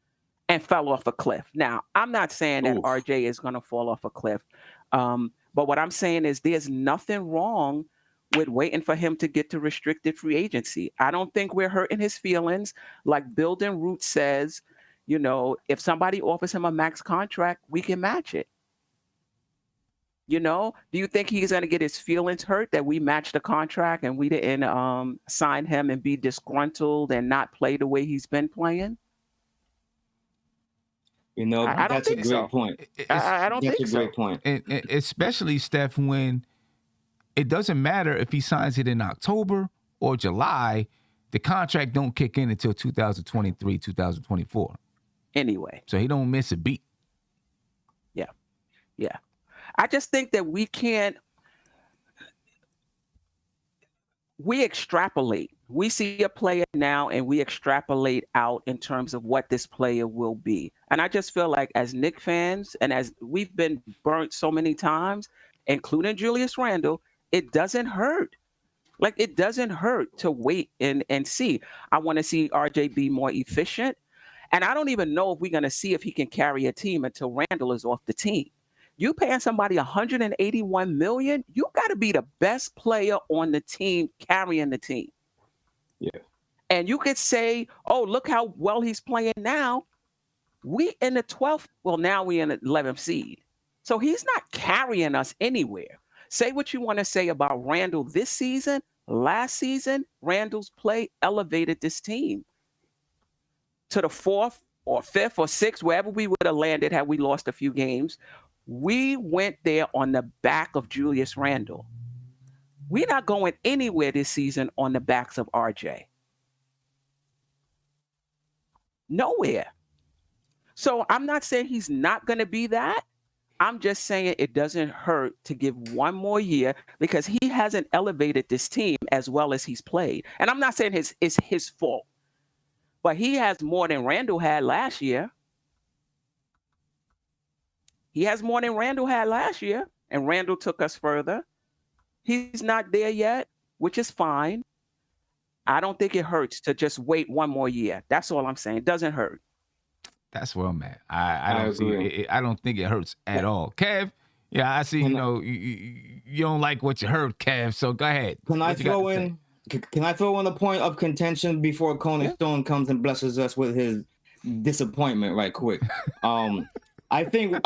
and fell off a cliff. Now, I'm not saying that RJ is going to fall off a cliff. But what I'm saying is there's nothing wrong with waiting for him to get to restricted free agency. I don't think we're hurting his feelings. Like Building Root says, if somebody offers him a max contract, we can match it. Do you think he's going to get his feelings hurt that we matched the contract and we didn't sign him and be disgruntled and not play the way he's been playing? That's a great point. I don't think so. That's a great point. And especially, Steph, when it doesn't matter if he signs it in October or July, the contract don't kick in until 2023, 2024. Anyway. So he don't miss a beat. Yeah. I just think that we extrapolate. We see a player now and we extrapolate out in terms of what this player will be. And I just feel like as Knicks fans, and as we've been burnt so many times, including Julius Randle, it doesn't hurt. Like, it doesn't hurt to wait and see. I want to see RJ be more efficient. And I don't even know if we're going to see if he can carry a team until Randle is off the team. You paying somebody $181 million, you got to be the best player on the team carrying the team. Yeah. And you could say, oh, look how well he's playing now. We in the 12th. Well, now we in the 11th seed. So he's not carrying us anywhere. Say what you want to say about Randall this season. Last season, Randall's play elevated this team to the 4th or 5th or 6th, wherever we would have landed had we lost a few games. We went there on the back of Julius Randle. We're not going anywhere this season on the backs of RJ. Nowhere. So I'm not saying he's not going to be that. I'm just saying it doesn't hurt to give one more year because he hasn't elevated this team as well as he's played. And I'm not saying it's his fault, but he has more than Randall had last year. He has more than Randall had last year, and Randall took us further. He's not there yet, which is fine. I don't think it hurts to just wait one more year. That's all I'm saying. It doesn't hurt. That's where I'm at. I don't see it. I don't think it hurts at all. Kev, yeah, I see. You know, you don't like what you heard, Kev. So go ahead. Can I throw in a point of contention before Coney Stone comes and blesses us with his disappointment right quick? I think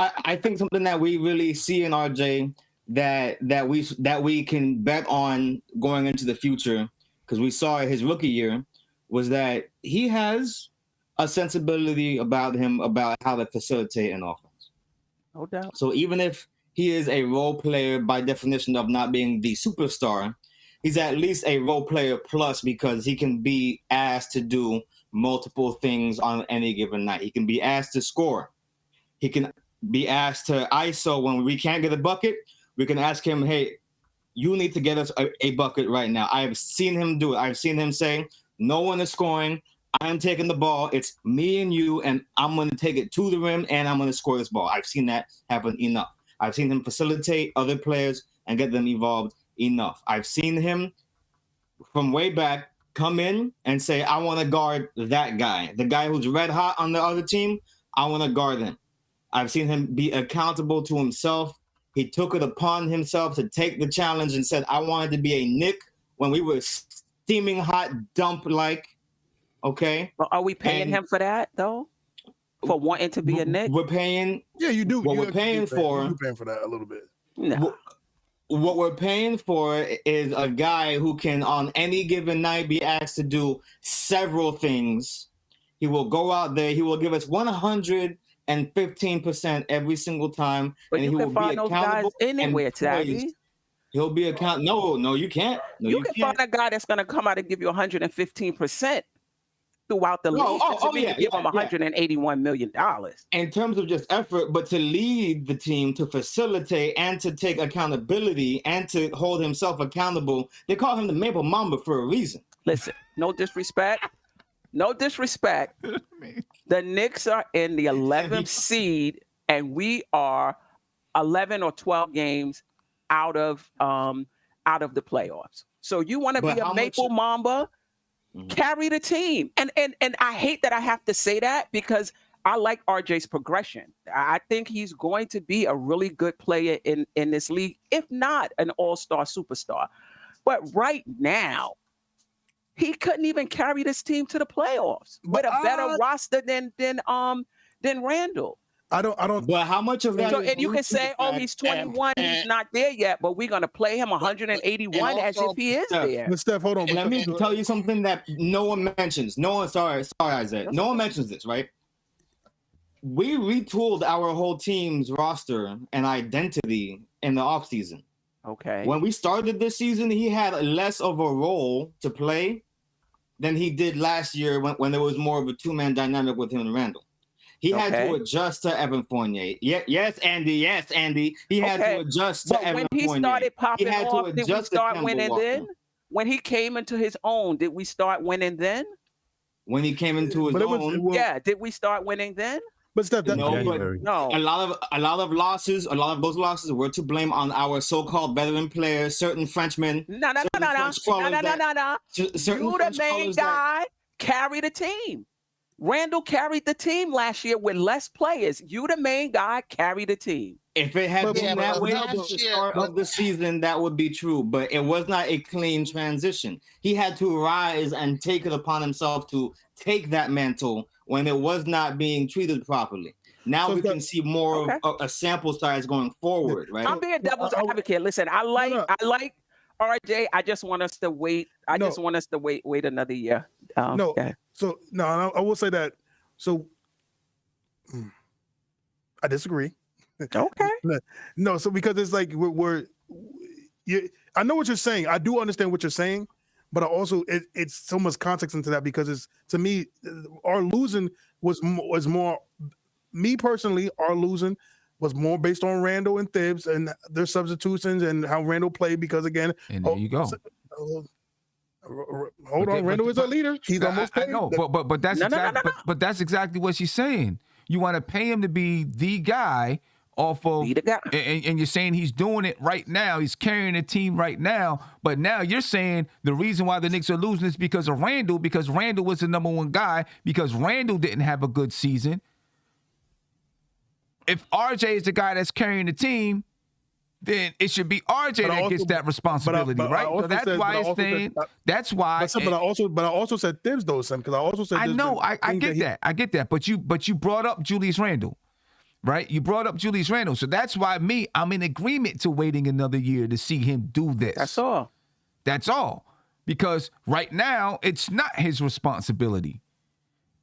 something that we really see in RJ that we can bet on going into the future, because we saw his rookie year, was that he has a sensibility about him about how to facilitate an offense. No doubt. So even if he is a role player by definition of not being the superstar, he's at least a role player plus because he can be asked to do multiple things on any given night. He can be asked to score. He can be asked to ISO when we can't get a bucket. We can ask him, hey, you need to get us a bucket right now. I have seen him do it. I've seen him say, no one is scoring. I'm taking the ball. It's me and you, and I'm going to take it to the rim, and I'm going to score this ball. I've seen that happen enough. I've seen him facilitate other players and get them involved enough. I've seen him from way back come in and say, I want to guard that guy. The guy who's red hot on the other team, I want to guard him. I've seen him be accountable to himself. He took it upon himself to take the challenge and said, I wanted to be a Knick when we were steaming hot, dump-like. Okay. Well, are we paying him for that though? For wanting to be a Knick? We're paying. Yeah, you do. What we're paying for. You're paying for that a little bit. No. What we're paying for is a guy who can, on any given night, be asked to do several things. He will go out there. He will give us 115% every single time, but and you he can will find be those guys accountable. Anywhere, Tabby. He'll be accountable. No, you can't. No, you can find a guy that's going to come out and give you 115% throughout the league. Give him $181 million. In terms of just effort, but to lead the team, to facilitate, and to take accountability, and to hold himself accountable, they call him the Maple Mamba for a reason. Listen, no disrespect. No disrespect. The Knicks are in the 11th seed, and we are 11 or 12 games out of the playoffs. So you want to be a Maple Mamba? Carry the team. And I hate that I have to say that because I like RJ's progression. I think he's going to be a really good player in this league, if not an all-star superstar. But right now, he couldn't even carry this team to the playoffs with a better roster than Randall. I don't. But how much of that? So, and you can say, "Oh, he's 21. He's not there yet." But we're gonna play him 181 as if he is there. But Steph, hold on. Let me tell you something that no one mentions. No one. Sorry, Isaiah. No one mentions this, right? We retooled our whole team's roster and identity in the offseason. Okay. When we started this season, he had less of a role to play than he did last year when there was more of a two-man dynamic with him and Randall. He had to adjust to Evan Fournier. Yes, Andy. He had to adjust to Evan Fournier. When he started popping off, did we start winning then? When he came into his own, did we start winning then? When he came into his own? Did we start winning then? But Steph, no. A lot of losses, a lot of those losses were to blame on our so-called veteran players, certain Frenchmen. No. You the main guy, carry the team. Randall carried the team last year with less players. You the main guy, carry the team. If it had been that way at the last year- start of the season, that would be true. But it was not a clean transition. He had to rise and take it upon himself to take that mantle when it was not being treated properly. Now we can see more of a sample size going forward, right? I'm being devil's advocate. Listen, I like RJ. I just want us to wait. I just want us to wait another year. I will say that. So I disagree. Okay. No, so because it's like I know what you're saying. I do understand what you're saying, but I also it's so much context into that because it's, to me, our losing was more. Me personally, our losing was more based on Randall and Thibs and their substitutions and how Randall played. Because again, and there you go. Hold on, Randall is our leader. He's almost paid. I know, but that's but that's exactly what she's saying. You want to pay him to be the guy off of, and you're saying he's doing it right now. He's carrying the team right now. But now you're saying the reason why the Knicks are losing is because of Randall, because Randall was the number one guy, because Randall didn't have a good season. If RJ is the guy that's carrying the team, then it should be RJ that gets that responsibility, right? So that's why it's saying. That's why. But I also said Thibs though, Sam, because I also said. I know, I get that. I get that. But you brought up Julius Randle. Right? You brought up Julius Randle. So that's why I'm in agreement to waiting another year to see him do this. That's all. That's all. Because right now, it's not his responsibility.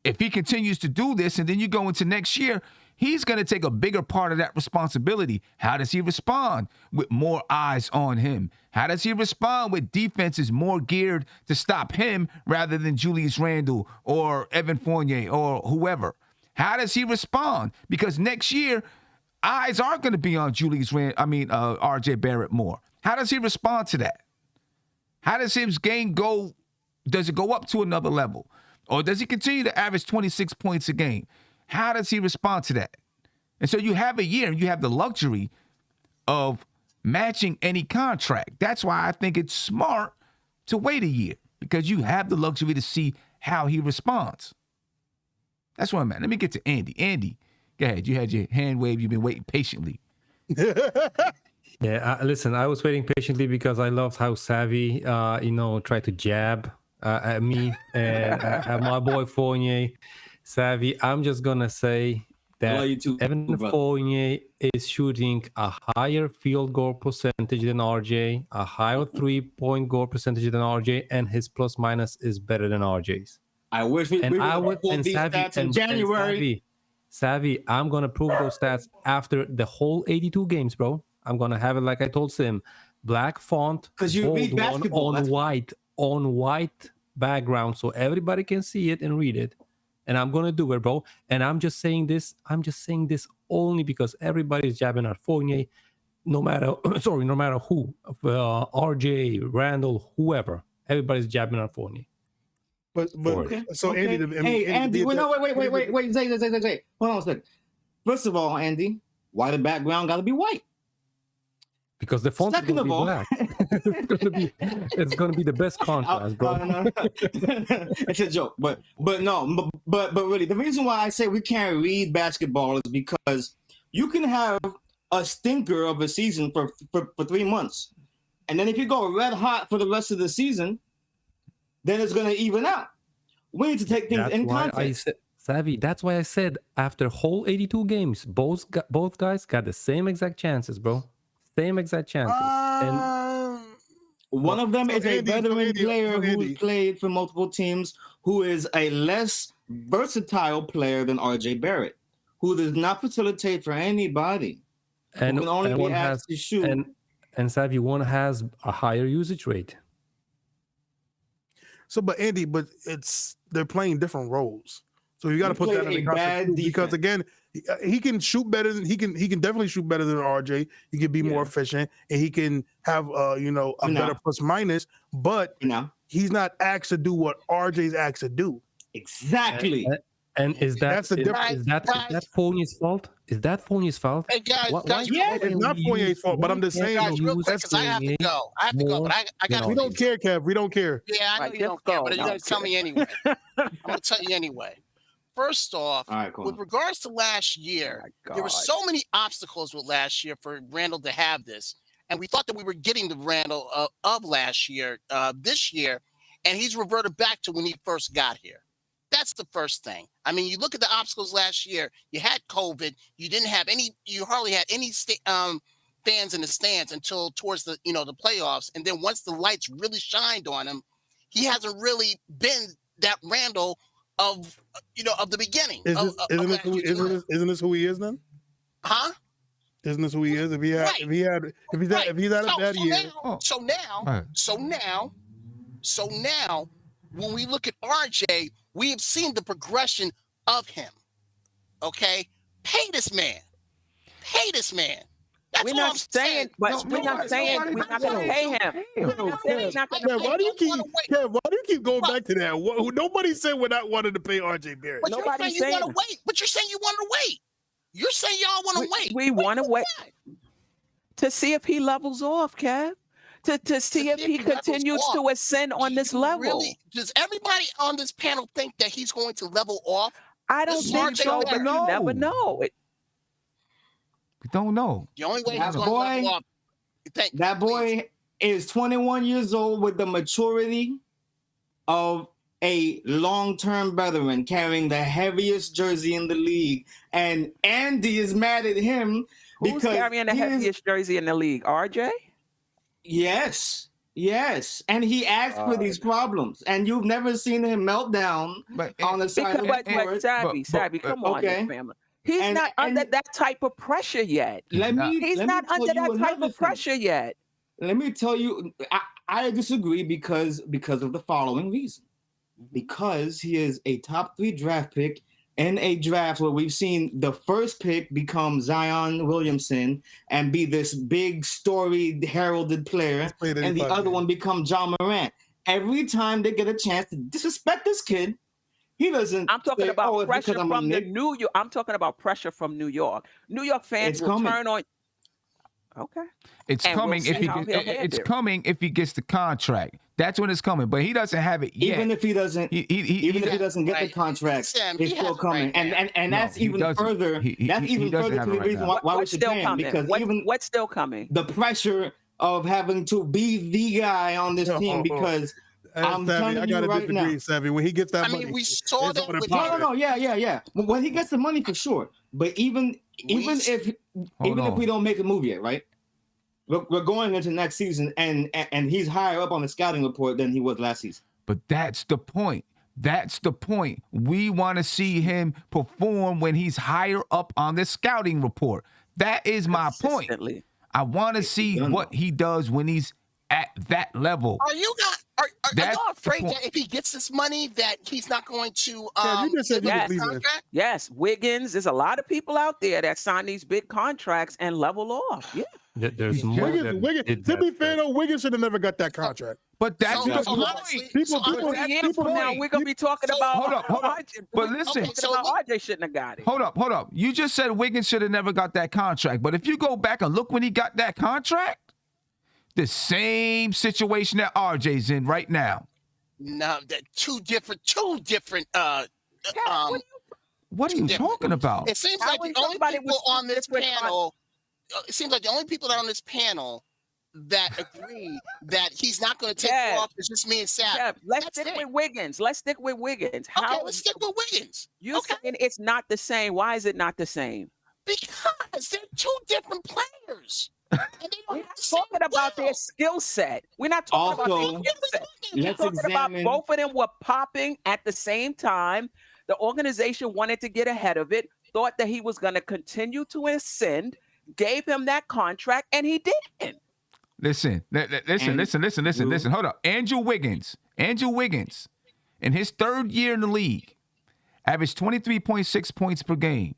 If he continues to do this and then you go into next year, he's going to take a bigger part of that responsibility. How does he respond with more eyes on him? How does he respond with defenses more geared to stop him rather than Julius Randle or Evan Fournier or whoever? How does he respond? Because next year, eyes are going to be on RJ Barrett more. How does he respond to that? How does his game go? Does it go up to another level? Or does he continue to average 26 points a game? How does he respond to that? And so you have a year and you have the luxury of matching any contract. That's why I think it's smart to wait a year, because you have the luxury to see how he responds. That's where I'm at. Let me get to Andy. Andy, go ahead. You had your hand wave. You've been waiting patiently. Yeah, listen, I was waiting patiently because I loved how Savvy, tried to jab at me and at my boy Fournier. Savvy, I'm just going to say that Evan Fournier is shooting a higher field goal percentage than RJ, a higher three-point goal percentage than RJ, and his plus-minus is better than RJ's. I wish we would pull these stats in January. Savvy, I'm going to prove those stats after the whole 82 games, bro. I'm going to have it like I told Sim. Black font, because you read basketball on white background so everybody can see it and read it. And I'm going to do it, bro. And I'm just saying this only because everybody's jabbing at Fournier, no matter who, RJ, Randall, whoever. Everybody's jabbing at Fournier. But okay. So okay. Andy, wait, Zay. Hold on a second. First of all, Andy, why the background got to be white? Because the font is going to be black. It's going to be the best contrast, bro. No. It's a joke, but really, the reason why I say we can't read basketball is because you can have a stinker of a season for 3 months, and then if you go red hot for the rest of the season, then it's going to even out. We need to take things in context. Savvy, that's why I said after whole 82 games, both guys got the same exact chances, bro. Same exact chances. And one of them is a veteran player who's played for multiple teams, who is a less versatile player than RJ Barrett, who does not facilitate for anybody. And who can only be asked to shoot. And Savvy, one has a higher usage rate. So, but Andy, they're playing different roles. So you got to put that in the context because again, he can shoot better than he can definitely shoot better than RJ. He can be more efficient and he can have a better plus minus, but he's not asked to do what RJ's asked to do. Exactly. And is that Fournier's fault? Is that Fournier's fault? Hey guys, it's not Fournier's fault, but I'm just saying. Guys, real quick, because I have to go. But I got. We don't care, Kev. We don't care. Yeah, I know you don't care, but you're gonna tell me anyway. I'm gonna tell you anyway. First off, All right, cool. with regards to last year, there were so many obstacles with last year for Randall to have this. And we thought that we were getting the Randall of last year, this year, and he's reverted back to when he first got here. That's the first thing. I mean, you look at the obstacles last year. You had COVID. You didn't have any. You hardly had any fans in the stands until towards the the playoffs. And then once the lights really shined on him, he hasn't really been that Randall of the beginning. Isn't this who he is then? Huh? Isn't this who he is? If he's had a bad year. So now, when we look at RJ, we have seen the progression of him. Okay, pay this man. That's we're not saying, but we're not saying we're not going to pay him. Why do you keep going back to that? Nobody said we're not wanting to pay RJ Barrett. But you're saying you want to wait. But you're saying you want to wait. You're saying y'all want to wait. We want to wait to see if he levels off, Kev. To see if he continues to ascend on this level. Really? Does everybody on this panel think that he's going to level off? I don't think so, but you never know. We don't know. The only way he's going to level off. That boy is 21 years old with the maturity of a long-term veteran carrying the heaviest jersey in the league. And Andy is mad at him because who's carrying the heaviest jersey in the league? RJ? Yes. And he asked for these problems. And you've never seen him melt down on the side of the court. Sabby, come on, family. He's not under that type of pressure yet. He's not under that type of pressure yet. Let me tell you, I disagree because of the following reason. Because he is a top 3 draft pick in a draft where we've seen the first pick become Zion Williamson and be this big storied heralded player, and the other one become John Morant. Every time they get a chance to disrespect this kid, he doesn't. I'm talking about pressure from the New York. I'm talking about pressure from New York. New York fans will turn on. Okay. It's coming if he gets the contract. That's when it's coming. But he doesn't have it yet. Even if he doesn't, even if he doesn't get the contract, it's still coming. And that's even further. That's even further to the reason why we should pay him, because what's still coming? The pressure of having to be the guy on this team, because I'm telling you right now, Savvy, when he gets that money, we saw that with yeah. When he gets the money, for sure. But even if we don't make a move yet, right? We're going into next season, and he's higher up on the scouting report than he was last season. But that's the point. We want to see him perform when he's higher up on the scouting report. That is my point. I want to see what he does when he's at that level. Are you afraid that if he gets this money that he's not going to contract? Yes, Wiggins. There's a lot of people out there that sign these big contracts and level off. Yeah. There's more. Wiggins, to be fair though, Wiggins should have never got that contract. But that's the point. People now we're gonna be talking about. Hold up. But listen, RJ shouldn't have got it. Hold up. You just said Wiggins should have never got that contract. But if you go back and look when he got that contract, the same situation that RJ's in right now. No, two different. What are you talking about? It seems like the only people on this panel. It seems like the only people that are on this panel that agree that he's not going to take it off is just me and Sam. Let's stick with Wiggins. Okay, let's stick with Wiggins. You're saying it's not the same. Why is it not the same? Because they're two different players. We're not talking about their skill set. We're not talking about their skill set. We're talking about both of them were popping at the same time. The organization wanted to get ahead of it, thought that he was going to continue to ascend, gave him that contract, and he didn't. Listen. Hold up. Andrew Wiggins, in his 3rd year in the league, averaged 23.6 points per game.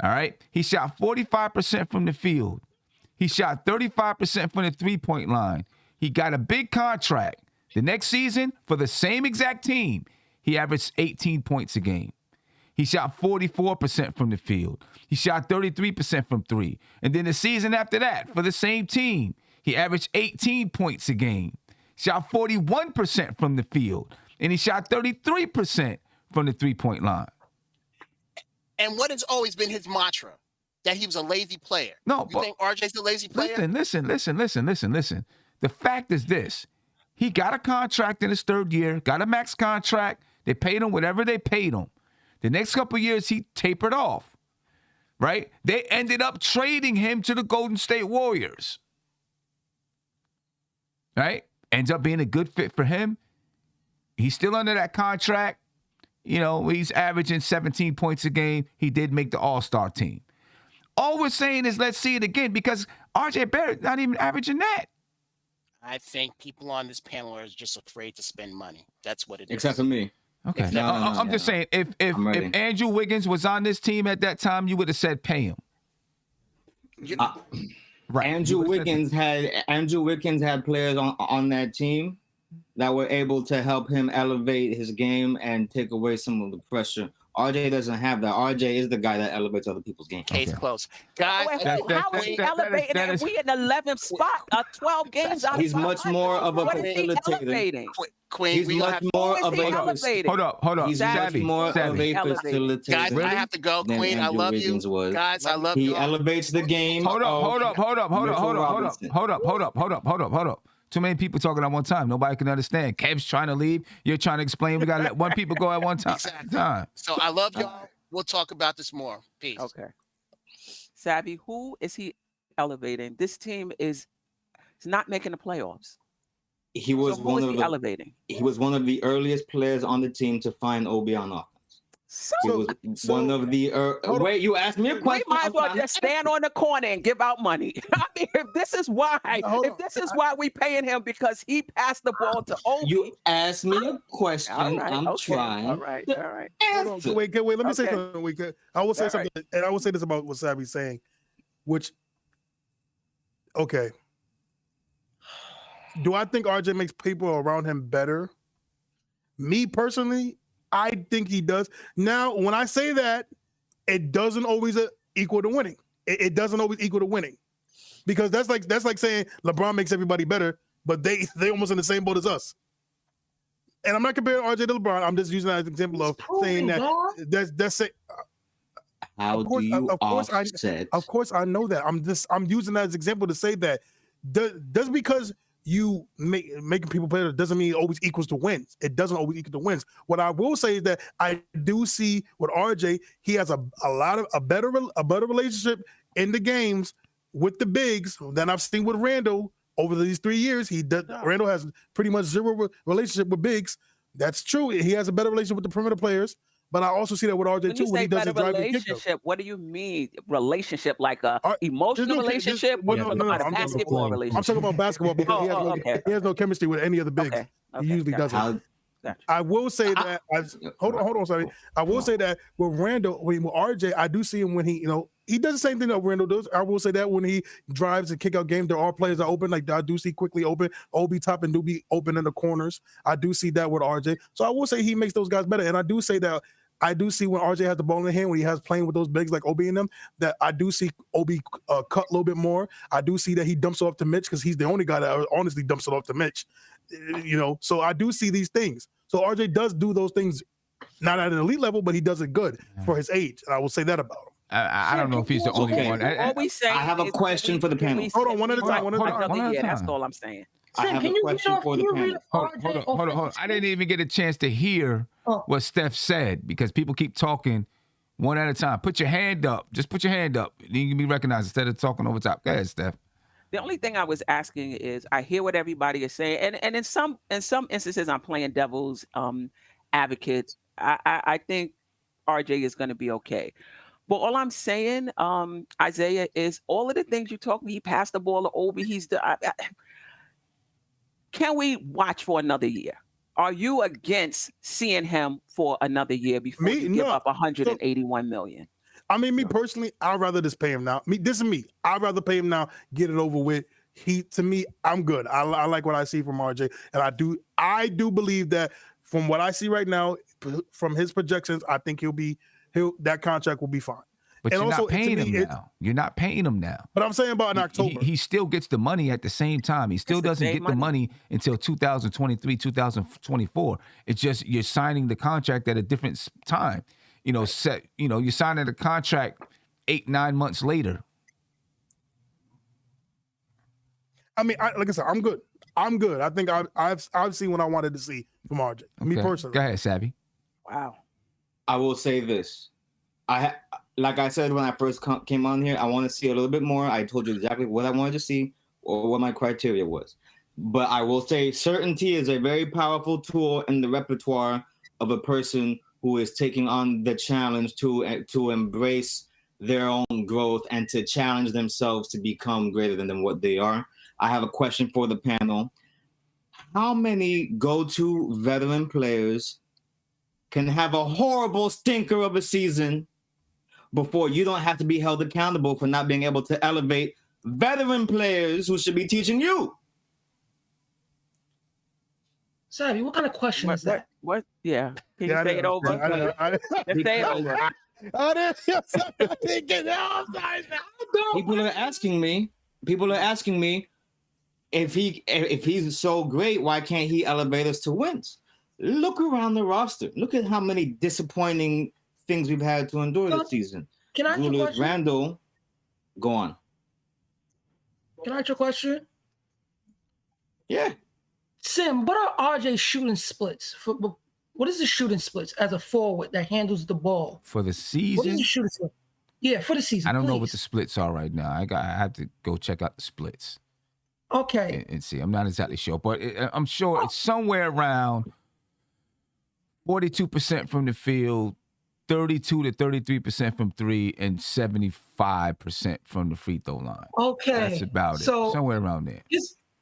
All right? He shot 45% from the field. He shot 35% from the three-point line. He got a big contract. The next season, for the same exact team, he averaged 18 points a game. He shot 44% from the field. He shot 33% from 3. And then the season after that, for the same team, he averaged 18 points a game. Shot 41% from the field. And he shot 33% from the three-point line. And what has always been his mantra? That he was a lazy player. No, you but think RJ's a lazy player? Listen. The fact is this. He got a contract in his third year, got a max contract. They paid him whatever they paid him. The next couple of years, he tapered off, right? They ended up trading him to the Golden State Warriors, right? Ends up being a good fit for him. He's still under that contract. You know, he's averaging 17 points a game. He did make the All-Star team. All we're saying is let's see it again because RJ Barrett not even averaging that. I think people on this panel are just afraid to spend money. That's what it is. Except for me. Okay. I'm just saying, if Andrew Wiggins was on this team at that time, you would have said pay him. Right. Andrew Wiggins had players on that team that were able to help him elevate his game and take away some of the pressure. RJ doesn't have that. RJ is the guy that elevates other people's game. Case closed. Guys, how is he elevating? And we in the 11th spot, 12 games out. He's much more of a facilitator. Queen, he's much more of a hold up. He's much more of a facilitator. Guys, I have to go. Queen, I love you. Guys, I love you. He elevates the game. Hold up. Too many people talking at one time. Nobody can understand. Kev's trying to leave. You're trying to explain. We got to let one people go at one time. Exactly. So I love y'all. We'll talk about this more. Peace. Okay. Savvy, who is he elevating? This team is not making the playoffs. He was so one of the elevating. He was one of the earliest players on the team to find Obi on offense. He was one of the wait. You asked me a question. We might as well just stand on the corner and give out money. I mean, if this is why we paying him because he passed the ball to Obi. You asked me a question. I'm trying. All right. Wait. Let me say something. I will say something, and I will say this about what Savvy's saying, which, okay. Do I think RJ makes people around him better? Me personally, I think he does. Now, when I say that, it doesn't always equal to winning. It doesn't always equal to winning, because that's like saying LeBron makes everybody better, but they almost in the same boat as us. And I'm not comparing RJ to LeBron. I'm just using that as an example of saying that. That's it. How do you offset? Of course, I know that. I'm using that as an example to say that just because you making people better doesn't mean it always equals to wins. It doesn't always equal to wins. What I will say is that I do see with RJ, he has a better relationship in the games with the bigs than I've seen with Randall over these 3 years. Randall has pretty much zero relationship with bigs. That's true. He has a better relationship with the perimeter players. But I also see that with RJ too when he does his driving relationship. What do you mean relationship? Like a emotional relationship? No, I'm basketball relationship. I'm talking about basketball because he has no chemistry with any of the bigs. He usually doesn't. I will say that. Hold on, sorry. I will say that with Randall, with RJ, I do see him when he does the same thing that Randall does. I will say that when he drives and kick out games, there are players that are open. Like I do see quickly open. Obi Top and do be open in the corners. I do see that with RJ. So I will say he makes those guys better. And I do say that. I do see when RJ has the ball in the hand, when he has playing with those bigs like Obi and them, that I do see Obi cut a little bit more. I do see that he dumps it off to Mitch because he's the only guy that honestly dumps it off to Mitch. So I do see these things. So RJ does do those things, not at an elite level, but he does it good for his age. And I will say that about him. I don't know if he's the only one. I have a question for the panel. Hold on, one at a time. That's all I'm saying. I have a question for the panel. Hold on. I didn't even get a chance to hear what Steph said because people keep talking one at a time. Put your hand up. Just put your hand up. You can be recognized instead of talking over top. Go ahead, Steph. The only thing I was asking is I hear what everybody is saying, and in some instances I'm playing devil's advocate. I think RJ is going to be okay. But all I'm saying, Isaiah, is all of the things you talk about. He passed the ball to Obi. Can we watch for another year? Are you against seeing him for another year before you give up $181 million? I mean, me personally, I'd rather just pay him now. This is me. I'd rather pay him now, get it over with. To me, I'm good. I like what I see from RJ, and I do believe that from what I see right now, from his projections, I think that contract will be fine. But and you're not paying him now. You're not paying him now. But I'm saying about in October. He still gets the money at the same time. He still doesn't get the money until 2023, 2024. It's just you're signing the contract at a different time. you're signing a contract 8-9 months later. I mean, like I said, I'm good. I think I've seen what I wanted to see from RJ. Me personally. Go ahead, Savvy. Wow. I will say this. Like I said when I first came on here, I want to see a little bit more. I told you exactly what I wanted to see or what my criteria was. But I will say certainty is a very powerful tool in the repertoire of a person who is taking on the challenge to embrace their own growth and to challenge themselves to become greater than what they are. I have a question for the panel. How many go-to veteran players can have a horrible stinker of a season before you don't have to be held accountable for not being able to elevate veteran players who should be teaching you? Savvy, what kind of question is that? What? Yeah. Can you say it over? Just say it over. I didn't get it. I'm sorry. People are asking me if he's so great, why can't he elevate us to wins? Look around the roster. Look at how many disappointing things we've had to endure this season. Can I ask you a question? Randle, go on. Can I ask you a question? Yeah. Sim, what are RJ's shooting splits? What is the shooting splits as a forward that handles the ball? For the season? What is the shooting split? Yeah, for the season. I don't know what the splits are right now. I have to go check out the splits. Okay. And see. I'm not exactly sure, but I'm sure it's somewhere around 42% from the field, 32 to 33% from three, and 75% from the free throw line. Okay. That's about it. Somewhere around there.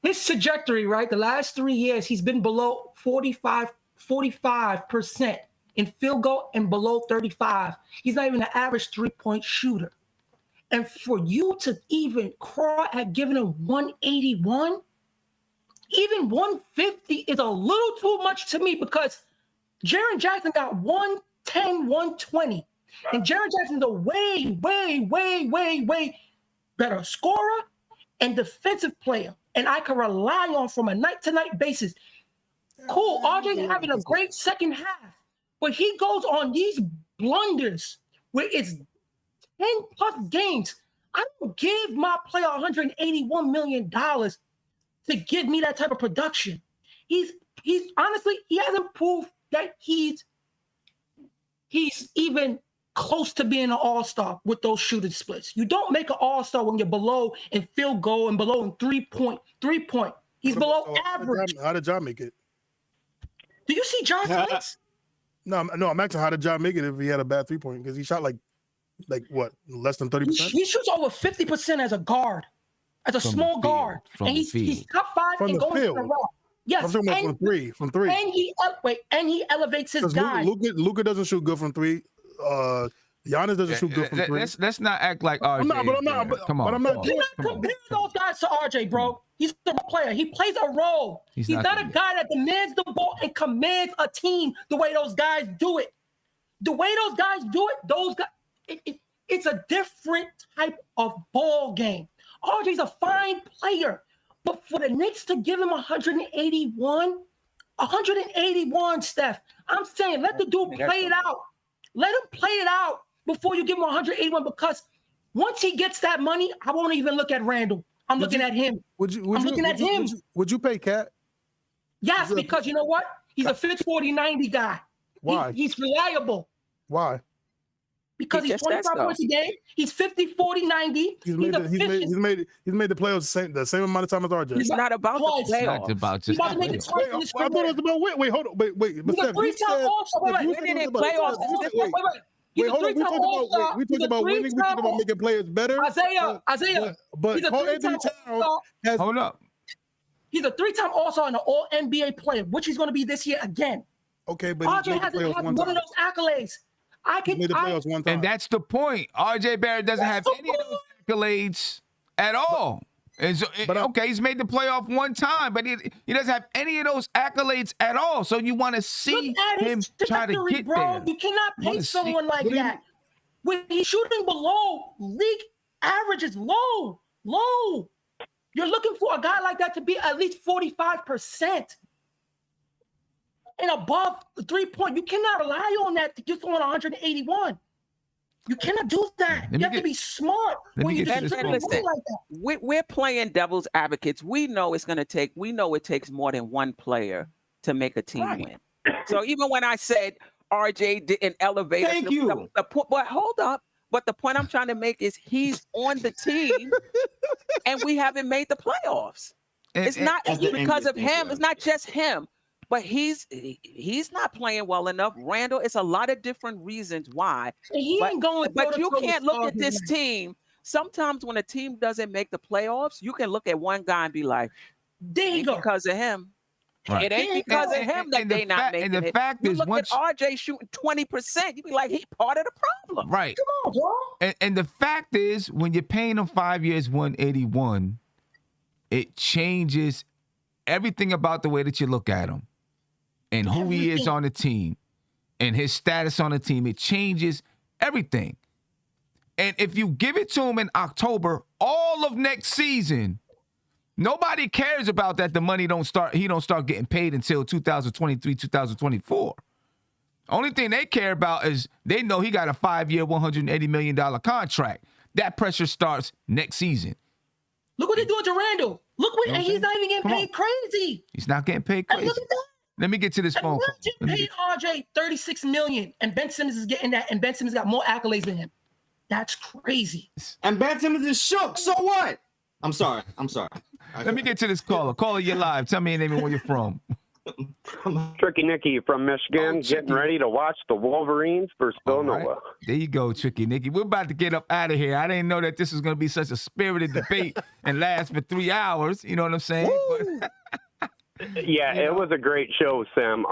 His trajectory, right? The last 3 years, he's been below 45% in field goal and below 35. He's not even an average three-point shooter. And for you to even crawl at giving him 181, even 150 is a little too much to me because Jaren Jackson got 110, 120. And Jaren Jackson's a way better scorer and defensive player. And I can rely on from a night-to-night basis. Cool, RJ's having a great second half. But he goes on these blunders where it's 10+ games. I don't give my player $181 million to give me that type of production. He's honestly, he hasn't proved that he's even close to being an all-star with those shooting splits. You don't make an all-star when you're below in field goal and below in three-point. He's below average. How did John make it? Do you see John's splits? No, I'm asking how did John make it if he had a bad three-point? Because he shot like what, less than 30%? He shoots over 50% as a guard, as a small guard. And he's top 5 and going to the rock. Yes, I'm talking about from three. And he elevates his guys. Luka doesn't shoot good from three. Giannis doesn't shoot good from three. Let's not act like RJ. I'm not comparing those guys to RJ, bro. He's the player. He plays a role. He's not a guy that demands the ball and commands a team the way those guys do it. The way those guys do it, it's a different type of ball game. RJ's a fine player. But for the Knicks to give him 181, Steph, I'm saying let the dude play it out. Let him play it out before you give him 181 because once he gets that money, I won't even look at Randall. I'm looking at him. Would you pay Cat? Yes, because you know what? He's a 50-40-90 guy. Why? He's reliable. Why? Because he's 25 points a game. He's 50-40-90. He's made the playoffs the same amount of time as RJ. It's not about the playoffs. It's not about just I thought it was about wait, hold on. Wait. He's a three-time All-Star. Wait, playoffs. Wait, hold on. We talked about winning. We talked about making players better. Isaiah. But Carl Anthony Towns has. Hold up. He's a 3-time All-Star and an All-NBA player, which he's going to be this year again. Okay, but RJ hasn't had one of those accolades. Made the playoffs one time. And that's the point. RJ Barrett doesn't have any of those accolades at all. And so, he's made the playoff one time, but he doesn't have any of those accolades at all. So you want to see him try to get there. You cannot pay someone like that. When he's shooting below league average is low. You're looking for a guy like that to be at least 45%. and above 3-point. You cannot rely on that to just on 181. You cannot do that. You have to be smart when you distribute the ball like that. We're playing devil's advocates. We know it's going to take. We know it takes more than one player to make a team win. So even when I said RJ didn't elevate, thank you. But hold up. But the point I'm trying to make is he's on the team, and we haven't made the playoffs. It's not because of him. It's not just him. But he's not playing well enough. Randall, it's a lot of different reasons why. But you can't look at this team. Sometimes when a team doesn't make the playoffs, you can look at one guy and be like, there you go. Because of him. Right. It ain't because of him that they not making it. And the fact is, look at RJ shooting 20%, you be like, he part of the problem. Right. Come on, bro. And the fact is, when you're paying him 5 years, 181, it changes everything about the way that you look at him. And who he is on the team and his status on the team, it changes everything. And if you give it to him in October, all of next season, nobody cares about that. The money he don't start getting paid until 2023, 2024. Only thing they care about is they know he got a 5-year, $180 million contract. That pressure starts next season. Look what they're doing to Randall. Look what he's not even getting paid crazy. He's not getting paid crazy. Look at that. Let me get to this phone call. Imagine paying RJ $36 million, and Ben Simmons is getting that, and Ben Simmons got more accolades than him. That's crazy. And Ben Simmons is shook. So what? I'm sorry. Let me get to this caller. Caller, you're live. Tell me your name and where you're from. Tricky Nicky from Michigan, getting ready to watch the Wolverines versus Villanova. Right. There you go, Tricky Nicky. We're about to get up out of here. I didn't know that this was going to be such a spirited debate and last for 3 hours. You know what I'm saying? Yeah, it was a great show, Sim.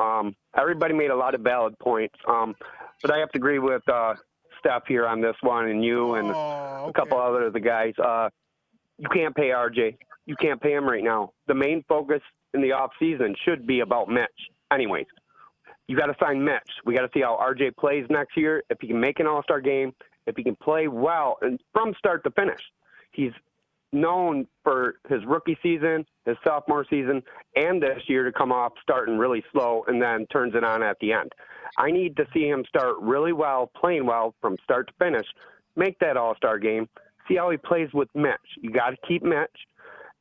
Everybody made a lot of valid points. But I have to agree with Steph here on this one, and you and a couple other of the guys. You can't pay RJ. You can't pay him right now. The main focus in the offseason should be about Mitch. Anyways, you got to sign Mitch. We got to see how RJ plays next year, if he can make an all-star game, if he can play well and from start to finish. He's known for his rookie season, his sophomore season, and this year to come off starting really slow and then turns it on at the end. I need to see him start really well, playing well from start to finish, make that all-star game, see how he plays with Mitch. You got to keep Mitch.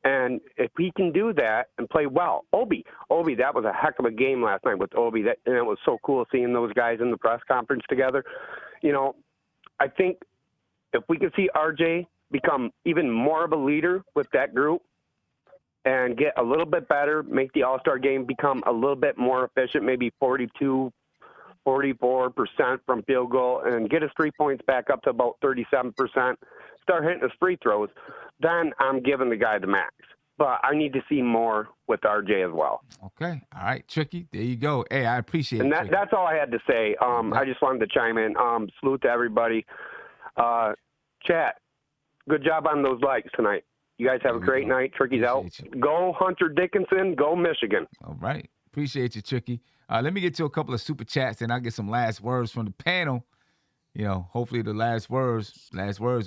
And if he can do that and play well, Obi, that was a heck of a game last night with Obi. And it was so cool seeing those guys in the press conference together. You know, I think if we can see RJ become even more of a leader with that group and get a little bit better, make the All-Star game become a little bit more efficient, maybe 44% from field goal, and get his 3 points back up to about 37%, start hitting his free throws, then I'm giving the guy the max. But I need to see more with RJ as well. Okay. All right, Tricky. There you go. Hey, I appreciate it. And that's all I had to say. I just wanted to chime in. Salute to everybody. Chat, good job on those likes tonight. You guys have a great night. Tricky's out. Go Hunter Dickinson. Go Michigan. All right. Appreciate you, Tricky. Let me get to a couple of super chats, and I'll get some last words from the panel. You know, hopefully the last words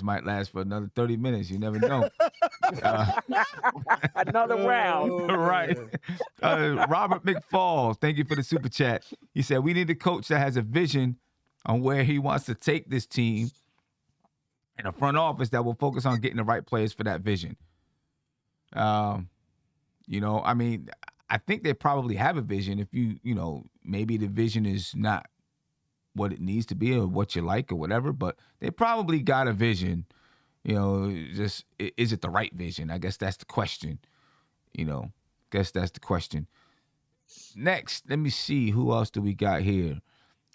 might last for another 30 minutes. You never know. Another round. Right. Robert McFall, thank you for the super chat. He said, we need a coach that has a vision on where he wants to take this team and a front office that will focus on getting the right players for that vision. You know, I mean, I think they probably have a vision. If you know, maybe the vision is not what it needs to be or what you like or whatever, but they probably got a vision. You know, just is it the right vision? I guess that's the question. You know, that's the question. Next, let me see, who else do we got here?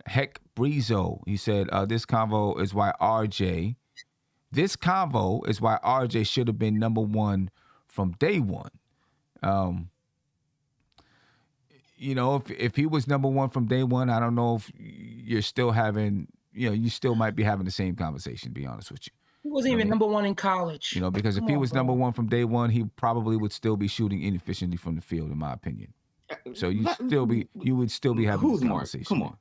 Heck Breezo, he said, this convo is why RJ should have been number one from day one. You know, if he was number one from day one, I don't know if you're still having, you know, you still might be having the same conversation, to be honest with you. He wasn't even number one in college. You know, because if he was number one from day one, he probably would still be shooting inefficiently from the field, in my opinion. So you would still be having this conversation. Come on.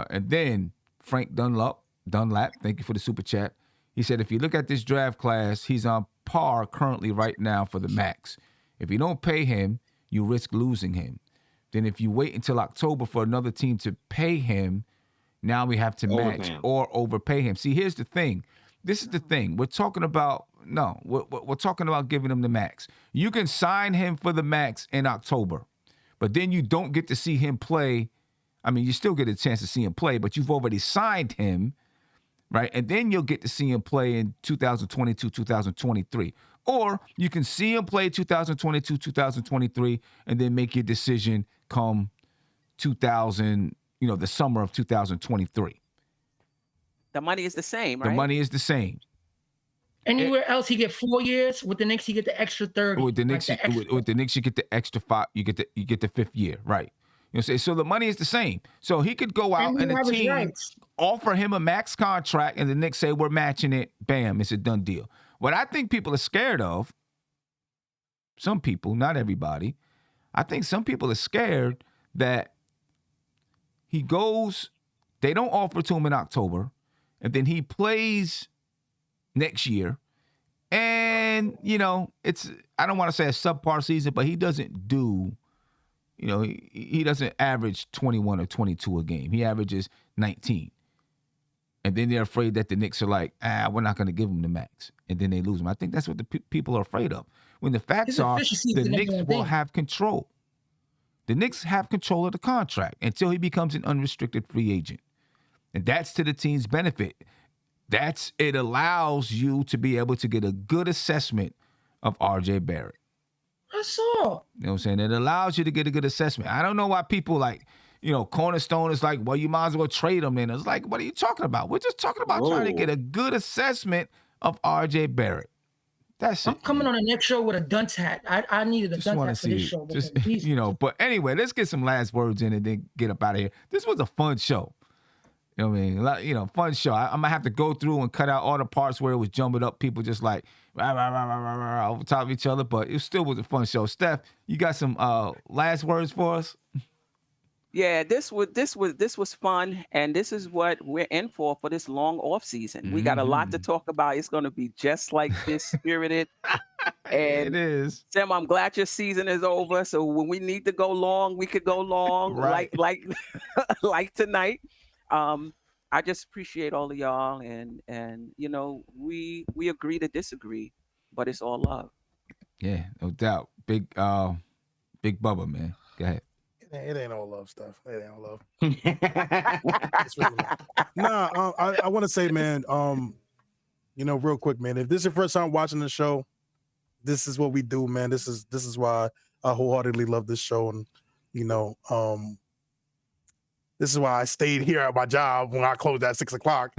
And then Frank Dunlap, thank you for the super chat. He said, if you look at this draft class, he's on par currently right now for the max. If you don't pay him, you risk losing him. Then if you wait until October for another team to pay him, now we have to match or overpay him. See, here's the thing. This is the thing. We're talking about we're talking about giving him the max. You can sign him for the max in October, but then you don't get to see him play. I mean, you still get a chance to see him play, but you've already signed him, right? And then you'll get to see him play in 2022, 2023. Or you can see him play 2022, 2023, and then make your decision come the summer of 2023. The money is the same, right? The money is the same. Anywhere else, he get 4 years. With the Knicks, he get the extra 30. With the Knicks, with the Knicks, you get the extra 5. You get the 5th year, right? You know what I'm saying? So the money is the same. So he could go out and the team offer him a max contract, and the Knicks say we're matching it. Bam, it's a done deal. What I think people are scared of, some people, not everybody, I think some people are scared that he goes, they don't offer to him in October, and then he plays next year. And, it's, I don't want to say a subpar season, but he doesn't do, he doesn't average 21 or 22 a game. He averages 19. And then they're afraid that the Knicks are like, we're not going to give him the max. And then they lose him. I think that's what the people are afraid of. When the facts are, the Knicks will have control. The Knicks have control of the contract until he becomes an unrestricted free agent. And that's to the team's benefit. It allows you to be able to get a good assessment of RJ Barrett. That's all. You know what I'm saying? It allows you to get a good assessment. I don't know why people Cornerstone is like, well, you might as well trade him then. It's like, what are you talking about? We're just talking about trying to get a good assessment of RJ Barrett. That's it. I'm coming on the next show with a dunce hat. I needed a dunce hat for this show. But anyway, let's get some last words in and then get up out of here. This was a fun show. You know what I mean? Fun show. I'm going to have to go through and cut out all the parts where it was jumbled up. People just like rah, rah, rah, rah, rah, rah, over top of each other. But it still was a fun show. Steph, you got some last words for us? Yeah, this was fun, and this is what we're in for this long off season. We got a lot to talk about. It's going to be just like this, spirited. And it is. Sam, I'm glad your season is over. So when we need to go long, we could go long, right. like tonight. I just appreciate all of y'all, and we agree to disagree, but it's all love. Yeah, no doubt. Big Bubba, man. Go ahead. It ain't all love stuff. It ain't all love. I want to say, man, real quick, man, if this is your first time watching the show, this is what we do, man. This is why I wholeheartedly love this show. And, this is why I stayed here at my job when I closed at 6:00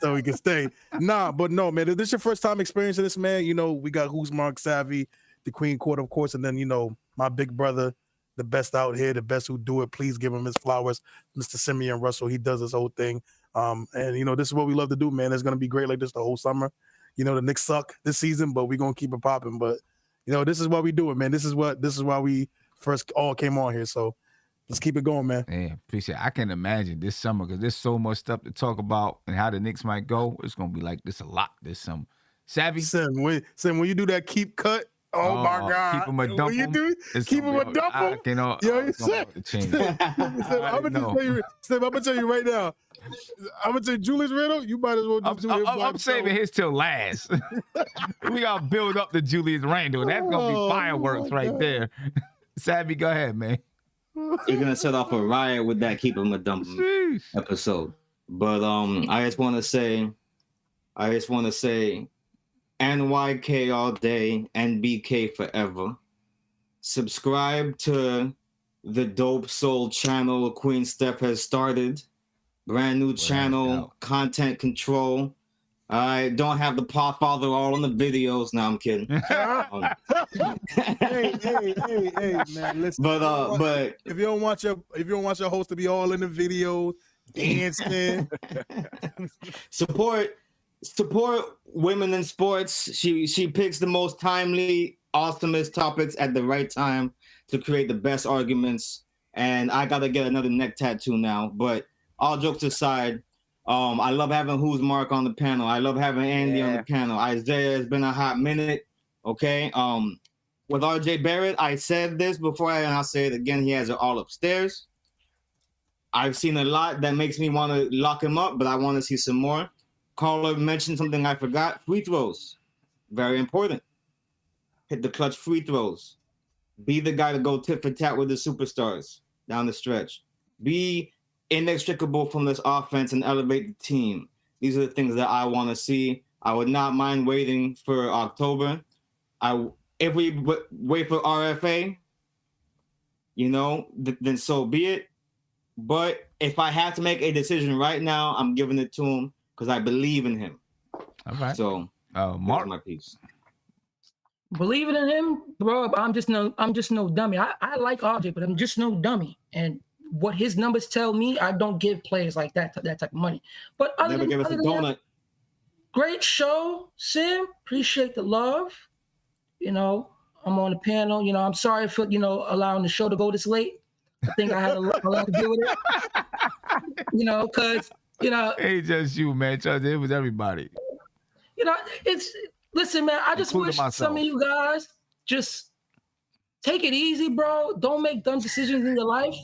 so we can stay. But no, man, if this is your first time experiencing this, man, we got Who's Mark Savvy, the Queen Court, of course, and then, my big brother, the best out here, the best who do it. Please give him his flowers, Mr. Simeon Russell. He does this whole thing. And, this is what we love to do, man. It's going to be great like this the whole summer. The Knicks suck this season, but we're going to keep it popping. But, this is why we do it, man. This is why we first all came on here. So let's keep it going, man. Yeah, appreciate it. I can imagine this summer because there's so much stuff to talk about and how the Knicks might go. It's going to be like this a lot this summer. Savvy? Sam, when you do that keep cut, oh my God. Keep him a dump. Keep him a dump. I'm going to tell you right now. I'm going to tell you, Julius Randle, you might as well do Julius I'm saving his till last. We got to build up the Julius Randle. That's going to be fireworks right there. Savvy, go ahead, man. You're going to set off a riot with that Keep Him a Dump episode. But I just want to say, NYK all day, NBK forever. Subscribe to the Dope Soul channel Queen Steph has started. Brand new channel, content control. I don't have the Podfather all in the videos. No, I'm kidding. Hey, man, listen. But if you don't want your host to be all in the videos, dancing, support women in sports. She picks the most timely, awesomest topics at the right time to create the best arguments. And I gotta get another neck tattoo now. But all jokes aside, I love having Who's Mark on the panel. I love having Andy on the panel. Isaiah has been a hot minute. Okay. with RJ Barrett, I said this before and I'll say it again. He has it all upstairs. I've seen a lot that makes me want to lock him up, but I want to see some more. Carla mentioned something I forgot. Free throws. Very important. Hit the clutch free throws. Be the guy to go tit for tat with the superstars down the stretch. Be inextricable from this offense and elevate the team. These are the things that I want to see. I would not mind waiting for October. If we wait for RFA, then so be it. But if I have to make a decision right now, I'm giving it to him because I believe in him. All right. So, Mark, my piece. Believing in him, bro. I'm just no dummy. I like RJ, but I'm just no dummy. And what his numbers tell me, I don't give players like that type of money. But Never give us a donut. Great show, Sim. Appreciate the love. I'm on the panel. I'm sorry for allowing the show to go this late. I think I had a lot to do with it. Because ain't just you, man. It was everybody. Listen, man. I just wish some of you guys just take it easy, bro. Don't make dumb decisions in your life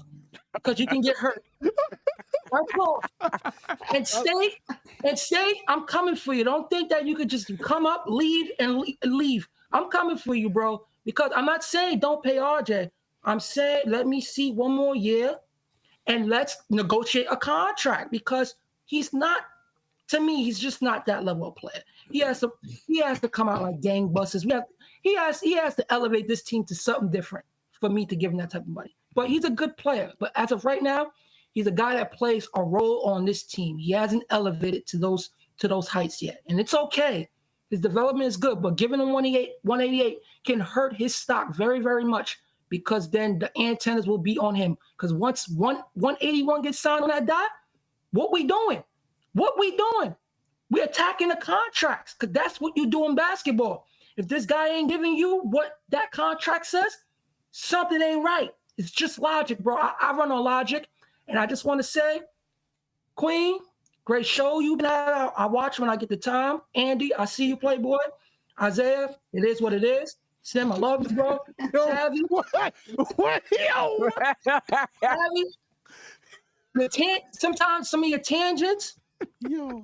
because you can get hurt. That's all. And stay. I'm coming for you. Don't think that you could just come up, leave, and leave. I'm coming for you, bro. Because I'm not saying don't pay RJ. I'm saying let me see one more year, and let's negotiate a contract because he's not. To me, he's just not that level of player. He has to come out like gangbusters. He has to elevate this team to something different for me to give him that type of money. But he's a good player. But as of right now, he's a guy that plays a role on this team. He hasn't elevated to those heights yet. And it's okay. His development is good, but giving him 188 can hurt his stock very, very much because then the antennas will be on him. Because once 181 gets signed on that dot, what we doing? We're attacking the contracts because that's what you do in basketball. If this guy ain't giving you what that contract says, something ain't right. It's just logic, bro. I run on logic. And I just want to say, Queen, great show you've been at. I watch when I get the time. Andy, I see you, Playboy. Isaiah, it is what it is. Sim, I love you, bro. Savvy. What? Yo. Savvy. Sometimes some of your tangents. Yo.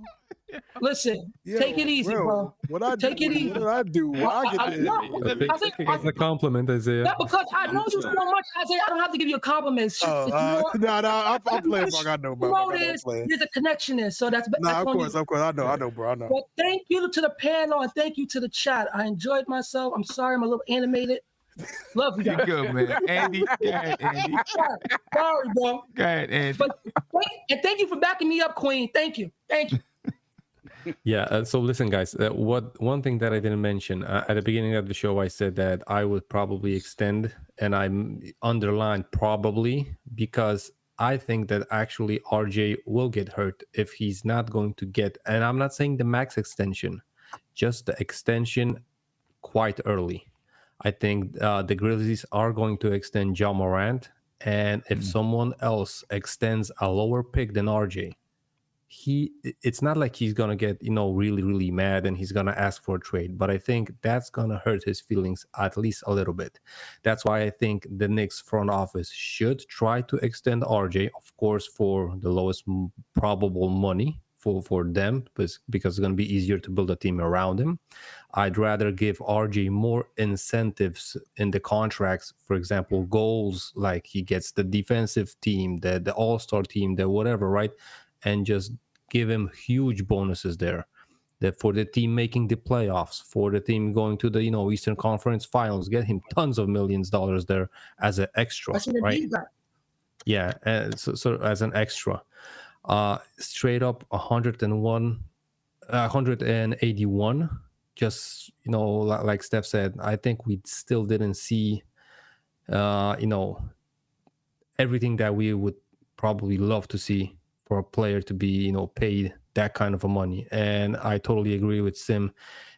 Listen, take it easy, bro. Take it easy. What did I do? When I get there? I think it's a compliment, Isaiah. Yeah, because I know you so much, Isaiah. I don't have to give you a compliment. It's just, I'm playing. I know, bro. There's a connection there, so that's. Of course. I know, bro. I know. But thank you to the panel and thank you to the chat. I enjoyed myself. I'm sorry, I'm a little animated. Love you guys. You're good, man. Andy, go ahead, Andy. Sorry, bro. Go ahead, Andy. But thank you for backing me up, Queen. Thank you. Yeah, so listen, guys, one thing that I didn't mention at the beginning of the show, I said that I would probably extend, and I underlined probably because I think that actually RJ will get hurt if he's not going to get, and I'm not saying the max extension, just the extension quite early. I think the Grizzlies are going to extend Ja Morant, and if someone else extends a lower pick than RJ, it's not like he's gonna get really, really mad and he's gonna ask for a trade, but I think that's gonna hurt his feelings at least a little bit. That's why I think the Knicks front office should try to extend RJ, of course, for the lowest probable money for them, because it's gonna be easier to build a team around him. I'd rather give RJ more incentives in the contracts, for example, goals, like he gets the defensive team, the all-star team, the whatever, right? And just give him huge bonuses there. That for the team making the playoffs, for the team going to the Eastern Conference Finals, get him tons of millions of dollars there as an extra, right? Yeah, so as an extra, straight up 181. Just like Steph said, I think we still didn't see, everything that we would probably love to see for a player to be, paid that kind of a money. And I totally agree with Sim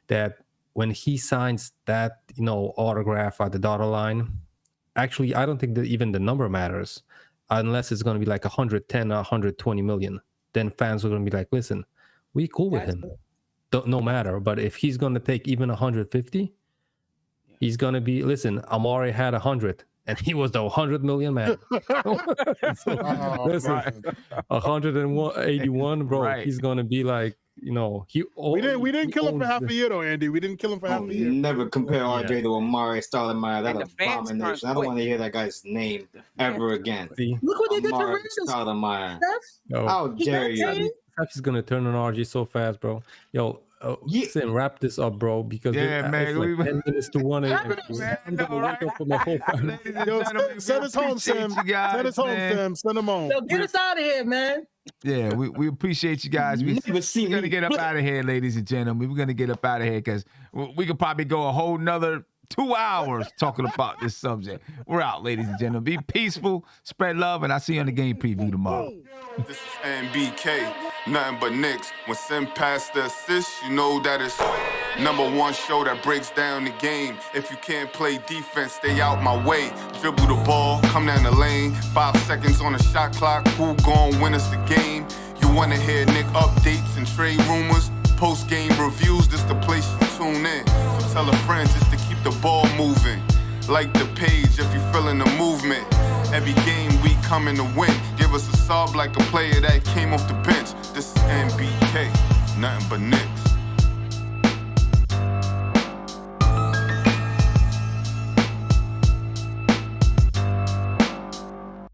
that when he signs that, autograph at the dotted line, actually, I don't think that even the number matters unless it's going to be like 110 or 120 million. Then fans are going to be like, listen, we cool with him. No matter. But if he's going to take even 150, He's gonna be. Listen, Amari had 100, and he was the 100 million man. Listen, 181, bro. Right. He's gonna be like, you know, We didn't kill him for half a year though, Andy. We didn't kill him for half a year. Never compare RJ to Amari Stoudemire. And That's the fans abomination. aren't I don't want to hear that guy's name ever again. Look what they did to Amari Randall. Stoudemire. Yo, How dare you? Steph is gonna turn on RJ so fast, bro. Yo, Sim, wrap this up, bro, because Yeah, man, it's like 10 minutes to 1 a.m. I'm gonna wake up for my whole family. Yo, send us home, Sam. Send us home, Sam. Send them home. Yo, get us out of here, man. Yeah, we appreciate you guys. We're gonna get up out of here, ladies and gentlemen. We're gonna get up out of here because we could probably go a whole nother 2 hours talking about this subject. We're out, ladies and gentlemen. Be peaceful, spread love, and I'll see you on the game preview tomorrow. This is NBK, nothing but Knicks. When Sim passed the assist, you know that it's #1 show that breaks down the game. If you can't play defense, stay out my way. Dribble the ball, come down the lane. 5 seconds on the shot clock. Who gon' win us the game? You wanna hear Nick updates and trade rumors? Post-game reviews, this the place you tune in. So tell a friend just to keep the ball moving. Like the page if you feeling the movement. Every game we coming to win. Give us a sub like a player that came off the bench.